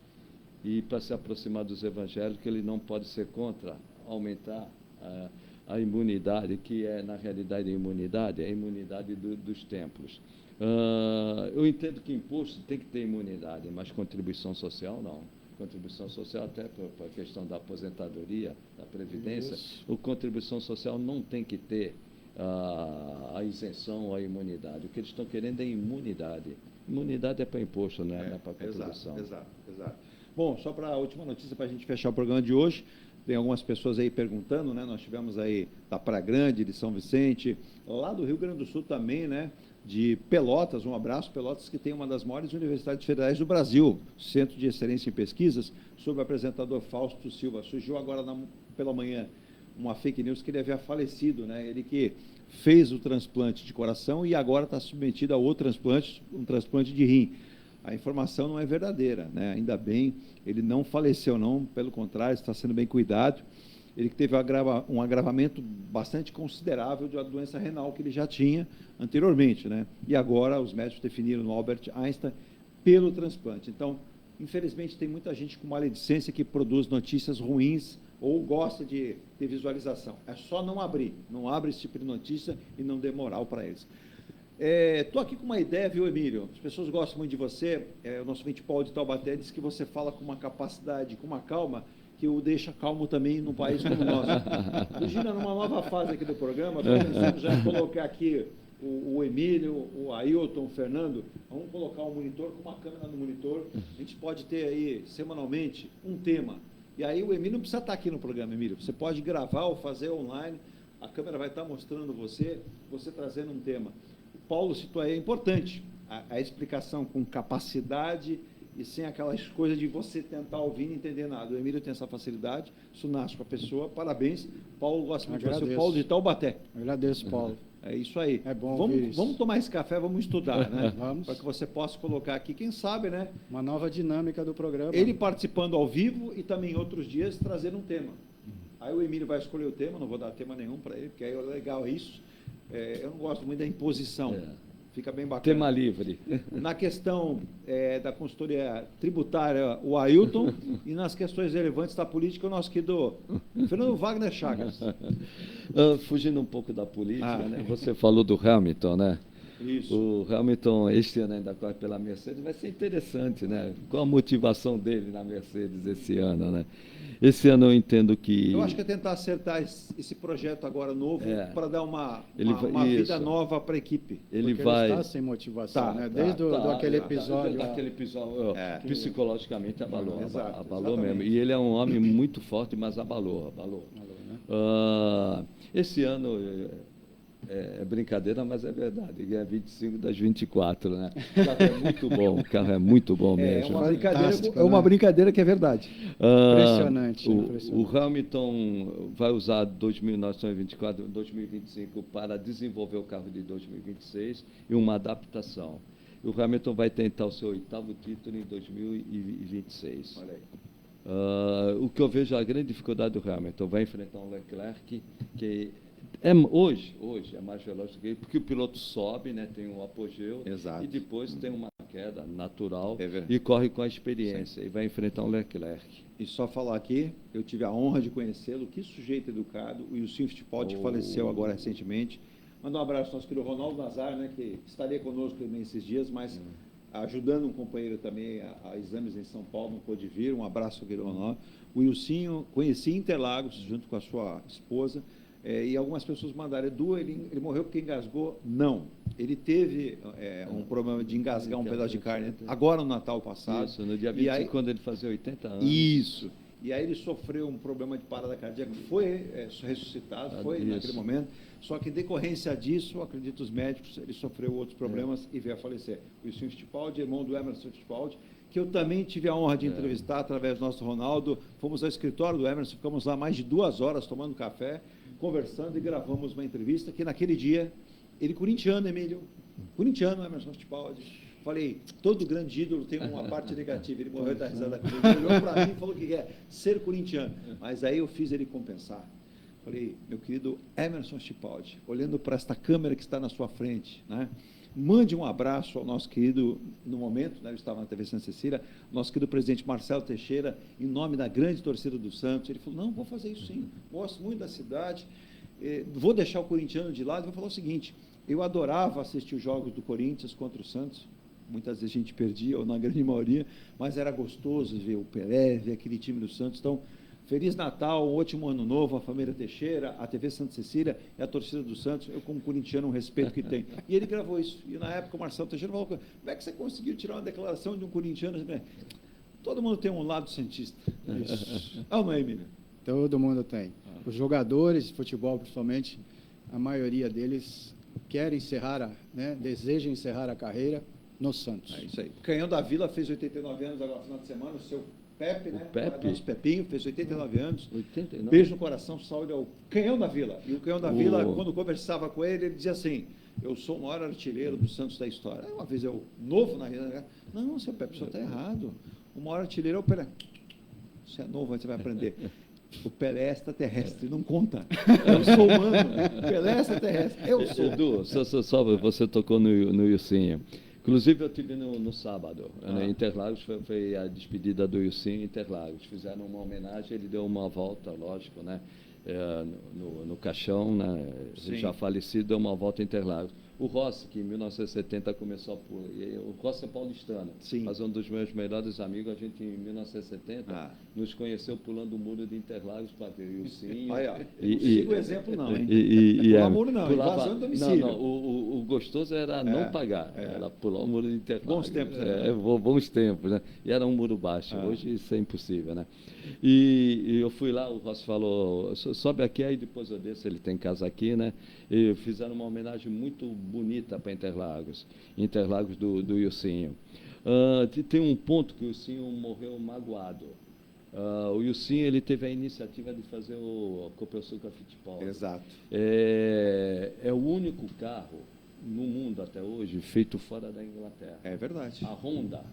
E, para se aproximar dos evangélicos, ele não pode ser contra aumentar a imunidade, que é, na realidade, a imunidade dos templos. Eu entendo que imposto tem que ter imunidade, mas contribuição social, não. Contribuição social, até para a questão da aposentadoria, da previdência, a contribuição social não tem que ter a isenção ou a imunidade. O que eles estão querendo é imunidade. Imunidade é para imposto, não é para contribuição.
Exato. Bom, só para a última notícia, para a gente fechar o programa de hoje, tem algumas pessoas aí perguntando, né? Nós tivemos aí da Praia Grande, de São Vicente, lá do Rio Grande do Sul também, né? De Pelotas, um abraço, Pelotas, que tem uma das maiores universidades federais do Brasil, Centro de Excelência em Pesquisas, sob o apresentador Fausto Silva. Surgiu agora pela manhã uma fake news que ele havia falecido, né? Ele que fez o transplante de coração e agora está submetido a outro transplante, um transplante de rim. A informação não é verdadeira, né? Ainda bem, ele não faleceu, não, pelo contrário, está sendo bem cuidado. Ele que teve um agravamento bastante considerável de uma doença renal que ele já tinha anteriormente, né? E agora os médicos definiram no Albert Einstein pelo transplante. Então, infelizmente, tem muita gente com maledicência que produz notícias ruins ou gosta de ter visualização. É só não abrir, não abre esse tipo de notícia e não dê moral para eles. Estou aqui com uma ideia, viu, Emílio? As pessoas gostam muito de você. O nosso ouvinte Paulo de Taubaté diz que você fala com uma capacidade, com uma calma, que o deixa calmo também num país como o nosso. Imagina, numa nova fase aqui do programa, pensamos já em colocar aqui o Emílio, o Ailton, o Fernando, vamos colocar um monitor, com uma câmera no monitor, a gente pode ter aí, semanalmente, um tema. E aí o Emílio não precisa estar aqui no programa, Emílio. Você pode gravar ou fazer online, a câmera vai estar mostrando você trazendo um tema. Paulo citou aí, é importante a explicação com capacidade e sem aquelas coisas de você tentar ouvir e não entender nada. O Emílio tem essa facilidade, isso nasce com a pessoa, parabéns. Paulo gosta muito de você, o Paulo de Taubaté.
Agradeço, Paulo.
É isso aí.
É bom
vamos tomar esse café, vamos estudar, né?
Vamos.
Para que você possa colocar aqui, quem sabe, né?
Uma nova dinâmica do programa.
Ele participando ao vivo e também outros dias trazendo um tema. Aí o Emílio vai escolher o tema, não vou dar tema nenhum para ele, porque aí é legal isso. Eu não gosto muito da imposição. Fica bem bacana.
Tema livre.
Na questão da consultoria tributária, o Ailton, e nas questões relevantes da política, o nosso querido Fernando Wagner Chagas.
Fugindo um pouco da política, né? Você falou do Hamilton, né?
Isso.
O Hamilton, este ano ainda corre pela Mercedes, vai ser interessante, né? Qual a motivação dele na Mercedes esse ano, né? Esse ano eu entendo que...
Eu acho que é tentar acertar esse projeto agora novo para dar uma vida nova para a equipe.
Ele está sem motivação, né? Desde aquele episódio.
Daquele episódio, psicologicamente abalou, abalou mesmo. E ele é um homem muito forte, mas abalou. Né? Esse ano... É brincadeira, mas é verdade. É 25 das 24, né? O carro é muito bom, o carro é muito bom mesmo.
É uma brincadeira que é verdade.
Impressionante.
O Hamilton vai usar 2024, 2025 para desenvolver o carro de 2026 e uma adaptação. E o Hamilton vai tentar o seu 8º título em 2026.
Olha aí.
O que eu vejo a grande dificuldade do Hamilton, vai enfrentar um Leclerc que hoje é mais veloz do que ele, porque o piloto sobe, né, tem um apogeu.
Exato.
E depois tem uma queda natural e corre com a experiência. Sim. E vai enfrentar um Leclerc.
E só falar aqui, eu tive a honra de conhecê-lo, que sujeito educado, o Wilson Fittipaldi, que faleceu agora recentemente. Manda um abraço ao nosso querido Ronaldo Nazar, né, que estaria conosco também esses dias, mas ajudando um companheiro também a exames em São Paulo, não pôde vir. Um abraço ao querido Ronaldo. O Wilson conheci em Interlagos, junto com a sua esposa. E algumas pessoas mandaram, Edu, ele morreu porque engasgou? Não. Ele teve um problema de engasgar um pedaço de carne agora no Natal passado.
Isso, no dia 25, quando ele fazia 80 anos.
Isso. e aí ele sofreu um problema de parada cardíaca, foi ressuscitado, foi naquele momento, só que em decorrência disso, acredito os médicos, ele sofreu outros problemas e veio a falecer. O Wilson Fittipaldi, irmão do Emerson Fittipaldi, que eu também tive a honra de entrevistar através do nosso Ronaldo. Fomos ao escritório do Emerson, ficamos lá mais de 2 horas tomando café, conversando e gravamos uma entrevista que naquele dia, ele corintiano, Emílio, corintiano, Emerson Fittipaldi. Falei, todo grande ídolo tem uma parte negativa. Ele morreu da risada comigo, ele olhou para mim e falou que é ser corintiano. Mas aí eu fiz ele compensar. Falei, meu querido Emerson Fittipaldi, olhando para esta câmera que está na sua frente, né? Mande um abraço ao nosso querido, no momento, né, eu estava na TV Santa Cecília, nosso querido presidente Marcelo Teixeira, em nome da grande torcida do Santos. Ele falou, não, vou fazer isso sim, gosto muito da cidade, vou deixar o corintiano de lado. Vou falar o seguinte, eu adorava assistir os jogos do Corinthians contra o Santos, muitas vezes a gente perdia, ou na grande maioria, mas era gostoso ver o Pelé, ver aquele time do Santos. Então, Feliz Natal, um ótimo ano novo, a família Teixeira, a TV Santa Cecília e a torcida do Santos. Eu, como corintiano, o respeito que tem. E ele gravou isso. E, na época, o Marcelo Teixeira falou, como é que você conseguiu tirar uma declaração de um corintiano? Todo mundo tem um lado santista. Isso. Ah, não é, Emílio?
Todo mundo tem. Os jogadores de futebol, principalmente, a maioria deles querem encerrar, desejam encerrar a carreira no Santos.
É isso aí. O Canhão da Vila fez 89 anos agora no final de semana, o seu Pepe, né?
Pepe.
Nosso Pepinho, fez 89 anos.
89.
Beijo no coração, saúde ao Canhão da Vila. E o Canhão da Vila, quando conversava com ele, ele dizia assim, eu sou o maior artilheiro do Santos da história. Aí uma vez eu, novo na realidade, não, seu Pepe, o senhor está errado. O maior artilheiro é o Pelé. Você é novo, você vai aprender. O Pelé é extraterrestre, não conta. Eu sou humano. O Pelé é extraterrestre, eu sou.
Edu, só você tocou no Ilcinho. Inclusive, eu estive no sábado, em Interlagos, foi a despedida do Ilcinho em Interlagos. Fizeram uma homenagem, ele deu uma volta, lógico, né? No caixão, né? Já falecido, deu uma volta em Interlagos. O Rossi, que em 1970 começou o Rossi é paulistano, mas um dos meus melhores amigos, a gente em 1970 nos conheceu pulando o muro de Interlagos para ver o Ilcinho.
Não sigo o exemplo não, hein?
Pular
o muro não, invasão do domicílio.
Não, o gostoso era não pagar, era pular o muro de Interlagos.
Bons tempos, né?
Bons tempos, né? E era um muro baixo, hoje isso é impossível, né? E eu fui lá, o Rossi falou, sobe aqui, aí depois eu desço, ele tem casa aqui, né? E fizeram uma homenagem muito bonita para Interlagos do Ilcinho. Tem um ponto que o Ilcinho morreu magoado. O Ilcinho, ele teve a iniciativa de fazer o Copersucar Fittipaldi.
Exato.
É o único carro no mundo até hoje feito fora da Inglaterra.
É verdade.
A Honda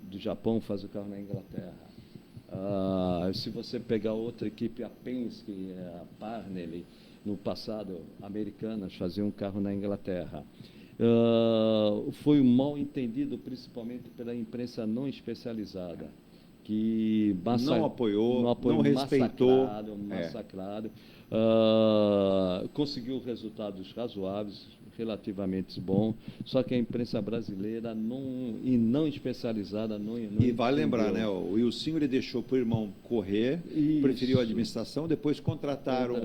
do Japão faz o carro na Inglaterra. Se você pegar outra equipe, a Penske, a Parnelli, no passado, americanas faziam um carro na Inglaterra. Foi mal entendido, principalmente pela imprensa não especializada, que
não apoiou, não respeitou.
Massacrado. Conseguiu resultados razoáveis, relativamente bom, só que a imprensa brasileira não especializada não
e vale lembrar, né, o Ilcinho ele deixou para o irmão correr, preferiu a administração, depois contrataram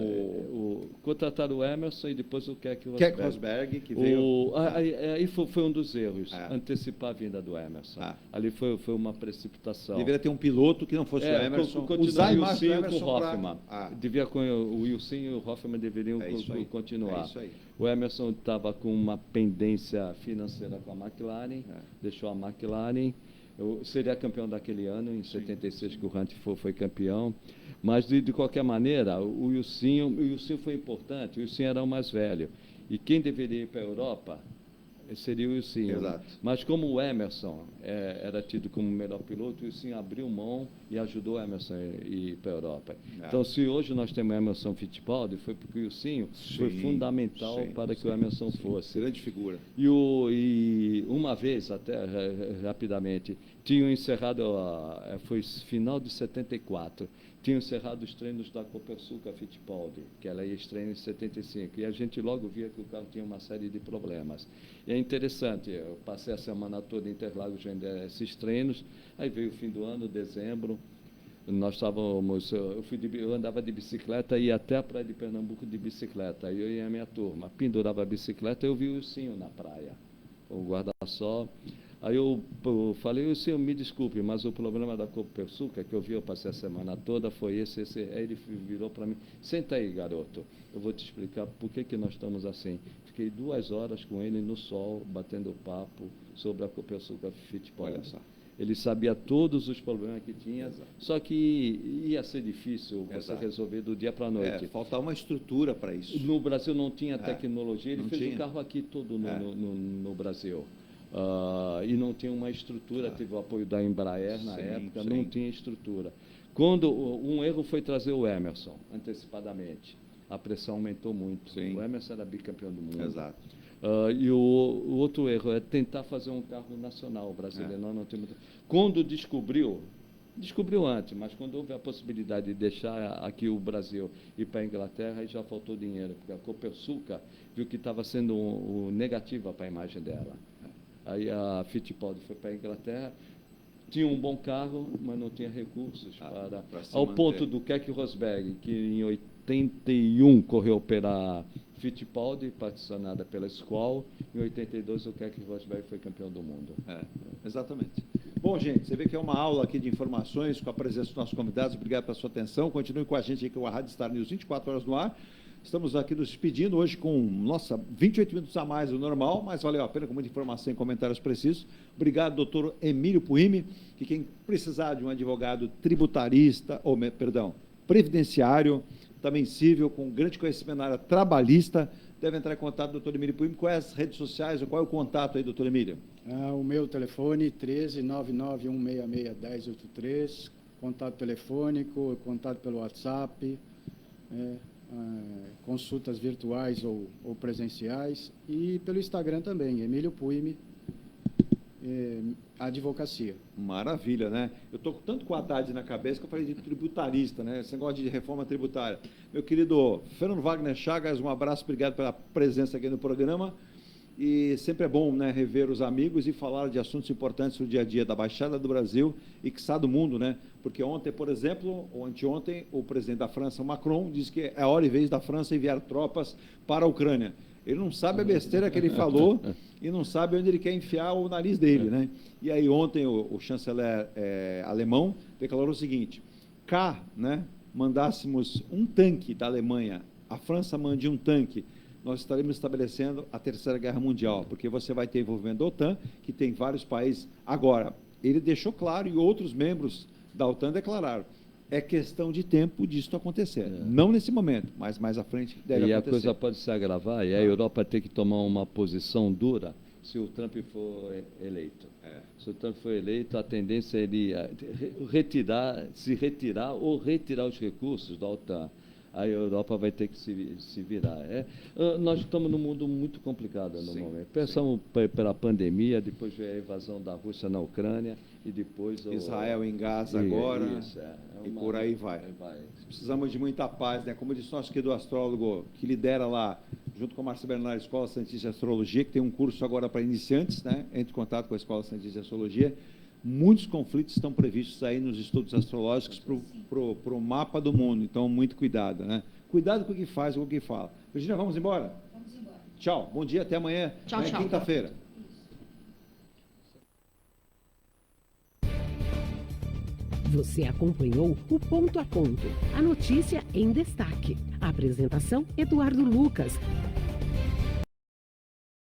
contrataram o Emerson e depois o Keck
Rosberg, que veio...
Aí foi um dos erros, antecipar a vinda do Emerson. Ali foi uma precipitação.
Deveria ter um piloto que não fosse o Emerson, usar a imagem do Emerson
com o Hoffman. O Ilcinho e o Hoffman deveriam continuar.
É isso aí.
O Emerson estava com uma pendência financeira com a McLaren, deixou a McLaren, seria campeão daquele ano, em 76 que o Hunt foi campeão, mas de qualquer maneira, o Ilcinho foi importante, o Ilcinho era o mais velho, e quem deveria ir para a Europa seria o Ilcinho.
Exato.
Mas como o Emerson era tido como o melhor piloto, o Ilcinho abriu mão e ajudou o Emerson a ir para a Europa. Então, se hoje nós temos o Emerson Fittipaldi, foi porque o Ilcinho foi fundamental para que o Emerson fosse.
Grande figura.
E uma vez, até rapidamente, tinham encerrado, foi final de 74, tinham encerrado os treinos da Copersucar Fittipaldi, que ela ia estrear em 75, e a gente logo via que o carro tinha uma série de problemas. E é interessante, eu passei a semana toda em Interlagos vendo esses treinos, aí veio o fim do ano, dezembro, nós estávamos, eu andava de bicicleta e ia até a praia de Pernambuco de bicicleta, eu e a minha turma, pendurava a bicicleta, eu vi o Ilcinho na praia, o guarda-sol. Aí eu falei, o senhor me desculpe, mas o problema da Copersucar, que eu passei a semana toda, foi esse. Aí ele virou para mim, senta aí, garoto, eu vou te explicar por que nós estamos assim. Fiquei 2 horas com ele no sol, batendo papo sobre a Copersucar Fittipaldi.
Olha só.
Ele sabia todos os problemas que tinha, só que ia ser difícil você resolver do dia para a noite.
Faltava uma estrutura para isso.
No Brasil não tinha tecnologia, ele fez o carro aqui todo no Brasil. E não tinha uma estrutura, teve o apoio da Embraer na época, não tinha estrutura. Quando um erro foi trazer o Emerson, antecipadamente, a pressão aumentou muito. O Emerson era bicampeão do mundo.
Exato.
E o outro erro é tentar fazer um carro nacional brasileiro. Nós não temos... Quando descobriu antes, mas quando houve a possibilidade de deixar aqui o Brasil ir para a Inglaterra, aí já faltou dinheiro, porque a Copersucar viu que estava sendo negativa para a imagem dela. Aí a Fittipaldi foi para a Inglaterra, tinha um bom carro, mas não tinha recursos para ao ponto do Keck Rosberg, que em 81 correu pela Fittipaldi, patrocinada pela Squall, em 82 o Keck Rosberg foi campeão do mundo.
Exatamente. Bom, gente, você vê que é uma aula aqui de informações com a presença dos nossos convidados. Obrigado pela sua atenção. Continue com a gente aqui com a Rádio Star News 24 horas no ar. Estamos aqui nos despedindo hoje com, 28 minutos a mais do normal, mas valeu a pena, com muita informação e comentários precisos. Obrigado, doutor Emílio Puimi, que quem precisar de um advogado tributarista, previdenciário, também civil, com grande conhecimento na área trabalhista, deve entrar em contato com o doutor Emílio Puimi. Quais as redes sociais, ou qual é o contato aí, doutor Emílio?
O meu telefone, 13-99166-1083, contato telefônico, contato pelo WhatsApp, consultas virtuais ou presenciais, e pelo Instagram também, Emílio Puimi, advocacia.
Maravilha, né? Eu estou tanto com a Haddad na cabeça que eu falei de tributarista, né? Esse negócio de reforma tributária. Meu querido Fernando Wagner Chagas, um abraço, obrigado pela presença aqui no programa. E sempre é bom, né, rever os amigos e falar de assuntos importantes do dia a dia da Baixada do Brasil e que está do mundo, né? Porque ontem, por exemplo, ou anteontem, o presidente da França, Macron, disse que é hora e vez da França enviar tropas para a Ucrânia. Ele não sabe a besteira que ele falou e não sabe onde ele quer enfiar o nariz dele, né? E aí ontem o chanceler alemão declarou o seguinte: né, mandássemos um tanque da Alemanha, a França mande um tanque, nós estaremos estabelecendo a Terceira Guerra Mundial, porque você vai ter envolvimento da OTAN, que tem vários países. Agora, ele deixou claro, e outros membros da OTAN declararam, é questão de tempo disso acontecer. Não nesse momento, mas mais à frente deve acontecer.
E a coisa pode se agravar, e a Europa ter que tomar uma posição dura se o Trump for eleito. Se o Trump for eleito, a tendência é ele se retirar ou retirar os recursos da OTAN. A Europa vai ter que se virar. Nós estamos num mundo muito complicado no momento. Pensamos pela pandemia, depois veio a invasão da Rússia na Ucrânia e depois...
Israel em Gaza agora, e por aí vai. Precisamos de muita paz, né? Como disse nosso querido astrólogo, que lidera lá, junto com a Márcia Bernardo, a Escola Santista de Astrologia, que tem um curso agora para iniciantes, né? Entre em contato com a Escola Santista de Astrologia. Muitos conflitos estão previstos aí nos estudos astrológicos para o mapa do mundo, então muito cuidado, né? Cuidado com o que faz e com o que fala. Virginia, vamos embora?
Vamos embora.
Tchau, bom dia, até amanhã.
Tchau, tchau.
Quinta-feira.
Você acompanhou o Ponto a Ponto, a notícia em destaque. A apresentação, Eduardo Lucas.